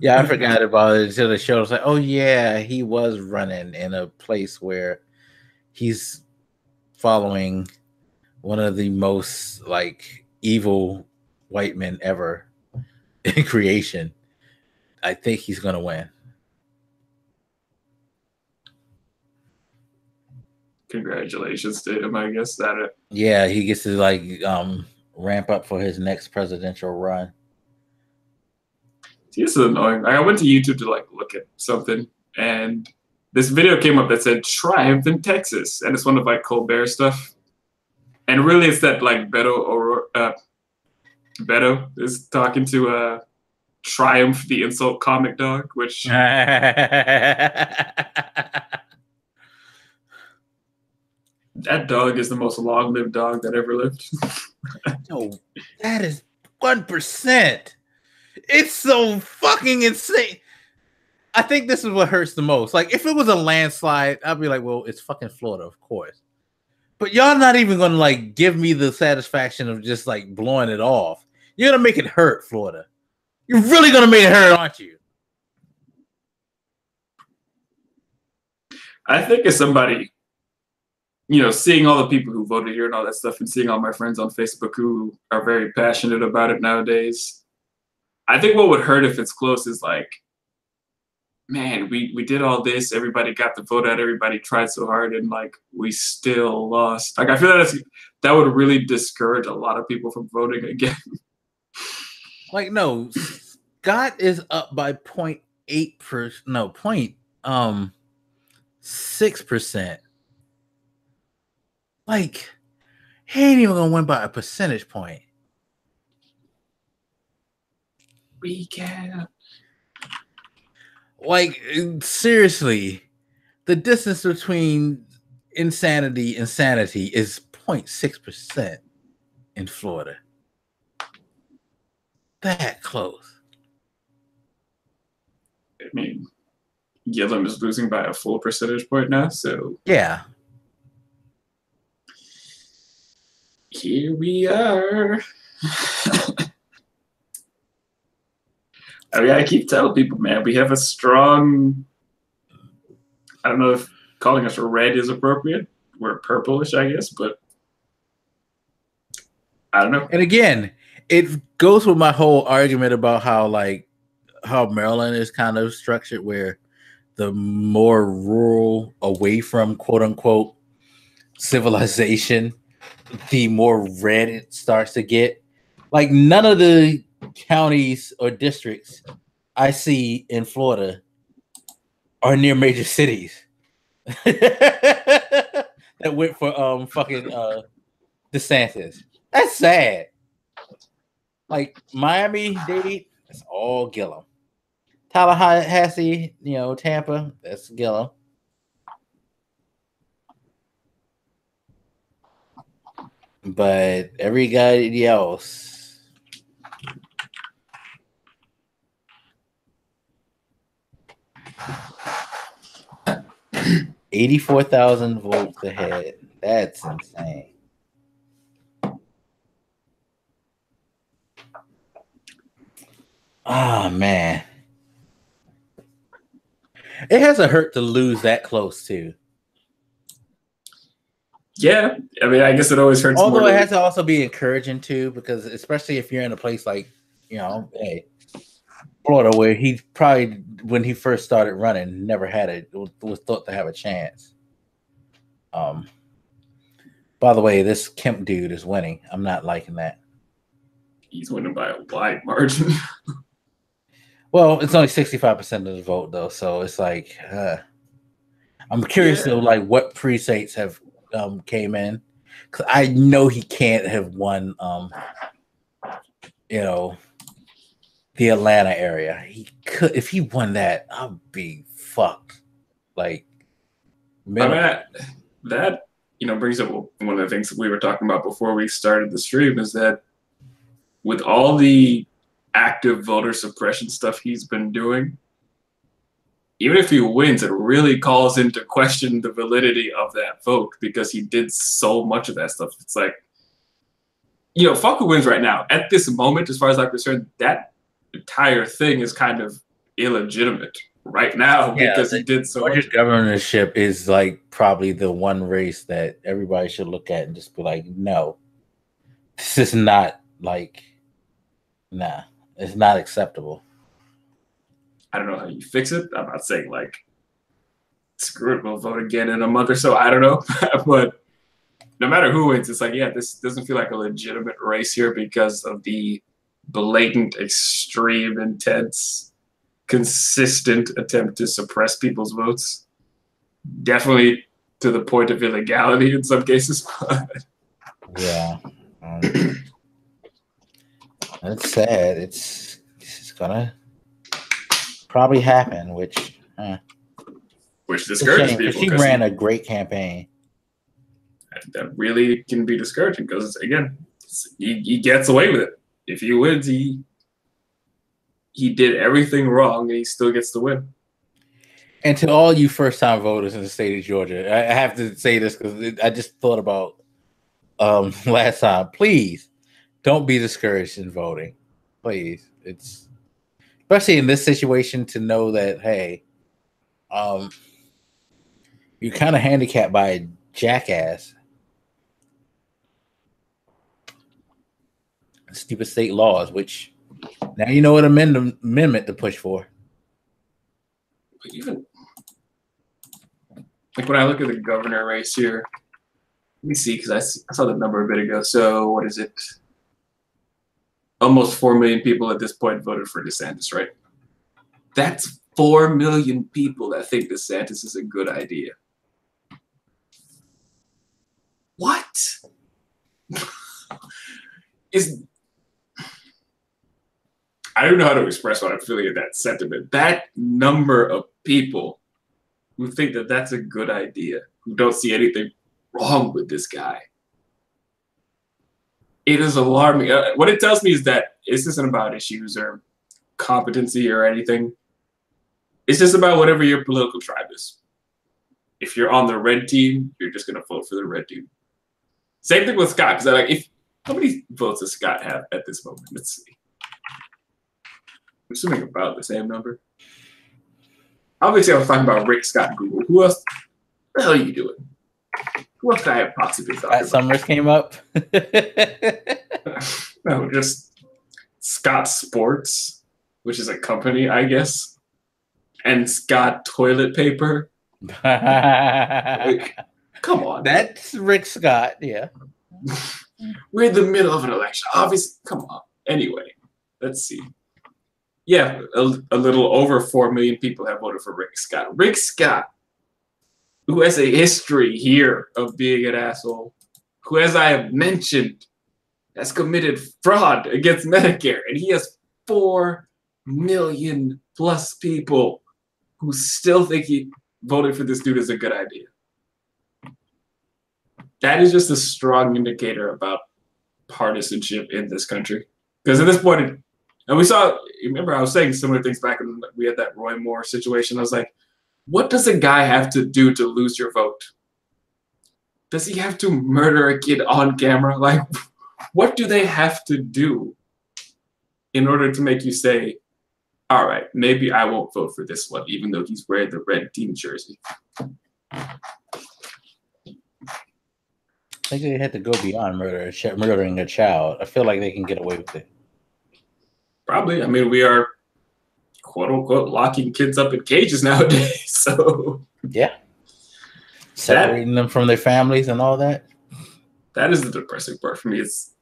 Yeah, I forgot about it until the show was like, oh yeah, he was running in a place where he's following one of the most like evil white men ever in creation. I think he's gonna win.
Congratulations to him, I guess that.
Yeah, he gets to like ramp up for his next presidential run.
This is annoying. I went to YouTube to like look at something, and this video came up that said "Triumph in Texas," and it's one of like Colbert stuff. And really, it's that like Beto is talking to Triumph, the insult comic dog, which. That dog is the most long-lived dog that ever lived.
No, that is 1%. It's so fucking insane. I think this is what hurts the most. Like, if it was a landslide, I'd be like, well, it's fucking Florida, of course. But y'all not even gonna like give me the satisfaction of just like blowing it off. You're gonna make it hurt, Florida. You're really gonna make it hurt, aren't you?
I think as somebody, you know, seeing all the people who voted here and all that stuff, and seeing all my friends on Facebook who are very passionate about it nowadays, I think what would hurt if it's close is like, man, we did all this, everybody got the vote out, everybody tried so hard, and like we still lost. Like I feel that would really discourage a lot of people from voting again.
Like, no, Scott is up by 0.8%. No, 0.6%. Like, he ain't even gonna win by a percentage point.
Recap.
Like, seriously, the distance between insanity and sanity is 0.6% in Florida. That close.
I mean, Gillum is losing by a full percentage point now, so
yeah.
Here we are. I mean, I keep telling people, man, we have a strong. I don't know if calling us red is appropriate. We're purplish, I guess, but I don't know.
And again, it goes with my whole argument about how Maryland is kind of structured, where the more rural, away from quote unquote civilization, the more red it starts to get. Like, none of the counties or districts I see in Florida are near major cities. that went for fucking DeSantis. That's sad. Like Miami-Dade, that's all Gillum. Tallahassee, Tampa, that's Gillum. But everybody else, 84,000 votes ahead. That's insane. Oh man, it hasn't hurt to lose that close too.
Yeah, I mean, I guess it always hurts.
Although it has to also be encouraging too, because especially if you're in a place like, hey, Florida, where he probably, when he first started running, never had it, was thought to have a chance. By the way, this Kemp dude is winning. I'm not liking that.
He's winning by a wide margin.
Well, it's only 65% of the vote though, so it's like I'm curious to like what precincts have came in, because I know he can't have won the Atlanta area. He could, if he won that, I'd be fucked. Like,
I mean, that brings up one of the things that we were talking about before we started the stream, is that with all the active voter suppression stuff he's been doing, even if he wins, it really calls into question the validity of that vote, because he did so much of that stuff. It's like, fuck who wins right now. At this moment, as far as I'm concerned, that entire thing is kind of illegitimate right now, because he did so much.
Governorship is like probably the one race that everybody should look at and just be like, no, this is not like, nah, it's not acceptable.
I don't know how you fix it. I'm not saying like, screw it, we'll vote again in a month or so. I don't know. But no matter who wins, it's like, yeah, this doesn't feel like a legitimate race here because of the blatant, extreme, intense, consistent attempt to suppress people's votes. Definitely to the point of illegality in some cases.
Yeah. That's sad. It's gonna probably happen, which
discourages people.
She ran a great campaign.
That really can be discouraging, because again, he gets away with it. If he wins, he did everything wrong and he still gets to win.
And to all you first-time voters in the state of Georgia, I have to say this because I just thought about last time. Please don't be discouraged in voting. Please, it's especially in this situation, to know that, hey, you're kind of handicapped by a jackass. Stupid state laws, which now you know what amendment to push for.
But even like when I look at the governor race here, let me see, because I saw the number a bit ago. So what is it? Almost 4 million people at this point voted for DeSantis, right? That's 4 million people that think DeSantis is a good idea. What? I don't know how to express what I'm feeling in that sentiment. That number of people who think that that's a good idea, who don't see anything wrong with this guy, it is alarming. What it tells me is that this isn't about issues or competency or anything. It's just about whatever your political tribe is. If you're on the red team, you're just going to vote for the red team. Same thing with Scott, because how many votes does Scott have at this moment? Let's see. I'm assuming about the same number. Obviously, I was talking about Rick Scott Google. Who else? What the hell are you doing? Who else could I have possibly thought about?
Summers came up.
No, just Scott Sports, which is a company, I guess, and Scott Toilet Paper. Like, come on.
That's Rick Scott, yeah.
We're in the middle of an election. Obviously, come on. Anyway, let's see. Yeah, a little over 4 million people have voted for Rick Scott. Rick Scott who has a history here of being an asshole, who, as I have mentioned, has committed fraud against Medicare, and he has 4 million plus people who still think he voted for this dude is a good idea. That is just a strong indicator about partisanship in this country. Because at this point, and we saw, remember I was saying similar things back when we had that Roy Moore situation. I was like, what does a guy have to do to lose your vote? Does he have to murder a kid on camera? Like, what do they have to do in order to make you say, all right, maybe I won't vote for this one, even though he's wearing the red team jersey?
I think they had to go beyond murdering a child. I feel like they can get away with it.
Probably. I mean, we are, quote unquote, locking kids up in cages nowadays. So
yeah, separating them from their families and all that.
That is the depressing part for me. It's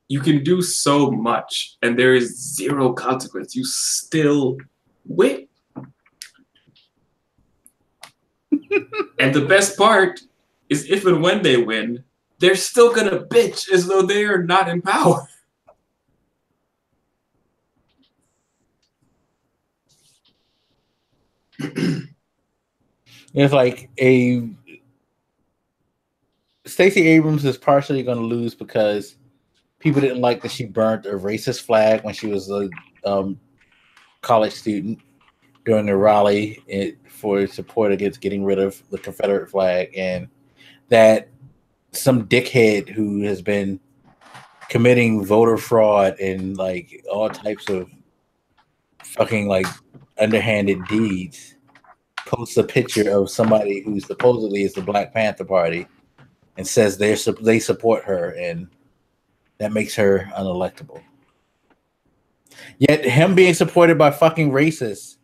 you can do so much and there is zero consequence. You still win. And the best part is if and when they win, they're still gonna bitch as though they are not in power.
It's like Stacey Abrams is partially going to lose because people didn't like that she burnt a racist flag when she was a college student during a rally for support against getting rid of the Confederate flag, and that some dickhead who has been committing voter fraud and like all types of fucking like underhanded deeds posts a picture of somebody who supposedly is the Black Panther Party and says they support her, and that makes her unelectable. Yet him being supported by fucking racists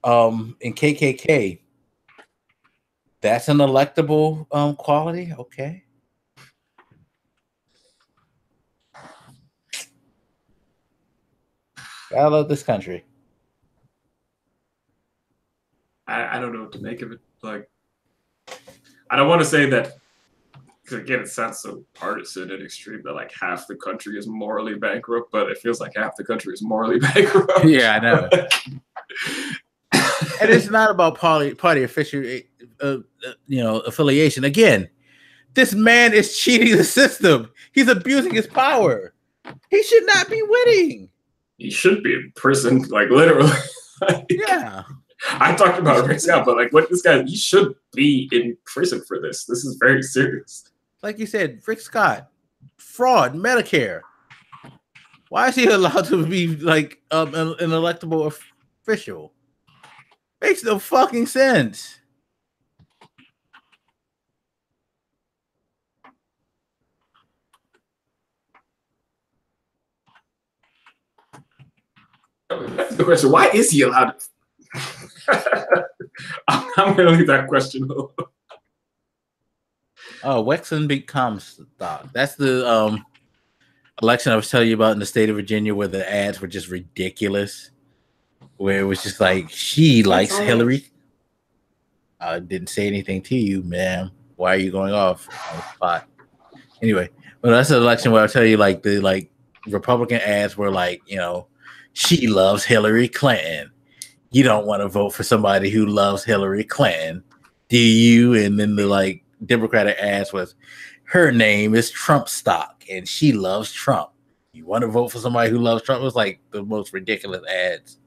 in KKK, that's an electable quality. Okay. I love this country.
I don't know what to make of it. Like, I don't want to say that, because again, it sounds so partisan and extreme that like half the country is morally bankrupt, but it feels like half the country is morally bankrupt.
Yeah, I know. And it's not about party official, affiliation. Again, this man is cheating the system. He's abusing his power. He should not be winning.
He should be in prison, like literally. Like,
yeah.
I talked about Rick Scott, but like, what this guy, he should be in prison for this. This is very serious.
Like you said, Rick Scott, fraud, Medicare. Why is he allowed to be like an electable official? Makes no fucking sense.
That's the question. Why is he allowed to? I'm going to leave that question alone.
Oh, Wexon beat Comstock. That's the election I was telling you about in the state of Virginia where the ads were just ridiculous. Where it was just like, she likes Hillary. I didn't say anything to you, ma'am. Why are you going off on the spot? Anyway, well, that's an election where I'll tell you like the Republican ads were like, she loves Hillary Clinton. You don't want to vote for somebody who loves Hillary Clinton, do you? And then the Democratic ads was, her name is Trump stock and she loves Trump. You want to vote for somebody who loves Trump? It was like the most ridiculous ads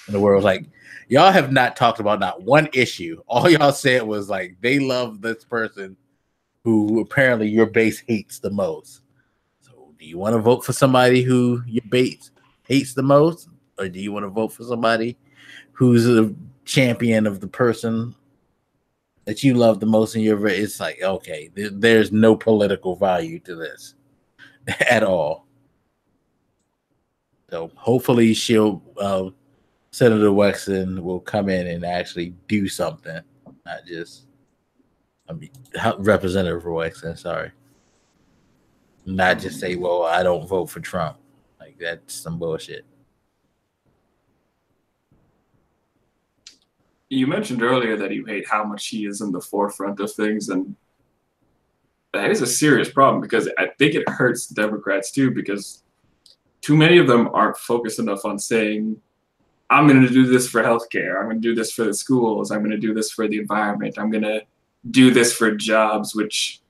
in the world. Like, y'all have not talked about not one issue. All y'all said was like, they love this person who apparently your base hates the most. So do you want to vote for somebody who your base hates the most? Or do you want to vote for somebody who's a champion of the person that you love the most in your... It's like, okay, there's no political value to this at all. So hopefully Senator Wexon will come in and actually do something, not just... Representative Wexon, sorry. Not just say, well, I don't vote for Trump. Like, that's some bullshit.
You mentioned earlier that you hate how much he is in the forefront of things, and that is a serious problem because I think it hurts Democrats too, because too many of them aren't focused enough on saying, I'm going to do this for healthcare. I'm going to do this for the schools. I'm going to do this for the environment. I'm going to do this for jobs, which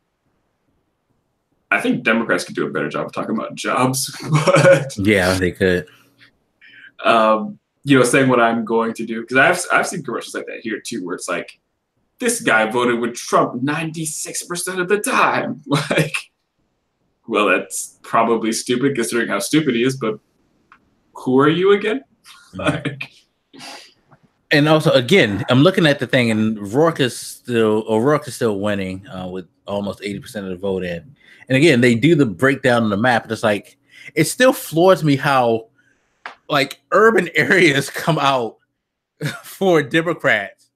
I think Democrats could do a better job of talking about jobs. But
Yeah, they could.
Saying what I'm going to do, because I've seen commercials like that here too, where it's like, this guy voted with Trump 96% of the time. Like, well, that's probably stupid considering how stupid he is, but who are you again? Like,
and also, again, I'm looking at the thing, and O'Rourke is still winning with almost 80% of the vote in. And again, they do the breakdown on the map, and it's like, it still floors me how like urban areas come out for Democrats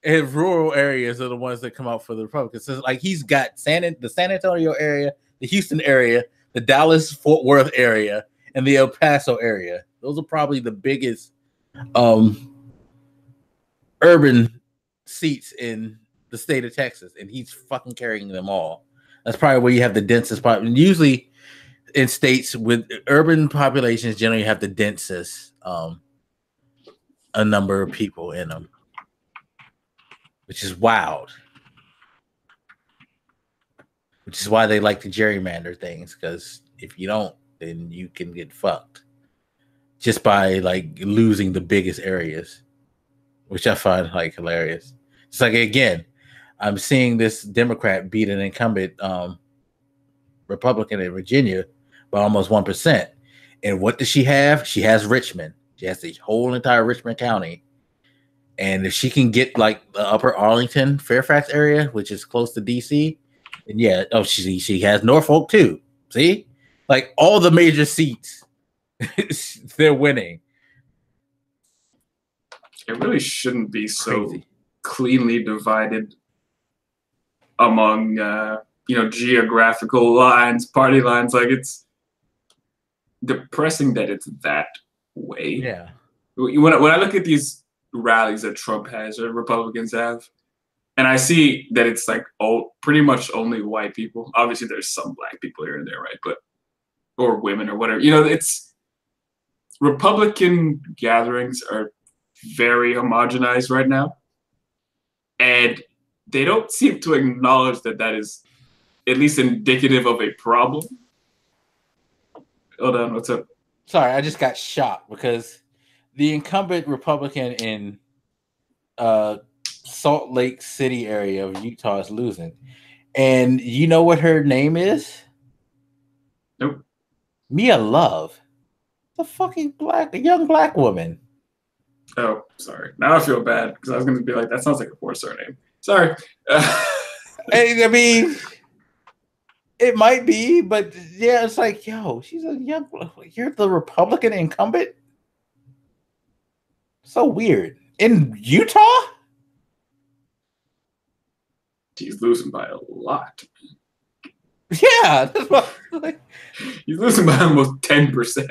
and rural areas are the ones that come out for the Republicans. So like he's got the San Antonio area, the Houston area, the Dallas Fort Worth area, and the El Paso area. Those are probably the biggest urban seats in the state of Texas, and he's fucking carrying them all. That's probably where you have the densest part. And usually in states with urban populations generally have the densest a number of people in them, which is wild. Which is why they like to gerrymander things, because if you don't, then you can get fucked just by like losing the biggest areas, which I find like hilarious. It's like, again, I'm seeing this Democrat beat an incumbent Republican in Virginia by almost 1%. And what does she have? She has Richmond. She has the whole entire Richmond County. And if she can get like the upper Arlington, Fairfax area, which is close to DC, and yeah, she has Norfolk too. See? Like all the major seats, they're winning.
It really shouldn't be so cleanly divided among geographical lines, party lines. Like, it's depressing that it's that way.
Yeah.
When I look at these rallies that Trump has or Republicans have, and I see that it's like pretty much only white people. Obviously, there's some black people here and there, right? Or women or whatever. It's Republican gatherings are very homogenized right now, and they don't seem to acknowledge that is at least indicative of a problem. Hold on, what's up?
Sorry, I just got shocked because the incumbent Republican in Salt Lake City area of Utah is losing. And you know what her name is?
Nope.
Mia Love. The fucking young black woman.
Oh, sorry. Now I feel bad because I was going to be like, that sounds like a poor surname. Sorry.
I mean, it might be, but yeah, it's like, yo, she's a young. You're the Republican incumbent. So weird. In Utah?
He's losing by a lot.
Yeah. That's what,
he's losing by almost 10%.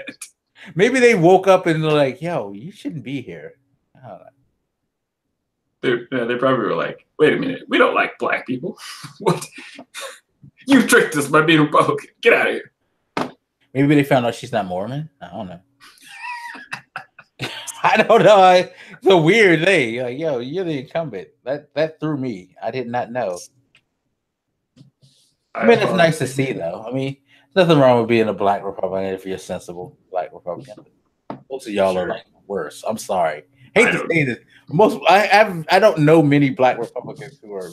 Maybe they woke up and they're like, yo, you shouldn't be here. I don't
know. They probably were like, wait a minute, we don't like black people. What? You tricked us by being Republican. Get out of here.
Maybe they found out she's not Mormon. I don't know. I don't know. It's a weird thing. Like, yo, you're the incumbent. That threw me. I did not know. I mean, it's nice to see, though. I mean, there's nothing wrong with being a black Republican if you're a sensible black Republican. Most of y'all are like worse. I'm sorry. Hate to say this. I don't know many black Republicans who are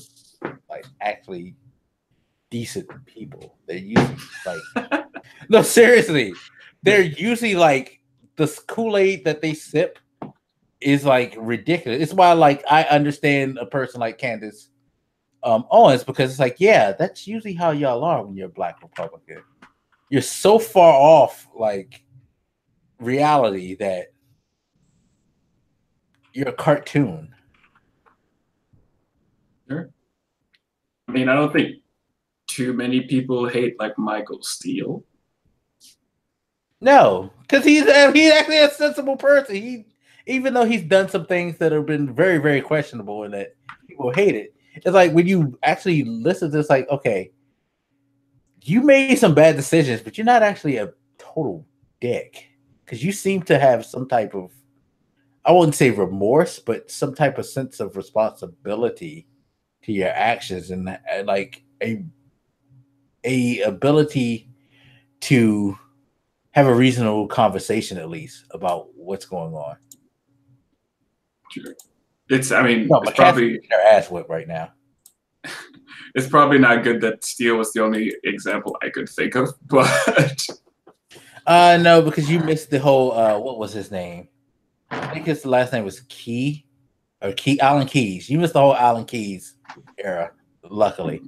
like actually decent people. They're usually like no, seriously. They're usually like the Kool-Aid that they sip is like ridiculous. It's why like I understand a person like Candace Owens, because it's like, yeah, that's usually how y'all are when you're a black Republican. You're so far off like reality that you're a cartoon.
Sure. I mean, I don't think too many people hate like Michael Steele.
No, because he's actually a sensible person. even though he's done some things that have been very, very questionable and that people hate it. It's like when you actually listen to this, like, okay, you made some bad decisions, but you're not actually a total dick because you seem to have some type of, I wouldn't say remorse, but some type of sense of responsibility to your actions and like a ability to have a reasonable conversation at least about what's going on.
Sure. It's, I mean,
No,
it's
McCaffrey's
probably
getting their ass whipped right now.
it's probably not good that Steele was the only example I could think of, but
No, because you missed the whole what was his name? I think his last name was Alan Keyes. You missed the whole Alan Keyes era, luckily.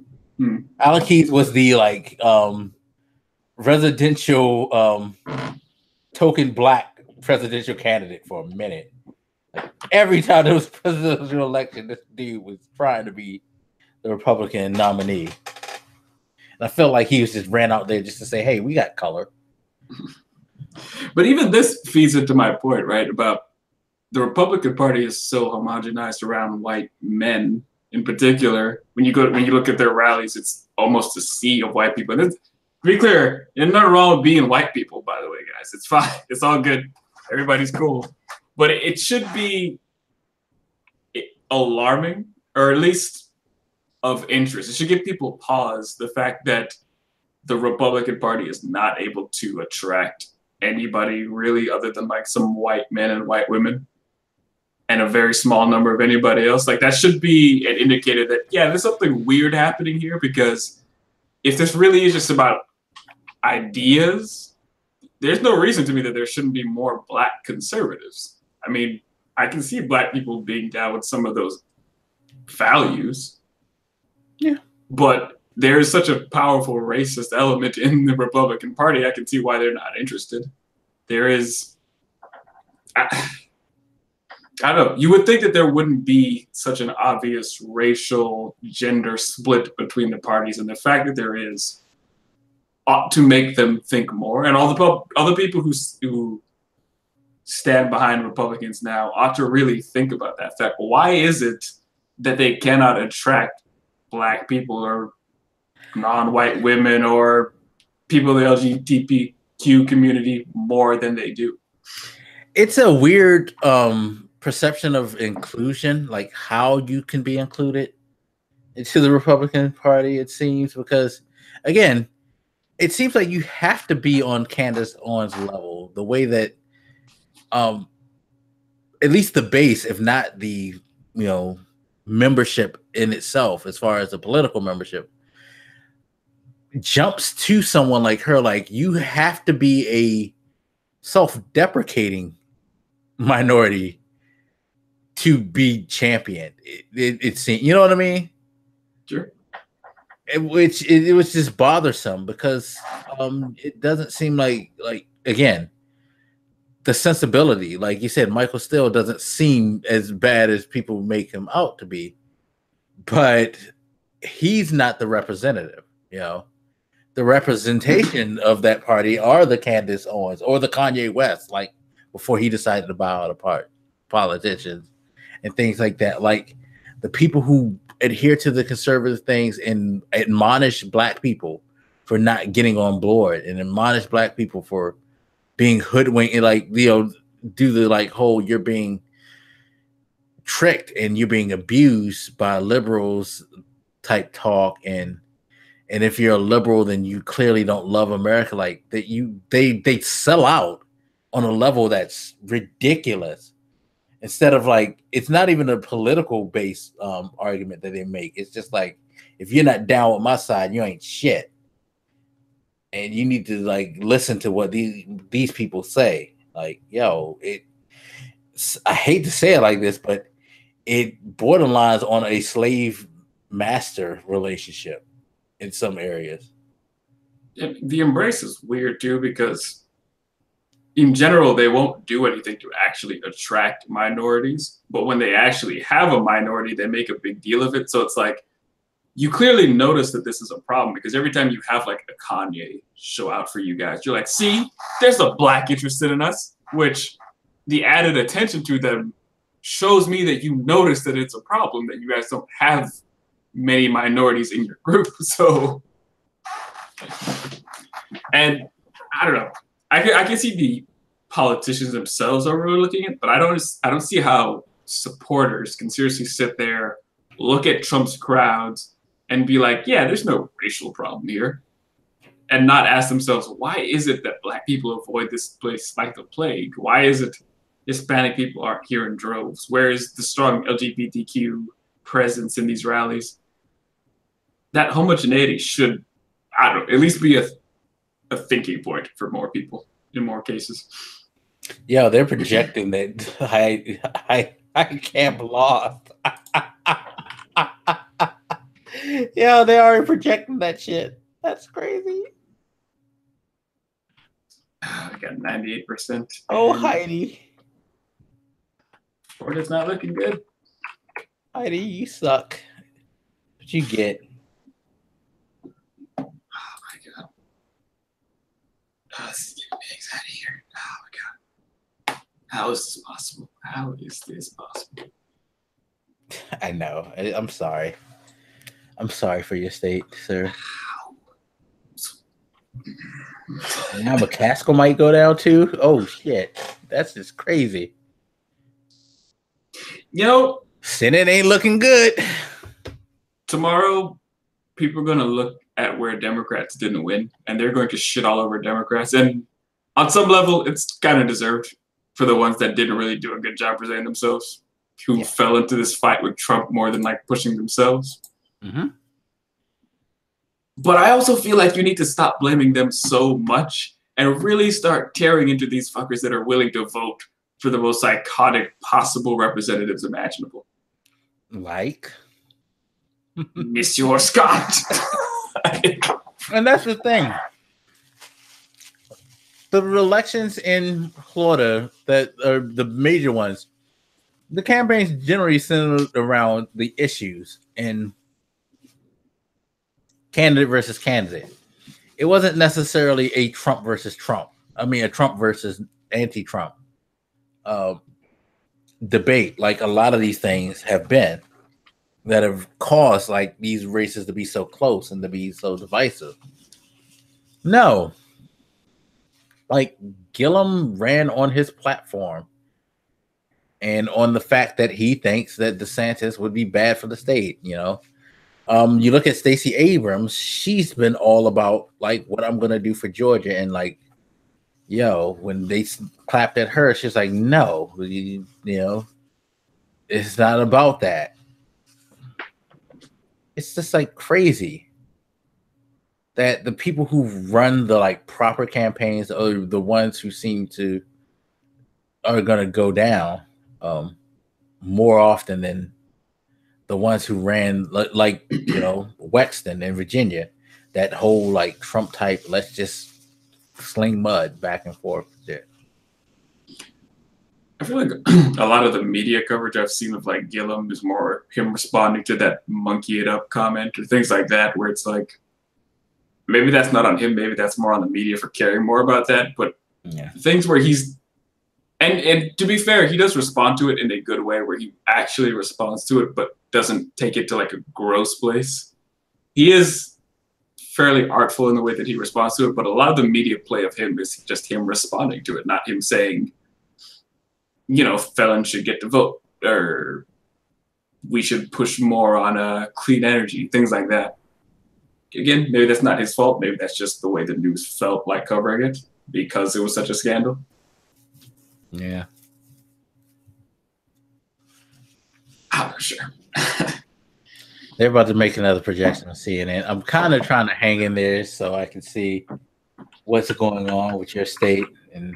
Alan Keyes was the like residential token black presidential candidate for a minute. Like, every time there was a presidential election, this dude was trying to be the Republican nominee. And I felt like he was just ran out there just to say, hey, we got color.
But even this feeds into my point, right? About the Republican Party is so homogenized around white men in particular. When you look at their rallies, it's almost a sea of white people. And to be clear, there's nothing wrong with being white people, by the way, guys. It's fine. It's all good. Everybody's cool. But it should be alarming, or at least of interest. It should give people pause, the fact that the Republican Party is not able to attract anybody really other than like some white men and white women and a very small number of anybody else. Like, that should be an indicator that, yeah, there's something weird happening here, because if this really is just about ideas, there's no reason to me that there shouldn't be more black conservatives. I mean, I can see black people being down with some of those values.
Yeah. But
there is such a powerful racist element in the Republican Party. I can see why they're not interested. There is, I don't know. You would think that there wouldn't be such an obvious racial gender split between the parties, and the fact that there is ought to make them think more. And all the other people who stand behind Republicans now ought to really think about that fact. Why is it that they cannot attract black people or non-white women or people in the LGBTQ community more than they do?
It's a weird perception of inclusion, like how you can be included into the Republican Party, it seems, because again, it seems like you have to be on Candace Owens' level, the way that at least the base, if not the membership in itself, as far as the political membership, jumps to someone like her. Like, you have to be a self-deprecating minority to be championed. It seems, you know what I mean?
Sure.
It was just bothersome because it doesn't seem like again, the sensibility, like you said, Michael Steele doesn't seem as bad as people make him out to be, but he's not the representative. The representation of that party are the Candace Owens or the Kanye West, like before he decided to buy out apart politicians and things like that. Like, the people who adhere to the conservative things and admonish black people for not getting on board and admonish black people for being hoodwinked and do the whole you're being tricked and you're being abused by liberals type talk, and if you're a liberal then you clearly don't love America, like that. They sell out on a level that's ridiculous. Instead of it's not even a political based argument that they make. It's just like, if you're not down with my side, you ain't shit. And you need to listen to what these people say. Like, I hate to say it like this, but it borderlines on a slave master relationship in some areas.
The embrace is weird too, because in general, they won't do anything to actually attract minorities. But when they actually have a minority, they make a big deal of it. So it's like, you clearly notice that this is a problem, because every time you have a Kanye show out for you guys, you're like, see, there's a black interested in us, which the added attention to them shows me that you notice that it's a problem, that you guys don't have many minorities in your group. So, and I don't know. I can see the politicians themselves overlooking it, but I don't see how supporters can seriously sit there, look at Trump's crowds, and be like, yeah, there's no racial problem here, and not ask themselves, why is it that Black people avoid this place like the plague? Why is it Hispanic people aren't here in droves? Where is the strong LGBTQ presence in these rallies? That homogeneity should, I don't know, at least be a thinking point for more people in more cases.
Yeah, they're projecting that I camp lost. Yeah, they are projecting that shit. That's crazy.
I got 98%.
Oh, Heidi.
Florida's not looking good.
Heidi, you suck. What you get?
Oh my god. Let's get pigs out of here. Oh my god. How is this possible? How is this possible?
I know. I'm sorry. I'm sorry for your state, sir. Now McCaskill might go down too. Oh shit. That's just crazy.
You know,
Senate ain't looking good.
Tomorrow, people are going to look at where Democrats didn't win, and they're going to shit all over Democrats. And on some level, it's kind of deserved for the ones that didn't really do a good job presenting themselves, who fell into this fight with Trump more than like pushing themselves.
Mm-hmm.
But I also feel like you need to stop blaming them so much and really start tearing into these fuckers that are willing to vote for the most psychotic possible representatives imaginable.
Like?
Monsieur Scott.
And that's the thing. The elections in Florida that are the major ones, the campaigns generally centered around the issues and candidate versus candidate. It wasn't necessarily a Trump versus Trump. I mean, a Trump versus anti-Trump debate, like a lot of these things have been, that have caused like these races to be so close and to be so divisive. No. Like Gillum ran on his platform and on the fact that he thinks that DeSantis would be bad for the state, you know. You look at Stacey Abrams, she's been all about like what I'm gonna do for Georgia, and like, yo, when they clapped at her, she's like, no, you know, it's not about that. It's just like crazy that the people who run the like proper campaigns are the ones who seem to are gonna go down more often than the ones who ran like you know, Wexton in Virginia, that whole like Trump type, let's just sling mud back and forth there.
I feel like a lot of the media coverage I've seen of like Gillum is more him responding to that monkey it up comment or things like that, where it's like, maybe that's not on him, maybe that's more on the media for caring more about that. But
yeah,
things where he's, and to be fair, he does respond to it in a good way where he actually responds to it, but doesn't take it to like a gross place. He is fairly artful in the way that he responds to it, but a lot of the media play of him is just him responding to it, not him saying, you know, felons should get to vote, or we should push more on clean energy, things like that. Again, maybe that's not his fault. Maybe that's just the way the news felt like covering it because it was such a scandal.
Yeah.
I'm not sure.
They're about to make another projection on CNN. I'm kind of trying to hang in there so I can see what's going on with your state. And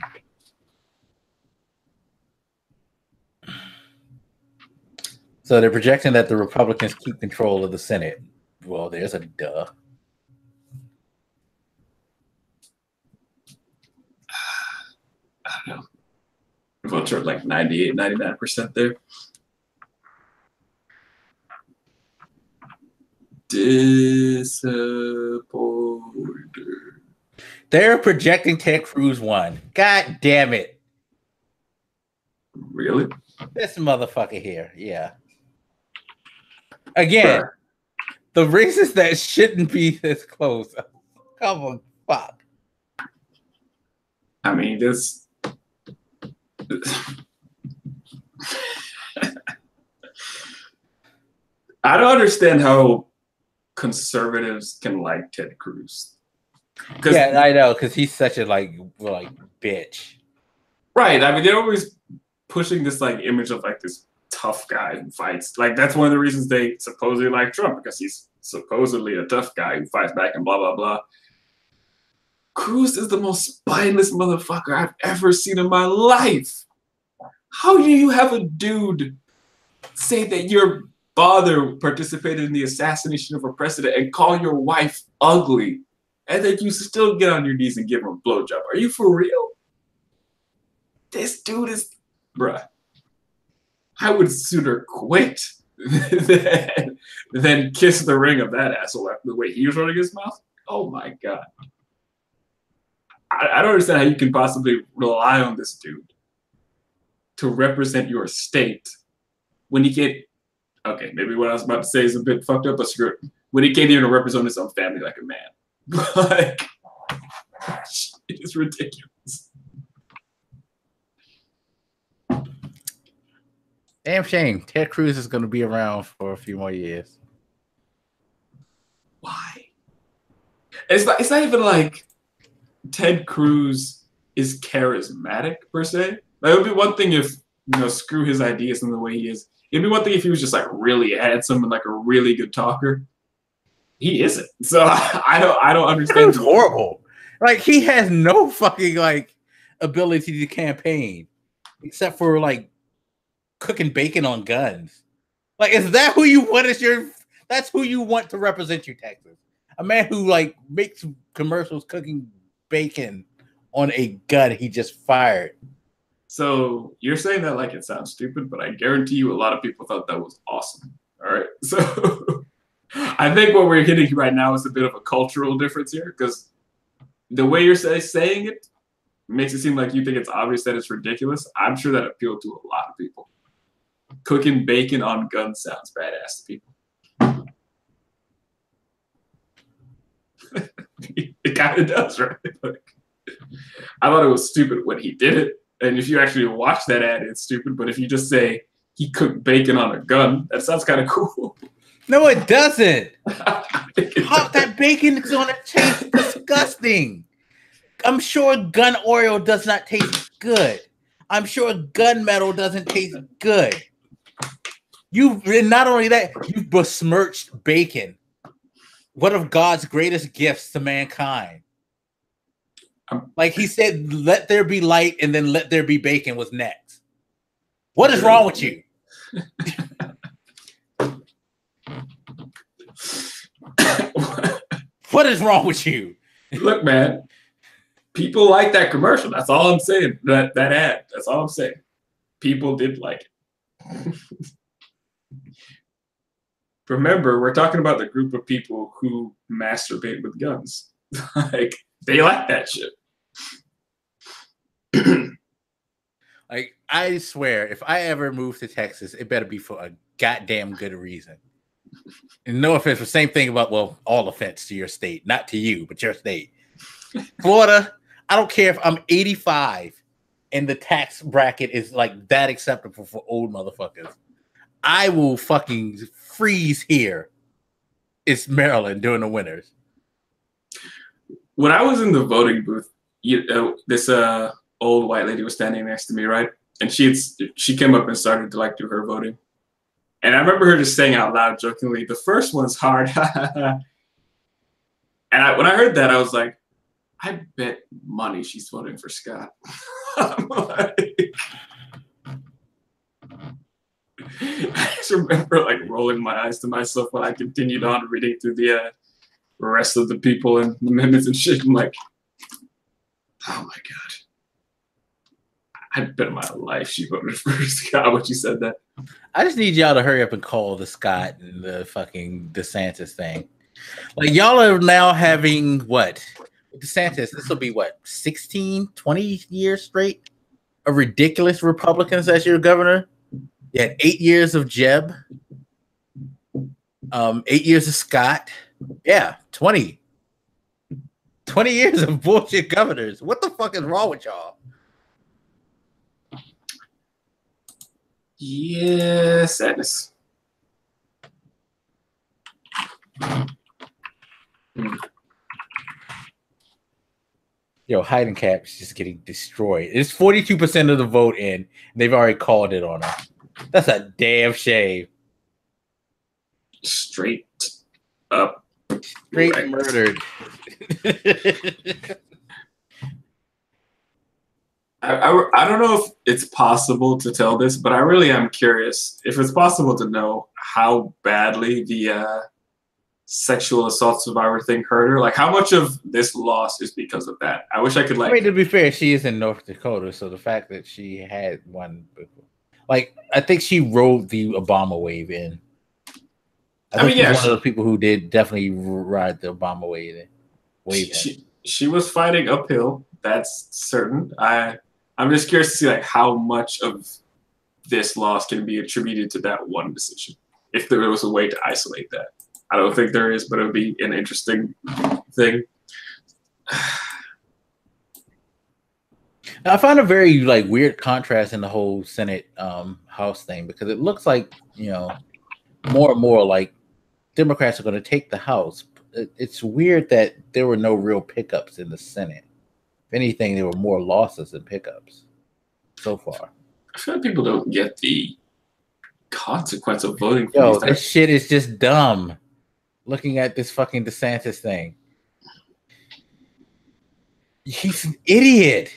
so they're projecting that the Republicans keep control of the Senate. Well, there's a duh.
I don't know. Votes are like 98, 99% there. Disappointed.
They're projecting Ted Cruz won. God damn it.
Really?
This motherfucker here, yeah. Again,
Sure.
the races that shouldn't be this close. Come on, fuck.
I mean, this. I don't understand how conservatives can like Ted Cruz.
Yeah, I know, because he's such a like bitch.
Right. I mean, they're always pushing this like image of like this tough guy who fights. Like that's one of the reasons they supposedly like Trump, because he's supposedly a tough guy who fights back and blah blah blah. Cruz is the most spineless motherfucker I've ever seen in my life. How do you have a dude say that your father participated in the assassination of a president and call your wife ugly, and then you still get on your knees and give him a blowjob? Are you for real? This dude is, bruh. I would sooner quit than kiss the ring of that asshole after the way he was running his mouth. Oh my god. I don't understand how you can possibly rely on this dude to represent your state when he can't. Okay, maybe what I was about to say is a bit fucked up, but screw it. When he can't even represent his own family like a man. Like, it is ridiculous.
Damn shame. Ted Cruz is going to be around for a few more years.
Why? It's not even like Ted Cruz is charismatic per se. That would be one thing if, screw his ideas and the way he is. It'd be one thing if he was just like really handsome and like a really good talker. He isn't. So I don't understand.
It's horrible. Like he has no fucking like ability to campaign except for like cooking bacon on guns. Like, is that who you want as your? That's who you want to represent you, Texas. A man who like makes commercials cooking bacon on a gun he just fired.
So you're saying that like it sounds stupid, but I guarantee you a lot of people thought that was awesome. All right. So I think what we're hitting right now is a bit of a cultural difference here, because the way you're saying it makes it seem like you think it's obvious that it's ridiculous. I'm sure that appealed to a lot of people. Cooking bacon on guns sounds badass to people. It kind of does, right? Like, I thought it was stupid when he did it. And if you actually watch that ad, it's stupid. But if you just say he cooked bacon on a gun, that sounds kind of cool.
No, it doesn't. That bacon is going to taste disgusting. I'm sure gun oil does not taste good. I'm sure gunmetal doesn't taste good. Not only that, you've besmirched bacon. One of God's greatest gifts to mankind. Like he said, let there be light and then let there be bacon was next. What is wrong with you? What is wrong with you?
Look, man, people like that commercial. That's all I'm saying. That ad. That's all I'm saying. People did like it. Remember, we're talking about the group of people who masturbate with guns. Like, they like that shit.
Like, I swear, if I ever move to Texas, it better be for a goddamn good reason. And no offense, the same thing about, well, all offense to your state, not to you, but your state. Florida, I don't care if I'm 85 and the tax bracket is like that acceptable for old motherfuckers. I will fucking freeze here. It's Maryland during the winters.
When I was in the voting booth, this old white lady was standing next to me, right? And she came up and started to like do her voting. And I remember her just saying out loud, jokingly, "The first one's hard." And when I heard that, I was like, I bet money she's voting for Scott. I'm like, I just remember like rolling my eyes to myself when I continued on reading through the rest of the people and the amendments and shit. I'm like, oh my god. I bet my life she voted for Scott when she said that.
I just need y'all to hurry up and call the Scott and the fucking DeSantis thing. Like, y'all are now having what? DeSantis, this will be what, 16, 20 years straight? of ridiculous Republicans as your governor. You had 8 years of Jeb, 8 years of Scott. Yeah, 20 years of bullshit governors. What the fuck is wrong with y'all?
Yeah, sadness.
Yo, hiding cap is just getting destroyed. It's 42% of the vote in. They've already called it on her. That's a damn shame.
Straight up.
Straight murdered.
I don't know if it's possible to tell this, but I really am curious if it's possible to know how badly the sexual assault survivor thing hurt her. Like, how much of this loss is because of that? I wish I could, like...
I mean, to be fair, she is in North Dakota, so the fact that she had one... Like, I think she rode the Obama wave in. I mean, yeah, one of those people who did definitely ride the Obama wave in.
She was fighting uphill, that's certain. I'm just curious to see, like, how much of this loss can be attributed to that one decision, if there was a way to isolate that. I don't think there is, but it would be an interesting thing.
Now, I find a very like weird contrast in the whole Senate House thing, because it looks like, you know, more and more like Democrats are going to take the House. It's weird that there were no real pickups in the Senate. If anything, there were more losses than pickups so far.
I feel like people don't get the consequence of voting for
Yo, this shit is just dumb. Looking at this fucking DeSantis thing. He's an idiot.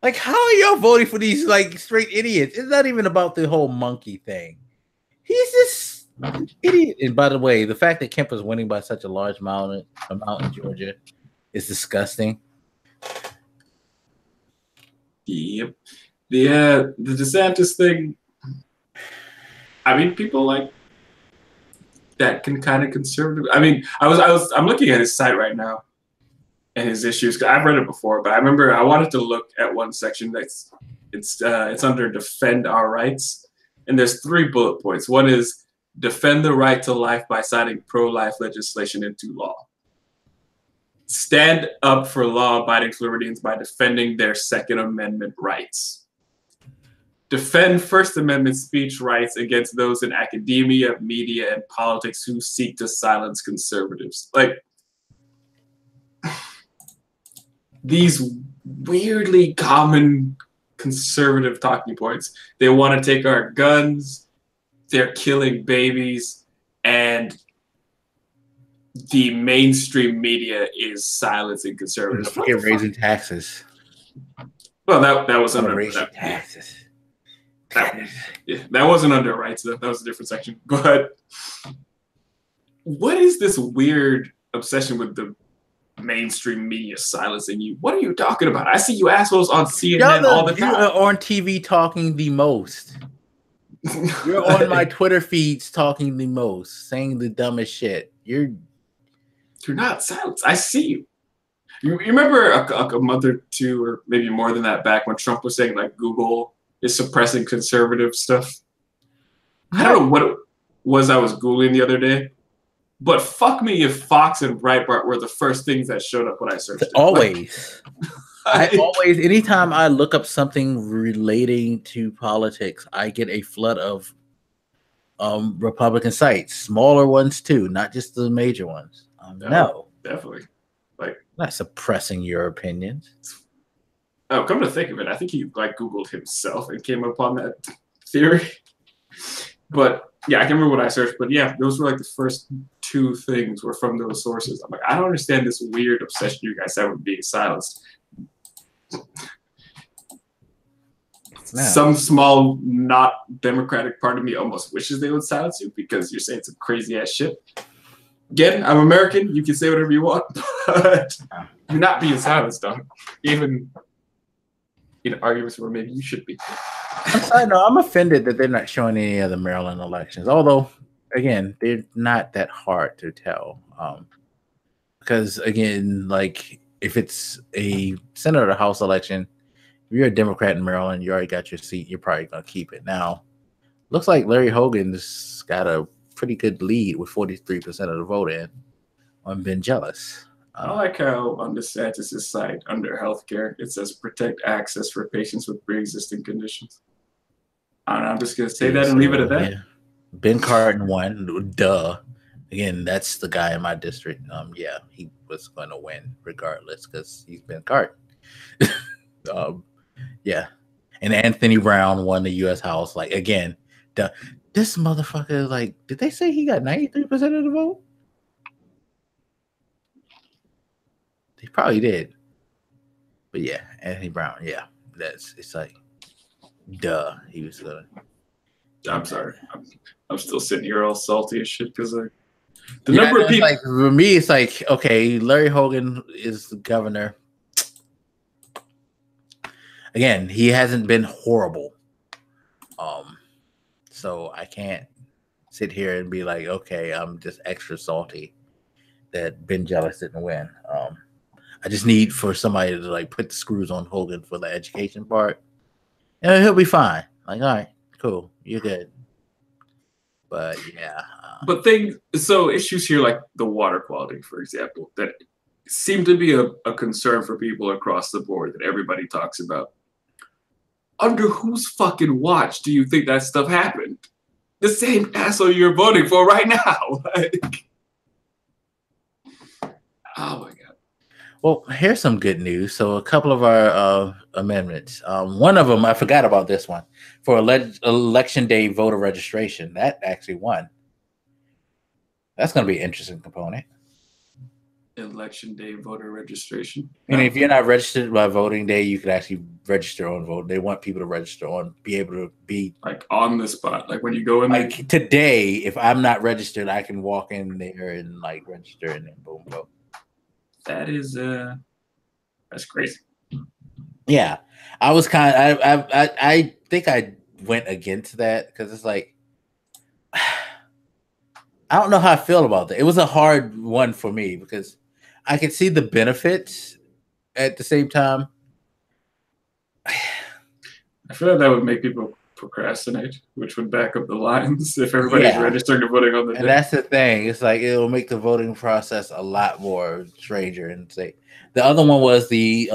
Like, how are y'all voting for these like straight idiots? It's not even about the whole monkey thing. He's just an idiot. And by the way, the fact that Kemp is winning by such a large amount in Georgia is disgusting.
Yep. The DeSantis thing. I mean, people like that can kind of conservative. I mean, I'm looking at his site right now and his issues. I've read it before, but I remember I wanted to look at one section it's under Defend Our Rights, and there's 3 bullet points. One is defend the right to life by signing pro-life legislation into law. Stand up for law-abiding Floridians by defending their Second Amendment rights. Defend First Amendment speech rights against those in academia, media, and politics who seek to silence conservatives. Like, these weirdly common conservative talking points. They want to take our guns, they're killing babies, and the mainstream media is silencing conservatives.
Forget raising taxes.
Well, that was under
raising taxes.
That wasn't under rights, though. That was a different section. But what is this weird obsession with the mainstream media silencing you? What are you talking about? I see you assholes on CNN all the time.
You're on TV talking the most. You're on my Twitter feeds talking the most, saying the dumbest shit. You're
not silenced. I see you. You remember a month or two, or maybe more than that, back when Trump was saying like Google is suppressing conservative stuff? I don't know what it was I was Googling the other day, but fuck me if Fox and Breitbart were the first things that showed up when I searched it.
Always. Anytime I look up something relating to politics, I get a flood of Republican sites, smaller ones too, not just the major ones. No,
definitely. Like,
not suppressing your opinions.
Oh, come to think of it, I think he like Googled himself and came upon that theory. But yeah, I can't remember what I searched, but yeah, those were like the first 2 things were from those sources. I'm like, I don't understand this weird obsession you guys have with being silenced. Some small, not democratic part of me almost wishes they would silence you because you're saying some crazy ass shit. Again, I'm American. You can say whatever you want, but you're not being silenced, dog. Even in arguments where maybe you should be.
I know I'm offended that they're not showing any of the Maryland elections. Although, again, they're not that hard to tell. Because again, like if it's a Senate or House election, if you're a Democrat in Maryland, you already got your seat. You're probably going to keep it. Now, looks like Larry Hogan's got a pretty good lead with 43% of the vote in on Ben Jealous.
I like how on DeSantis' site under healthcare, it says protect access for patients with pre-existing conditions. I don't know, I'm just going to say that and leave it at that.
Yeah. Ben Cardin won. Duh. Again, that's the guy in my district. Yeah, he was going to win regardless because he's Ben Cardin. Yeah. And Anthony Brown won the U.S. House. Like, again, this motherfucker, like, did they say he got 93% of the vote? He probably did. But yeah, Anthony Brown, yeah. It's like, duh. He was going to.
I'm sorry. I'm still sitting here all salty as shit because the number of people.
Like, for me, it's like, okay, Larry Hogan is the governor. Again, he hasn't been horrible. So I can't sit here and be like, okay, I'm just extra salty that Ben Jealous didn't win. I just need for somebody to like put the screws on Hogan for the education part, and he'll be fine. Like, all right, cool, you're good. But yeah.
But issues here like the water quality, for example, that seem to be a concern for people across the board that everybody talks about. Under whose fucking watch do you think that stuff happened? The same asshole you're voting for right now. Like, oh my God.
Well, here's some good news. So a couple of our amendments. One of them, I forgot about this one, for election day voter registration. That actually won. That's going to be an interesting component.
Election day voter registration.
And if you're not registered by voting day, you could actually register on vote. They want people to register on, be able to be
like on the spot. Like when you go in
like
there.
Today, if I'm not registered, I can walk in there and like register and then boom, vote.
That is that's crazy.
Yeah. I was I think I went against that because it's like I don't know how I feel about that. It was a hard one for me because I could see the benefits at the same time.
I feel like that would make people procrastinate, which would back up the lines if everybody's registering and voting on the day.
And that's the thing. It's like it'll make the voting process a lot more stranger and say. The other one was the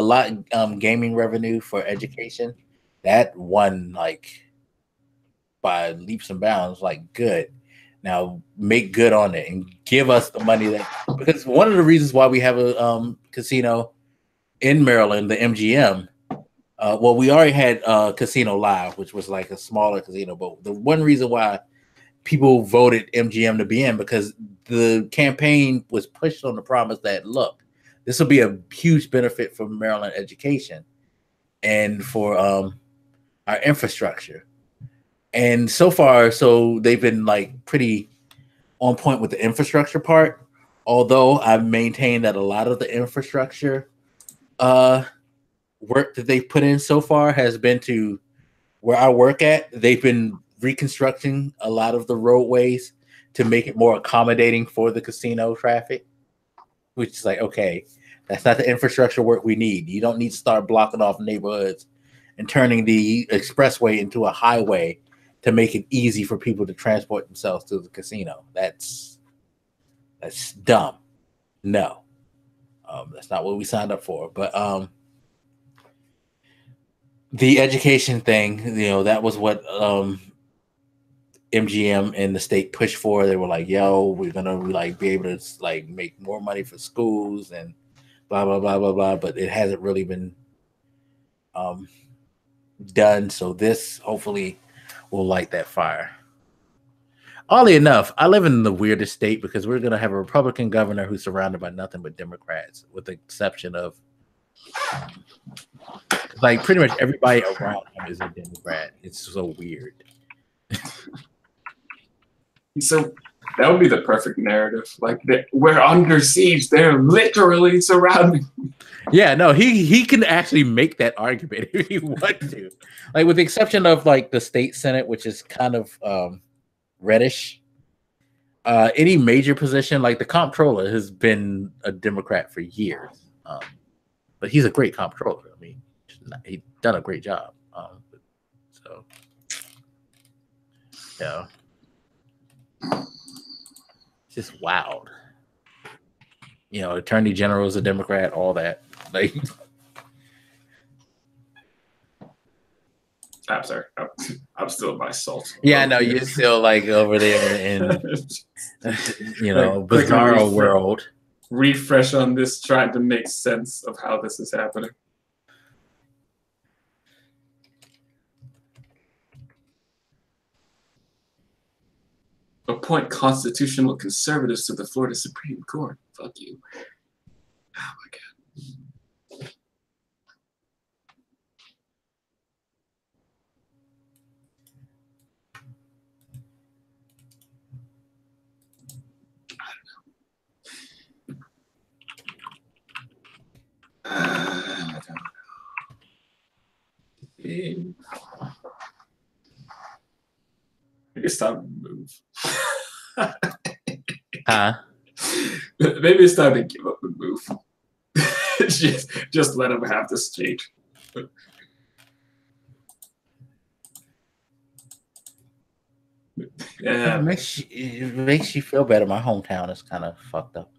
gaming revenue for education. That won like by leaps and bounds. Like, good. Now make good on it and give us the money that, because one of the reasons why we have a casino in Maryland, the MGM. Well, we already had Casino Live, which was like a smaller casino, but the one reason why people voted MGM to be in because the campaign was pushed on the promise that, look, this will be a huge benefit for Maryland education and for our infrastructure. And so far, so they've been like pretty on point with the infrastructure part, although I've maintained that a lot of the infrastructure work that they've put in so far has been to where I work at. They've been reconstructing a lot of the roadways to make it more accommodating for the casino traffic, which is like, okay, that's not the infrastructure work we need. You don't need to start blocking off neighborhoods and turning the expressway into a highway to make it easy for people to transport themselves to the casino. That's dumb. No, that's not what we signed up for. But the education thing, you know, that was what MGM and the state pushed for. They were like, yo, we're gonna like be able to like make more money for schools and blah blah blah blah blah. But it hasn't really been done. So this hopefully will light that fire. Oddly enough, I live in the weirdest state because we're gonna have a Republican governor who's surrounded by nothing but Democrats, with the exception of like pretty much everybody around him is a Democrat. It's so weird.
So that would be the perfect narrative. Like we're under siege. They're literally surrounding.
Yeah, no, he can actually make that argument if he wants to. Like with the exception of like the state Senate, which is kind of reddish. Any major position, like the comptroller has been a Democrat for years. but he's a great comptroller. I mean, he's done a great job. So, yeah, it's just wild. You know, Attorney General is a Democrat, all that. Like,
I'm sorry, I'm still in my salt.
Yeah, I know you're still like over there in bizarre world.
Refresh on this, trying to make sense of how this is happening. Appoint constitutional conservatives to the Florida Supreme Court. Fuck you. Oh my god. I don't know. Maybe it's time to move.
Huh?
Maybe it's time to give up and move. just let him have the state. Yeah,
It makes you feel better. My hometown is kind of fucked up.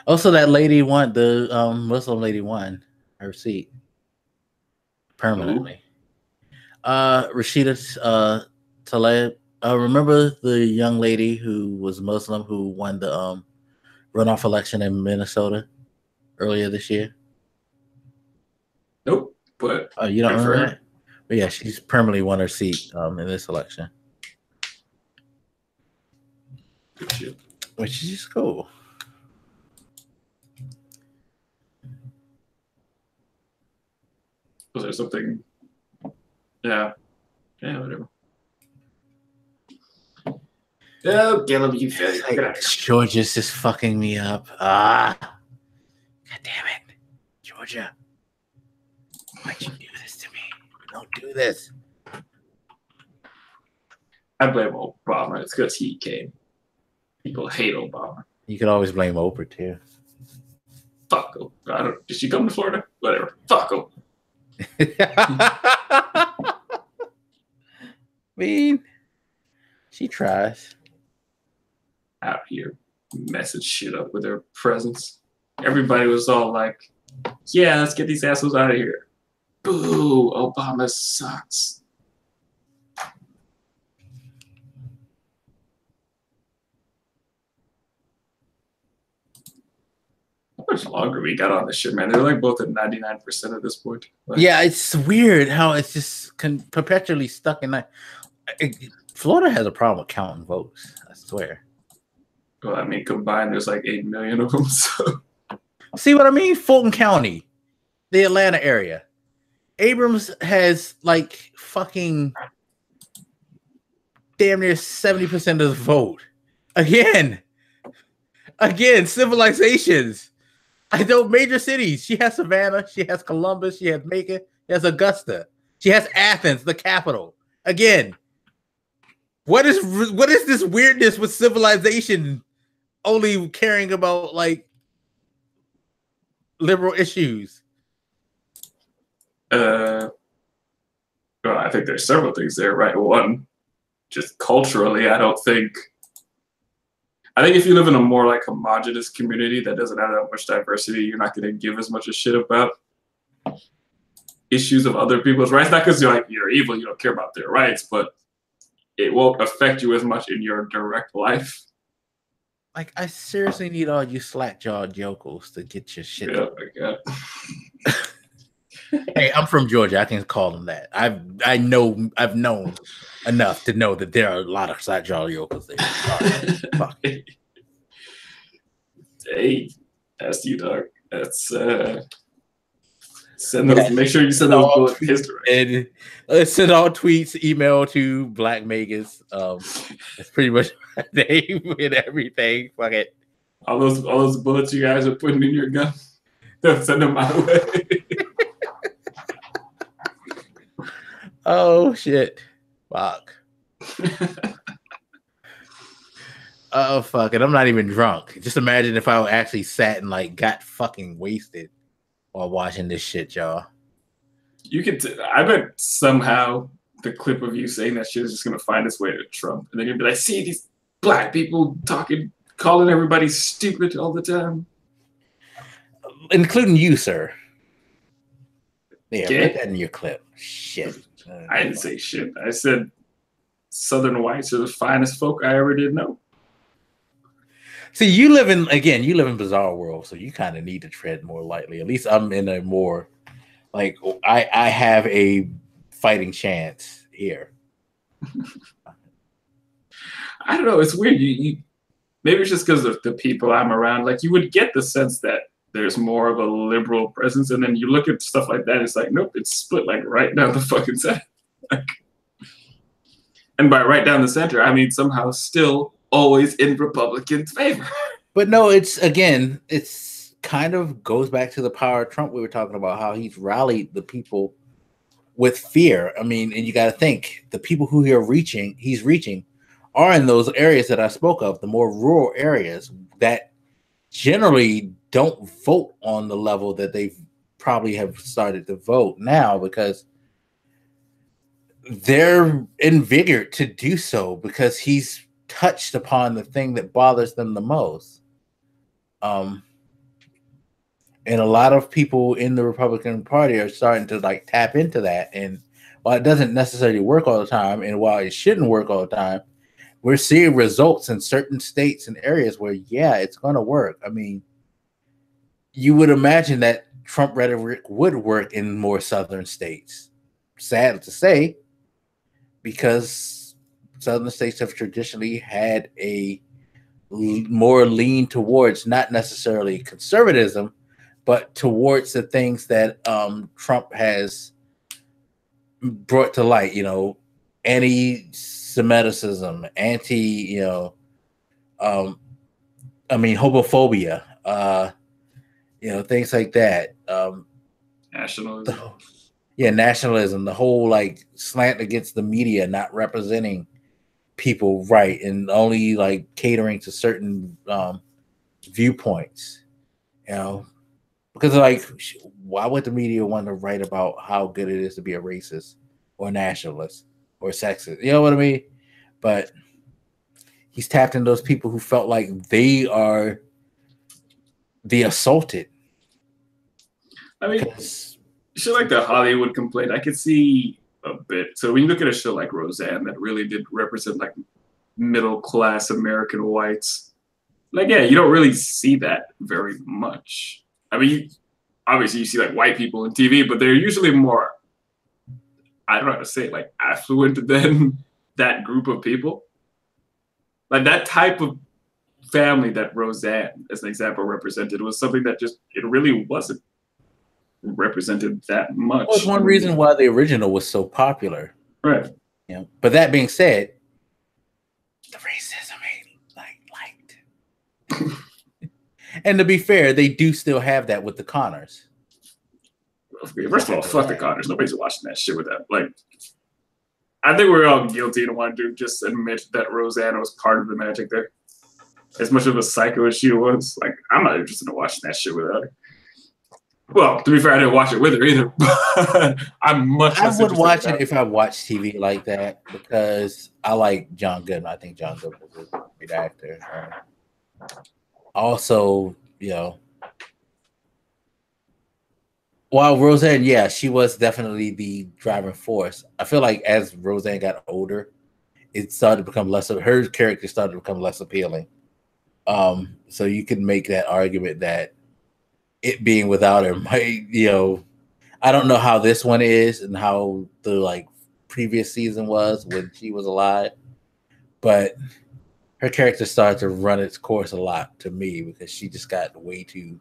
Also, that lady won, the Muslim lady won her seat permanently. Rashida Tlaib. Remember the young lady who was Muslim who won the runoff election in Minnesota earlier this year?
Nope. But
you don't remember that? But yeah, she's permanently won her seat in this election, which is just cool.
Was there something? Yeah, whatever. Oh, Gillum, you failure.
Georgia's just fucking me up. God damn it, Georgia! Why'd you do this to me? Don't do this.
I blame Obama. It's because he came. People hate Obama.
You could always blame Oprah too.
Fuck him. Did she come to Florida? Whatever. Fuck him.
I mean, she tries.
Out here messing shit up with her presence. Everybody was all like, yeah, let's get these assholes out of here. Boo, Obama sucks. How much longer we got on this shit, man? They're like both at 99% at this point. Like,
yeah, it's weird how it's just perpetually stuck in that. Florida has a problem with counting votes, I swear.
Well, I mean, combined, there's like 8 million of them. So.
See what I mean? Fulton County, the Atlanta area. Abrams has like fucking damn near 70% of the vote. Again, civilizations. I know major cities. She has Savannah. She has Columbus. She has Macon. She has Augusta. She has Athens, the capital. Again, what is this weirdness with civilization only caring about like liberal issues?
Well, I think there's several things there, right? One, just culturally, I think if you live in a more like homogenous community that doesn't have that much diversity, you're not going to give as much a shit about issues of other people's rights. Not because you're evil, you don't care about their rights, but it won't affect you as much in your direct life.
Like, I seriously need all you slack-jawed yokels to get your shit.
Yeah, my God.
Hey, I'm from Georgia. I can call them that. I've known enough to know that there are a lot of slack-jawed yokels there. Fuck.
Hey, that's you, dog. That's send those. Make sure you send those bullets his direction.
And send all tweets, email to Black Megas. That's pretty much my name and everything. Fuck it.
All those bullets you guys are putting in your gun, don't send them my way.
Oh shit. Fuck. Oh fuck it, I'm not even drunk. Just imagine if I actually sat and like got fucking wasted while watching this shit, y'all.
You could. I bet somehow the clip of you saying that shit is just gonna find its way to Trump, and then you'll be like, "See these black people talking, calling everybody stupid all the time."
Including you, sir. Yeah,
Yeah.
put that in your clip. Shit.
I didn't say shit. I said Southern whites are the finest folk I ever did know.
See, you live in bizarre world, so you kind of need to tread more lightly. At least I'm in a more like I have a fighting chance here.
I don't know. It's weird. You maybe it's just because of the people I'm around. Like you would get the sense that there's more of a liberal presence, and then you look at stuff like that. It's like, nope, it's split like right down the fucking center. Like, and by right down the center, I mean somehow still always in Republicans' favor.
But no, it's kind of goes back to the power of Trump we were talking about, how he's rallied the people with fear. I mean, and you got to think the people who he's reaching are in those areas that I spoke of, the more rural areas that generally don't vote on the level that they probably have started to vote now, because they're invigorated to do so because he's touched upon the thing that bothers them the most. And a lot of people in the Republican Party are starting to like tap into that. And while it doesn't necessarily work all the time, and while it shouldn't work all the time, we're seeing results in certain states and areas where, yeah, it's going to work. I mean, you would imagine that Trump rhetoric would work in more southern states. Sad to say, because southern states have traditionally had a more lean towards not necessarily conservatism, but towards the things that Trump has brought to light, anti-Semitism, homophobia, things like that.
Nationalism.
Nationalism, the whole like slant against the media not representing people right and only like catering to certain viewpoints, because like, why would the media want to write about how good it is to be a racist or nationalist or sexist? You know what I mean? But he's tapped in those people who felt like they are the assaulted.
I mean, shit like the Hollywood complaint, I could see a bit. So when you look at a show like Roseanne that really did represent like middle class American whites, like, yeah, you don't really see that very much. I mean, obviously you see like white people in TV, but they're usually more, I don't know how to say it, like affluent than that group of people. Like that type of family that Roseanne, as an example, represented was something that just, it really wasn't represented that much.
Well, it's one reason why the original was so popular.
Right.
But that being said, the racism ain't liked. And to be fair, they do still have that with the Connors.
First of all, fuck the Connors. Nobody's watching that shit with that. Like, I think we're all guilty and want to just admit that Roseanne was part of the magic there. As much of a psycho as she was, like, I'm not interested in watching that shit without her. Well, to be fair, I didn't watch it with her either. But I'm much.
I would watch it if I watched TV like that, because I like John Goodman. I think John Goodman is a great actor. Also, while Roseanne, yeah, she was definitely the driving force. I feel like as Roseanne got older, it started to become less of her character started to become less appealing. So you could make that argument that it being without her might, I don't know how this one is and how the like previous season was when she was alive, but her character started to run its course a lot to me, because she just got way too.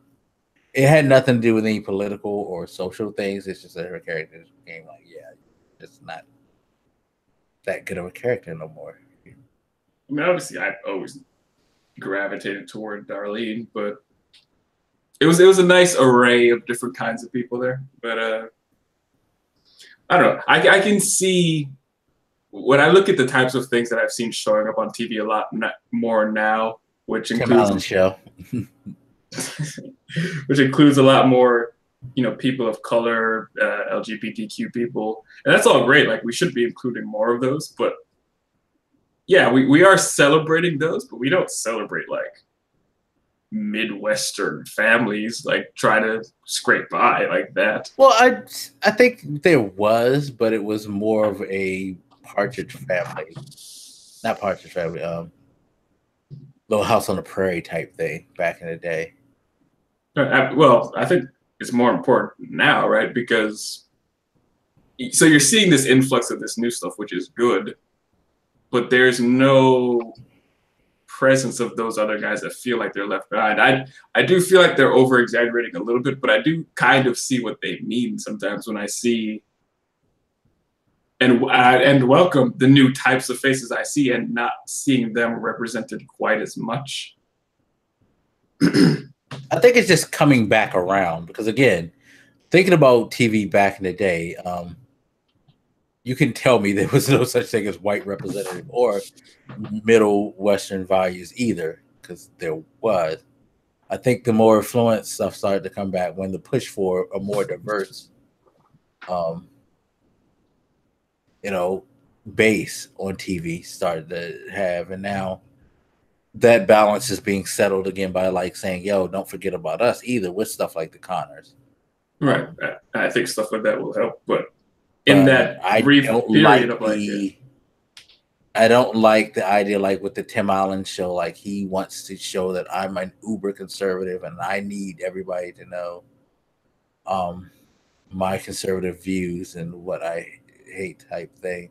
It had nothing to do with any political or social things. It's just that her character became like, yeah, it's not that good of a character no more.
I mean, obviously, I've always gravitated toward Darlene, but it was a nice array of different kinds of people there. But I don't know. I can see when I look at the types of things that I've seen showing up on TV a lot more now, which
Tim Allen
includes
show.
which includes a lot more, people of color, LGBTQ people, and that's all great. Like we should be including more of those, but yeah, we are celebrating those, but we don't celebrate like Midwestern families like try to scrape by like that.
Well, I think there was, but it was more of a Partridge Family, not Partridge Family, Little House on the Prairie type thing back in the day.
Well, I think it's more important now, right? Because so you're seeing this influx of this new stuff, which is good, but there's no presence of those other guys that feel like they're left behind. I do feel like they're over exaggerating a little bit, but I do kind of see what they mean sometimes when I see and welcome the new types of faces I see and not seeing them represented quite as much.
I think it's just coming back around because, again, thinking about TV back in the day, you can tell me there was no such thing as white representative or middle Western values either, because there was. I think the more affluent stuff started to come back when the push for a more diverse, base on TV started to have, and now that balance is being settled again by like saying, "Yo, don't forget about us either," with stuff like the Connors.
Right. I think stuff like that will help, but in that brief period of like,
I don't like the idea, like with the Tim Allen show, like he wants to show that I'm an uber conservative and I need everybody to know my conservative views and what I hate type thing.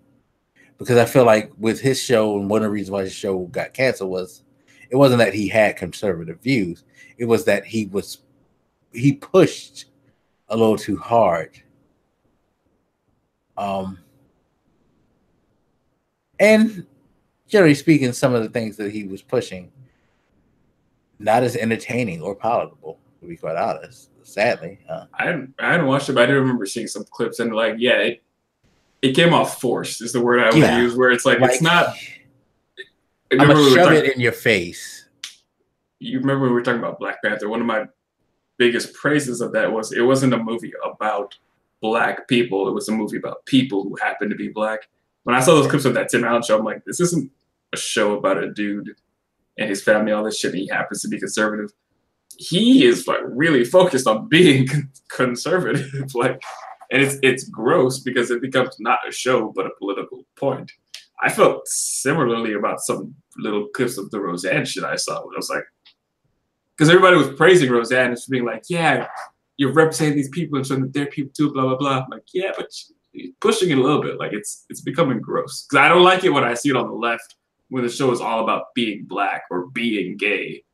Because I feel like with his show, and one of the reasons why his show got canceled was it wasn't that he had conservative views. It was that he pushed a little too hard. And generally speaking, some of the things that he was pushing, not as entertaining or palatable, to be quite honest, sadly.
I hadn't watched it, but I do remember seeing some clips and like, yeah, it came off forced is the word I would use, where it's like it's not.
I'm gonna shove it in your face.
You remember when we were talking about Black Panther? One of my biggest praises of that was it wasn't a movie about Black people. It was a movie about people who happened to be Black. When I saw those clips of that Tim Allen show, I'm like, this isn't a show about a dude and his family, all this shit, and he happens to be conservative. He is like really focused on being conservative, like, and it's gross because it becomes not a show but a political point. I felt similarly about some little clips of the Roseanne shit I saw. I was like, because everybody was praising Roseanne and being like, yeah, you're representing these people and showing that they're people too, blah blah blah. I'm like, yeah, but you're pushing it a little bit. Like it's becoming gross. Because I don't like it when I see it on the left when the show is all about being Black or being gay,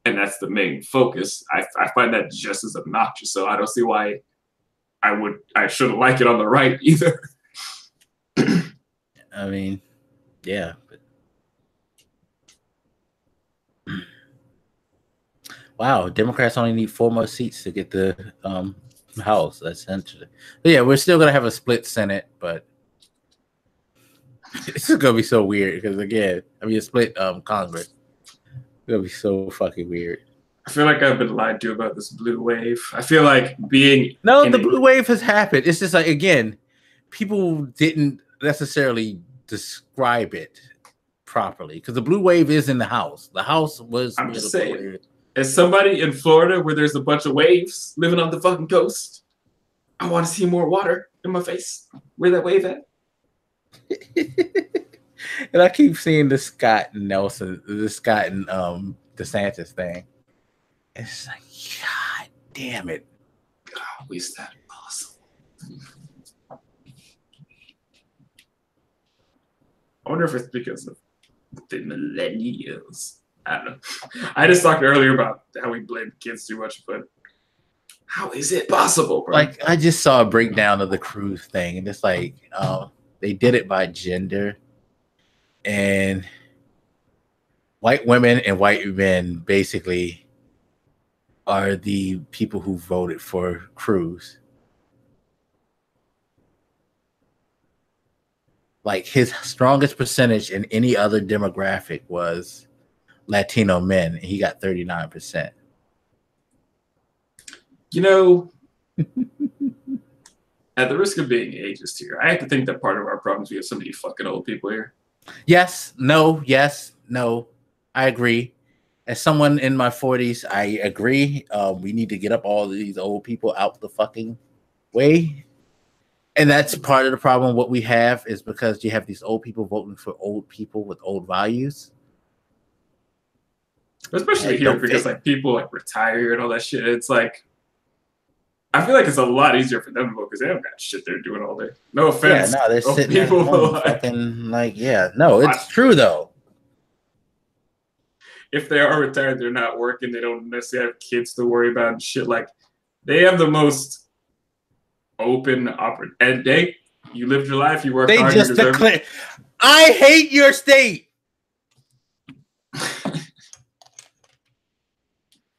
and that's the main focus. I find that just as obnoxious. So I don't see why I shouldn't like it on the right either.
I mean, yeah. Wow, Democrats only need 4 more seats to get the House. That's interesting. But yeah, we're still gonna have a split Senate, but this is gonna be so weird because again, a split Congress. It's gonna be so fucking weird.
I feel like I've been lied to about this blue wave. I feel like the
blue wave has happened. It's just like, again, people didn't necessarily describe it properly because the blue wave is in the House. The House was.
I'm just saying. As somebody in Florida where there's a bunch of waves living on the fucking coast, I want to see more water in my face. Where that wave at?
And I keep seeing the Scott and DeSantis thing. It's like, God damn it.
How is that possible? I wonder if it's because of the millennials. I don't know. I just talked earlier about how we blame kids too much, but how is it possible, bro?
Like, I just saw a breakdown of the cruise thing, and it's like they did it by gender, and white women and white men basically are the people who voted for Cruz. like his strongest percentage in any other demographic was Latino men, and he got 39%.
You know, at the risk of being ageist here, I have to think that part of our problem is we have so many fucking old people here.
Yes, no. I agree. As someone in my 40s, I agree. We need to get up all these old people out the fucking way. And that's part of the problem. What we have is because you have these old people voting for old people with old values.
Especially here, because like people like retire and all that shit. It's like, I feel like it's a lot easier for them to vote because they don't got shit they're doing all day. No offense.
Yeah, no, they're sitting
people
at home fucking like, yeah, no, it's true though.
If they are retired, they're not working. They don't necessarily have kids to worry about and shit. Like, they have the most open and you lived your life. You worked hard.
They just declare. I hate your state.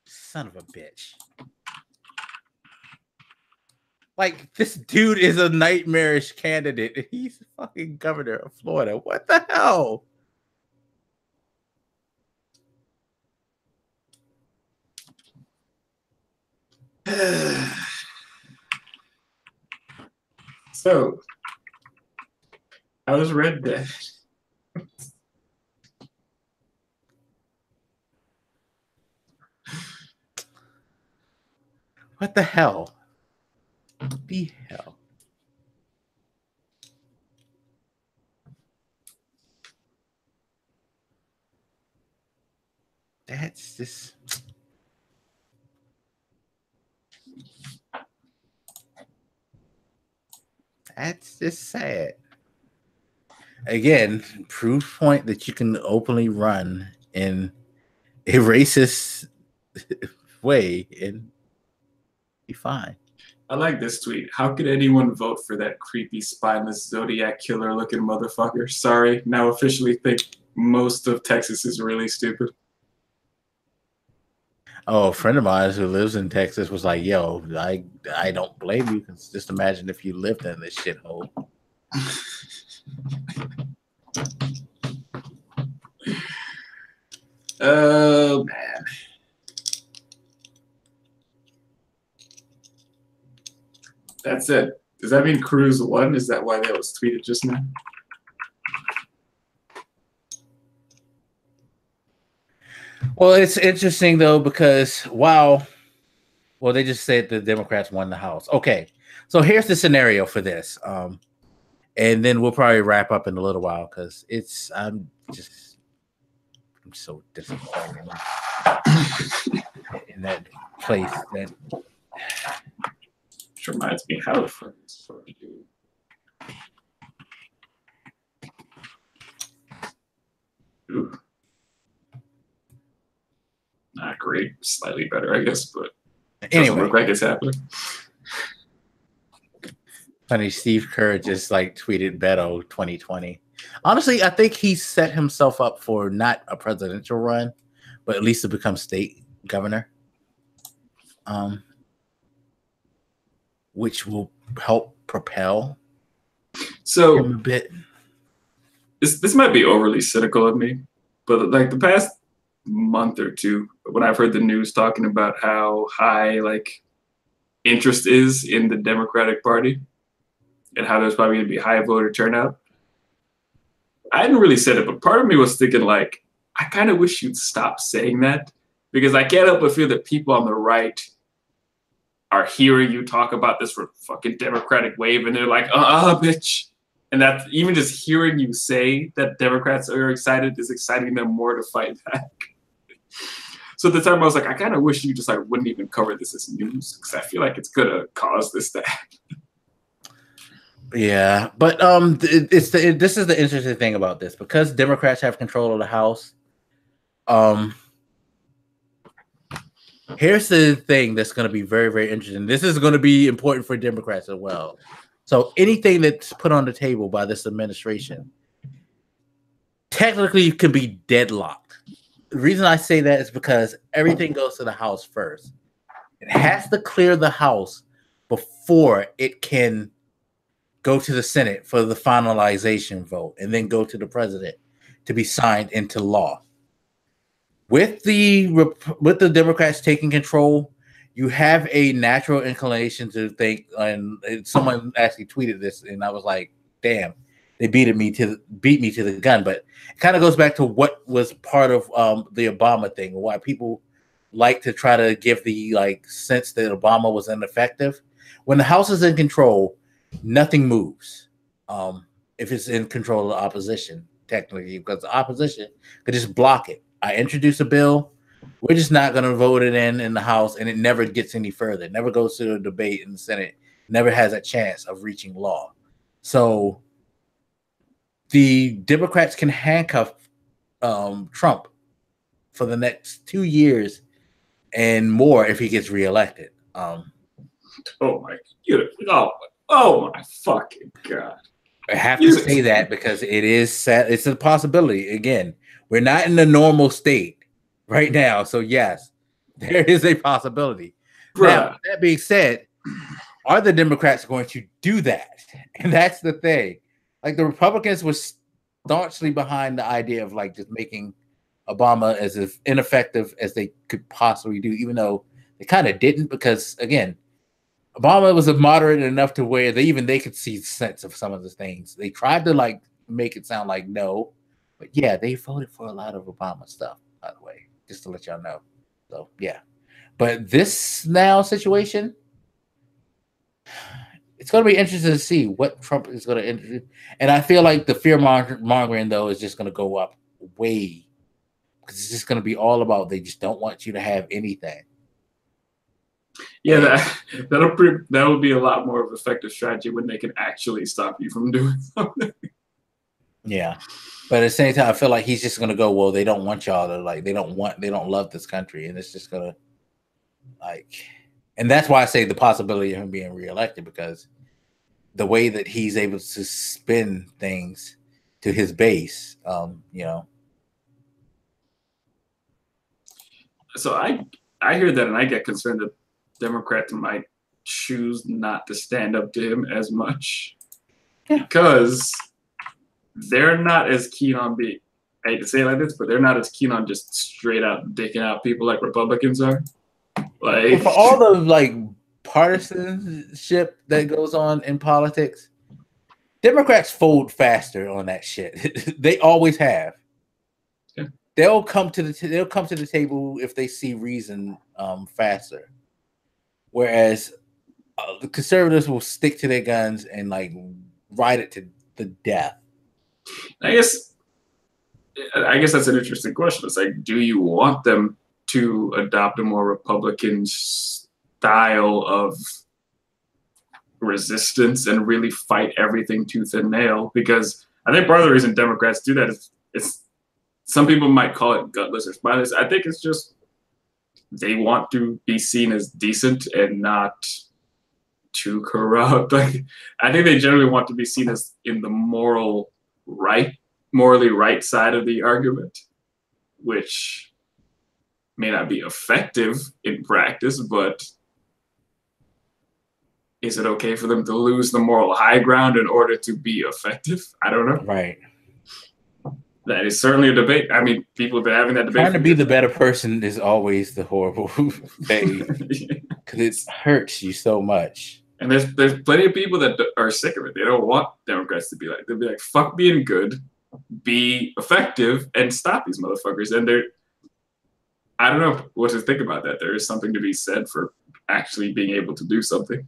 Son of a bitch. Like, this dude is a nightmarish candidate. He's fucking governor of Florida. What the hell?
So, I was Red Dead.
What the hell? The hell? That's just. That's just sad. Again, proof point that you can openly run in a racist way and be fine.
I like this tweet. How could anyone vote for that creepy, spineless Zodiac killer looking motherfucker? Sorry, now officially think most of Texas is really stupid.
Oh, a friend of mine who lives in Texas was like, yo, I don't blame you. Just imagine if you lived in this shithole.
Oh, man. That's it. Does that mean Cruz won? Is that why that was tweeted just now?
Well, it's interesting, though, because well, they just said the Democrats won the House. Okay, so here's the scenario for this. And then we'll probably wrap up in a little while because I'm so disappointed in that place. That
which reminds me, how the fuck is for you? Ooh. Not great, slightly better, I guess, but anyway, doesn't look like it's happening.
Funny, Steve Kerr just like tweeted Beto 2020. Honestly, I think he set himself up for not a presidential run, but at least to become state governor, which will help propel him a bit.
This might be overly cynical of me, but like the past month or two, when I've heard the news talking about how high like interest is in the Democratic Party and how there's probably going to be high voter turnout, I hadn't really said it, but part of me was thinking like, I kind of wish you'd stop saying that, because I can't help but feel that people on the right are hearing you talk about this fucking Democratic wave and they're like, bitch. And that even just hearing you say that Democrats are excited is exciting them more to fight back. So at the time I was like, I kind of wish you just like wouldn't even cover this as news, because I feel like it's gonna cause this to happen.
Yeah, but this is the interesting thing about this, because Democrats have control of the House. Here's the thing that's going to be very, very interesting. This is going to be important for Democrats as well. So anything that's put on the table by this administration technically can be deadlocked. The reason I say that is because everything goes to the House first. It has to clear the House before it can go to the Senate for the finalization vote, and then go to the president to be signed into law. With the Democrats taking control, you have a natural inclination to think, and someone actually tweeted this, and I was like, damn, they beat me to the gun. But it kind of goes back to what was part of the Obama thing, why people like to try to give the sense that Obama was ineffective. When the House is in control, nothing moves. If it's in control of the opposition, technically, because the opposition could just block it. I introduce a bill, we're just not going to vote it in the House, and it never gets any further. It never goes to a debate in the Senate. Never has a chance of reaching law. So the Democrats can handcuff Trump for the next 2 years and more if he gets reelected.
Oh my fucking God.
I have to say that because it is sad. It's a possibility. Again, we're not in the normal state right now. So yes, there is a possibility. Bruh. Now, that being said, are the Democrats going to do that? And that's the thing. Like, the Republicans were staunchly behind the idea of just making Obama as ineffective as they could possibly do, even though they kind of didn't, because again, Obama was a moderate enough to where they could see the sense of some of the things. They tried to make it sound like no, but yeah, they voted for a lot of Obama stuff, by the way, just to let y'all know. So yeah, but this now situation, it's going to be interesting to see what Trump is going to introduce. And I feel like the fear mongering though is just going to go up way, because it's just going to be all about they just don't want you to have anything.
Yeah, that would be a lot more of an effective strategy when they can actually stop you from doing something.
Yeah, but at the same time, I feel like he's just gonna go, well, they don't want y'all to they don't love this country, and it's just gonna and that's why I say the possibility of him being reelected, because the way that he's able to spin things to his base,
So I hear that, and I get concerned that Democrats might choose not to stand up to him as much because they're not as keen on being, I hate to say it like this, but they're not as keen on just straight out dicking out people like Republicans are.
For all the partisanship that goes on in politics, Democrats fold faster on that shit. They always have. Yeah. They'll come to the table if they see reason faster. Whereas the conservatives will stick to their guns and ride it to the death.
I guess that's an interesting question. It's do you want them to adopt a more Republican style of resistance and really fight everything tooth and nail? Because I think part of the reason Democrats do that is it's, some people might call it gutless or spineless. I think it's just they want to be seen as decent and not too corrupt. I think they generally want to be seen as in the morally right side of the argument, which may not be effective in practice, but is it okay for them to lose the moral high ground in order to be effective? I don't know.
Right.
That is certainly a debate. I mean, people have been having that debate.
Trying to be the better person is always the horrible thing, because it hurts you so much.
And there's plenty of people that are sick of it. They don't want Democrats to be like. They'll be like, fuck being good, be effective, and stop these motherfuckers. And I don't know what to think about that. There is something to be said for actually being able to do something.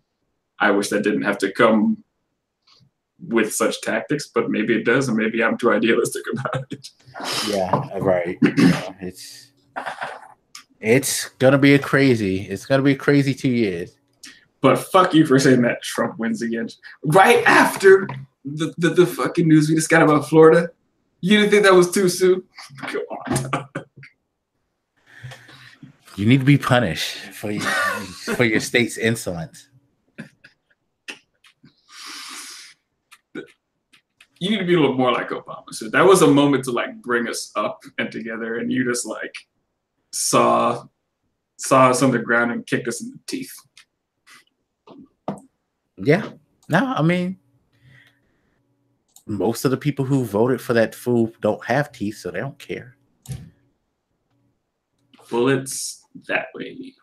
I wish that didn't have to come with such tactics, but maybe it does, and maybe I'm too idealistic about it.
Yeah, right. It's gonna be a crazy 2 years.
But fuck you for saying that Trump wins again right after the fucking news we just got about Florida. You didn't think that was too soon? Come on.
You need to be punished for your state's insolence.
You need to be a little more like Obama. So that was a moment to bring us up and together, and you just saw us on the ground and kicked us in the teeth.
Yeah. No, I mean, most of the people who voted for that fool don't have teeth, so they don't care.
Bullets that way.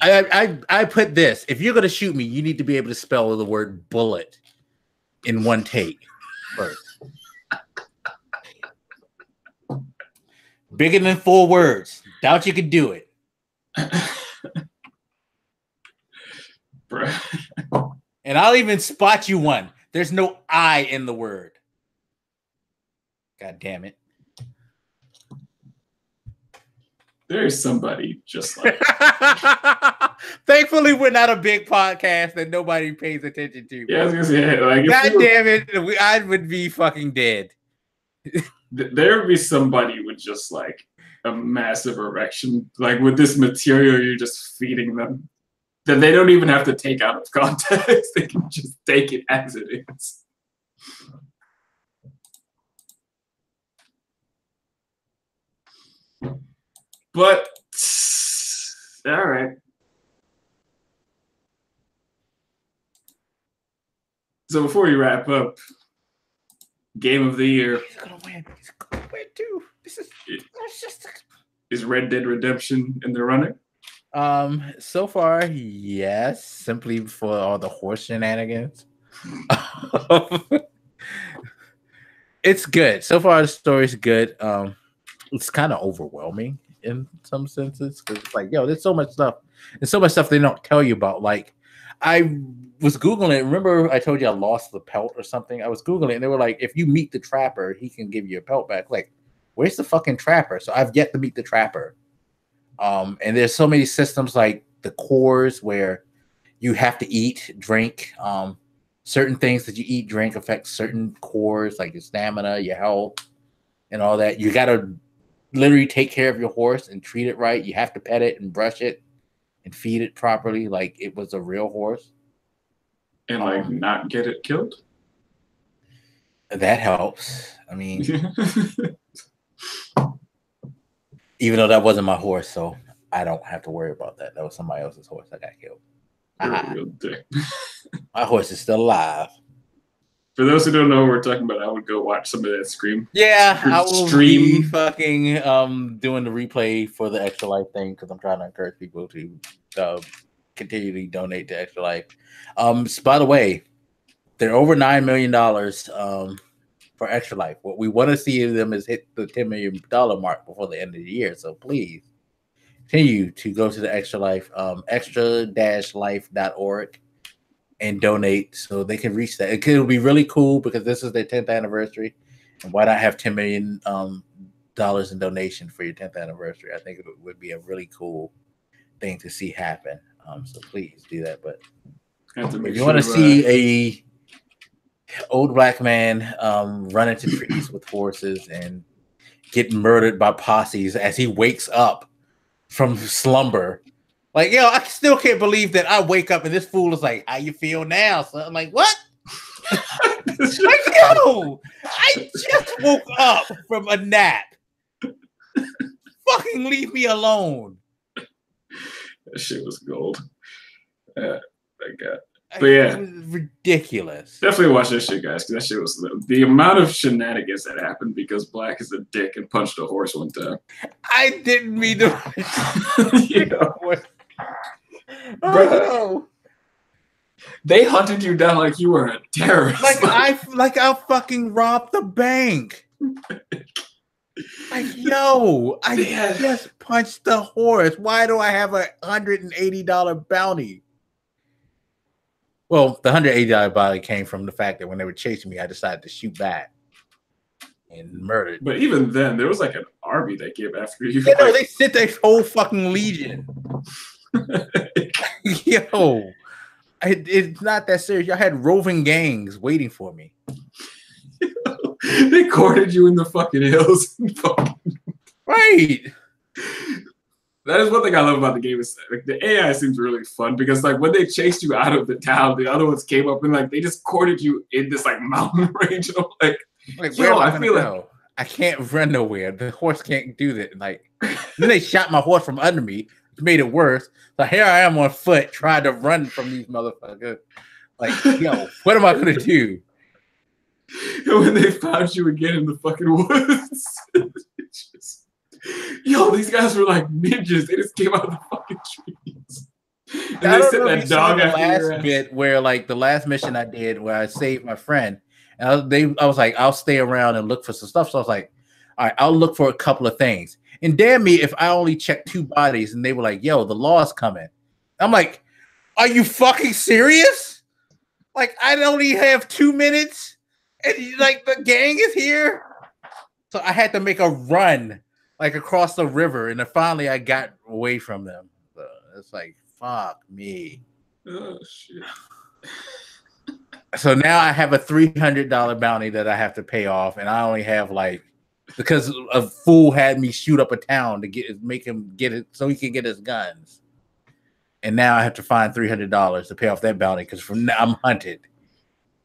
I put this. If you're gonna shoot me, you need to be able to spell the word bullet in one take first. Bigger than 4 words. Doubt you could do it. And I'll even spot you one. There's no I in the word. God damn it.
There's somebody just like
Thankfully, we're not a big podcast that nobody pays attention to.
Yeah, I was gonna say, like,
God damn it, I would be fucking dead.
There would be somebody with just like a massive erection, like with this material you're just feeding them, that they don't even have to take out of context. They can just take it as it is. But all right. So before we wrap up, game of the year.
He's gonna win. He's gonna win too.
Is Red Dead Redemption in the running?
So far, yes. Simply for all the horse shenanigans. It's good. So far, the story's good. It's kind of overwhelming in some senses because it's like, yo, there's so much stuff. There's so much stuff they don't tell you about. Like, I was Googling it. Remember I told you I lost the pelt or something? I was Googling it, and they were like, if you meet the trapper, he can give you a pelt back. Like, where's the fucking trapper? So I've yet to meet the trapper. And there's so many systems like the cores where you have to eat, drink. Certain things that you eat, drink affect certain cores, like your stamina, your health, and all that. You got to literally take care of your horse and treat it right. You have to pet it and brush it and feed it properly like it was a real horse.
And like not get it killed?
That helps. I mean, even though that wasn't my horse, so I don't have to worry about that. That was somebody else's horse that got killed.
You're a real dick.
My horse is still alive.
For those who don't know what we're talking about, I would go watch some of that Scream.
Yeah, I will be fucking doing the replay for the Extra Life thing because I'm trying to encourage people to continually donate to Extra Life. By the way, they're over $9 million for Extra Life. What we want to see of them is hit the $10 million mark before the end of the year. So please continue to go to the Extra Life, extra-life.org. and donate so they can reach that. It could be really cool because this is their 10th anniversary. And why not have $10 million in donation for your 10th anniversary? I think it would be a really cool thing to see happen. So please do that. But if you want to see a old black man run into trees with horses and get murdered by posses as he wakes up from slumber. Like, yo, I still can't believe that I wake up and this fool is like, how you feel now? So I'm like, what? Like, yo, I just woke up from a nap. Fucking leave me alone.
That shit was gold. My God. But yeah,
it was ridiculous.
Definitely watch that shit, guys, because that shit was the amount of shenanigans that happened because Black is a dick and punched a horse one time.
I didn't mean to.
Bro, they hunted you down like you were a terrorist.
Like I fucking robbed the bank. Like, yo, I just punched the horse. Why do I have a $180 bounty? Well, the $180 bounty came from the fact that when they were chasing me, I decided to shoot back and murdered.
But even then, there was like an army that came after you.
Yeah, no, they sent their whole fucking legion. Yo, it's not that serious. Y'all had roving gangs waiting for me.
They courted you in the fucking hills.
Right.
That is one thing I love about the game is like the AI seems really fun because like when they chased you out of the town, the other ones came up and like they just courted you in this like mountain range. And I'm like
where I feel like I can't run nowhere. The horse can't do that. Like then they shot my horse from under me, which made it worse. So here I am on foot trying to run from these motherfuckers. Like, yo, what am I gonna do?
And when they found you again in the fucking woods, yo, these guys were like ninjas. They just came out of the fucking trees. And
I
they
don't
sent
know if
that
you saw
dog
the
after your
last
ass.
bit where, like, the last mission I did where I saved my friend, and I was like, I'll stay around and look for some stuff. So I was like, all right, I'll look for a couple of things. And damn me if I only checked 2 bodies, and they were like, yo, the law's coming. I'm like, are you fucking serious? Like, I only have 2 minutes, and like the gang is here. So I had to make a run like across the river, and then finally I got away from them. So it's like, fuck me.
Oh shit.
So now I have a $300 bounty that I have to pay off, and I only have like, because a fool had me shoot up a town to make him get it so he can get his guns. And now I have to find $300 to pay off that bounty because from now I'm hunted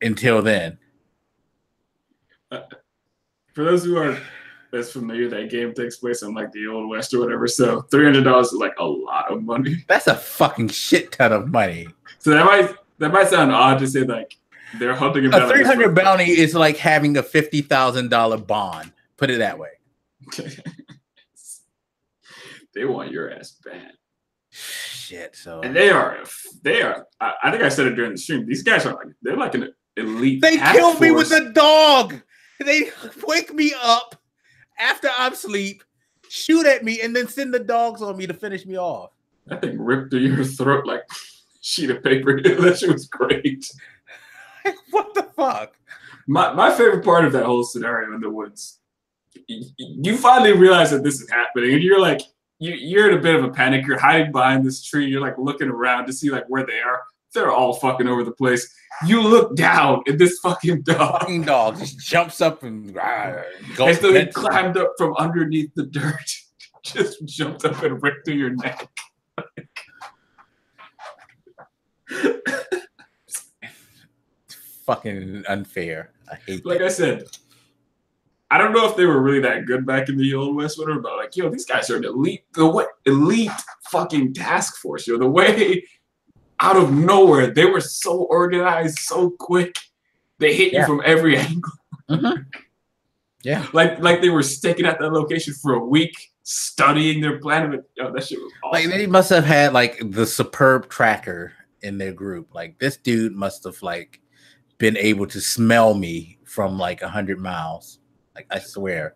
until then.
For those who aren't as familiar, that game takes place in like the Old West or whatever. So $300 is like a lot of money.
That's a fucking shit ton of money.
So that might sound odd to say like they're hunting him down.
A $300 bounty is like having a $50,000 bond. Put it that way.
They want your ass bad.
Shit. So
and they are. I think I said it during the stream. These guys are like they're like an elite.
They killed me with a dog. They wake me up after I'm asleep, shoot at me, and then send the dogs on me to finish me off.
That thing ripped through your throat like a sheet of paper. That shit was great.
What the fuck?
My favorite part of that whole scenario in the woods, you finally realize that this is happening, and you're like, you're in a bit of a panic. You're hiding behind this tree. You're like looking around to see like where they are. They're all fucking over the place. You look down, and this fucking dog
just jumps up and
goes. And so he climbed up from underneath the dirt, just jumped up and ripped through your neck.
Fucking unfair. I hate
like
that.
I said, I don't know if they were really that good back in the Old West, whatever, but like, yo, these guys are an elite fucking task force. Yo, the way out of nowhere, they were so organized, so quick. They hit you from every angle.
Mm-hmm. Yeah.
Like they were sticking at that location for a week, studying their plan. Yo, that shit was awesome.
Like they must have had like the superb tracker in their group. Like this dude must have like been able to smell me from like 100 miles. Like I swear.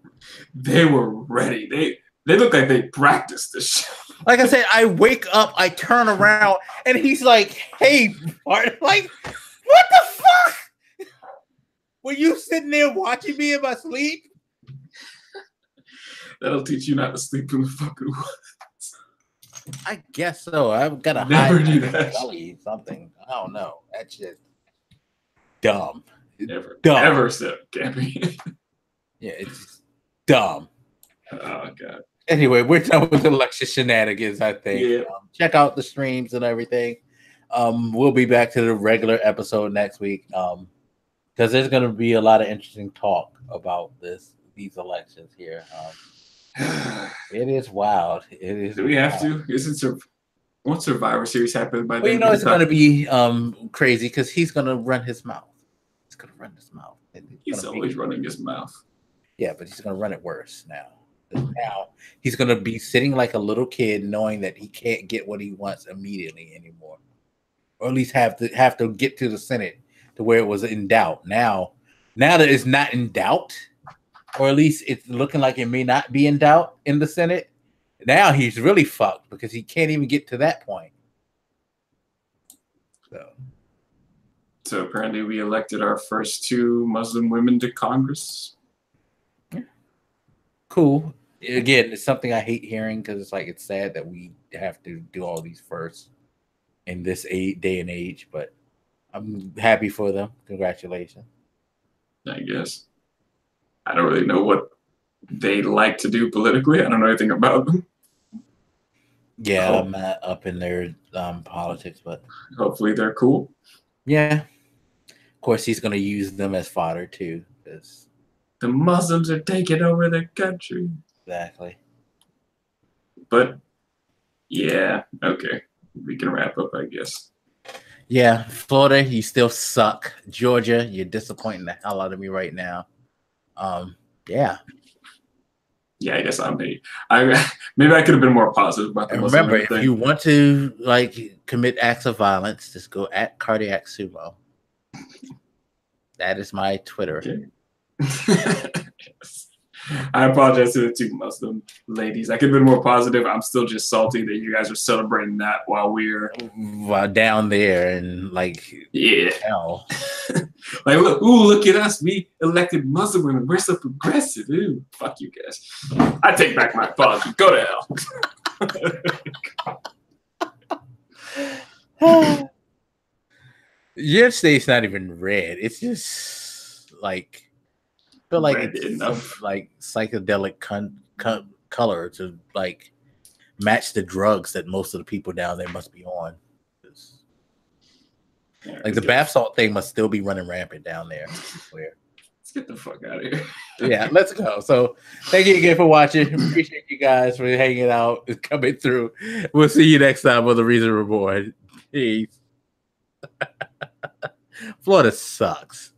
They were ready. They look like they practiced this shit.
Like I said, I wake up, I turn around, and he's like, hey, Bart. Like, what the fuck? Were you sitting there watching me in my sleep?
That'll teach you not to sleep in the fucking woods.
I guess so. I've got to
Never
hide
do
my
that.
belly, something. I don't know. That's just dumb.
Never.
Dumb.
Ever said camping.
Yeah, it's just dumb.
Oh, God.
Anyway, we're done with the lecture shenanigans, I think.
Yeah.
Check out the streams and everything. We'll be back to the regular episode next week because there's going to be a lot of interesting talk about these elections here. It is wild. It is.
Do we have to? Won't Survivor Series happen by then?
Well, you know it's going to be crazy because he's going to run his mouth. He's going to run his mouth.
He's always running his mouth.
Yeah, but he's going to run it worse now. Now he's going to be sitting like a little kid knowing that he can't get what he wants immediately anymore, or at least have to get to the Senate to where it was in doubt. Now that it's not in doubt, or at least it's looking like it may not be in doubt in the Senate, now he's really fucked because he can't even get to that point.
So apparently we elected our first 2 Muslim women to Congress.
Cool. Again, it's something I hate hearing because it's like it's sad that we have to do all these first in this day and age, but I'm happy for them. Congratulations.
I guess. I don't really know what they like to do politically. I don't know anything about them.
Yeah, I'm not up in their politics, but
hopefully they're cool.
Yeah. Of course, he's going to use them as fodder too, because
the Muslims are taking over the country.
Exactly.
But yeah, okay. We can wrap up, I guess.
Yeah, Florida, you still suck. Georgia, you're disappointing the hell out of me right now. Yeah.
Yeah, I guess maybe I could have been more positive about the
And
Muslim
remember,
women
if
thing.
you want to like commit acts of violence, just go at Cardiac Sumo. That is my Twitter.
Okay. Yes. I apologize to the two Muslim ladies. I could have been more positive. I'm still just salty that you guys are celebrating that while we're
down there and like hell.
Like look at us. We elected Muslim women. We're so progressive. Ooh, fuck you guys. I take back my apology. Go to
hell. Your state's not even red. It's just like I feel like
red
it's
enough.
some, like psychedelic color to like match the drugs that most of the people down there must be on. Like the bath salt thing must still be running rampant down there.
Let's get the fuck out of here.
Yeah, let's go. So thank you again for watching. Appreciate you guys for hanging out and coming through. We'll see you next time on the Reason Reborn. Peace. Florida sucks.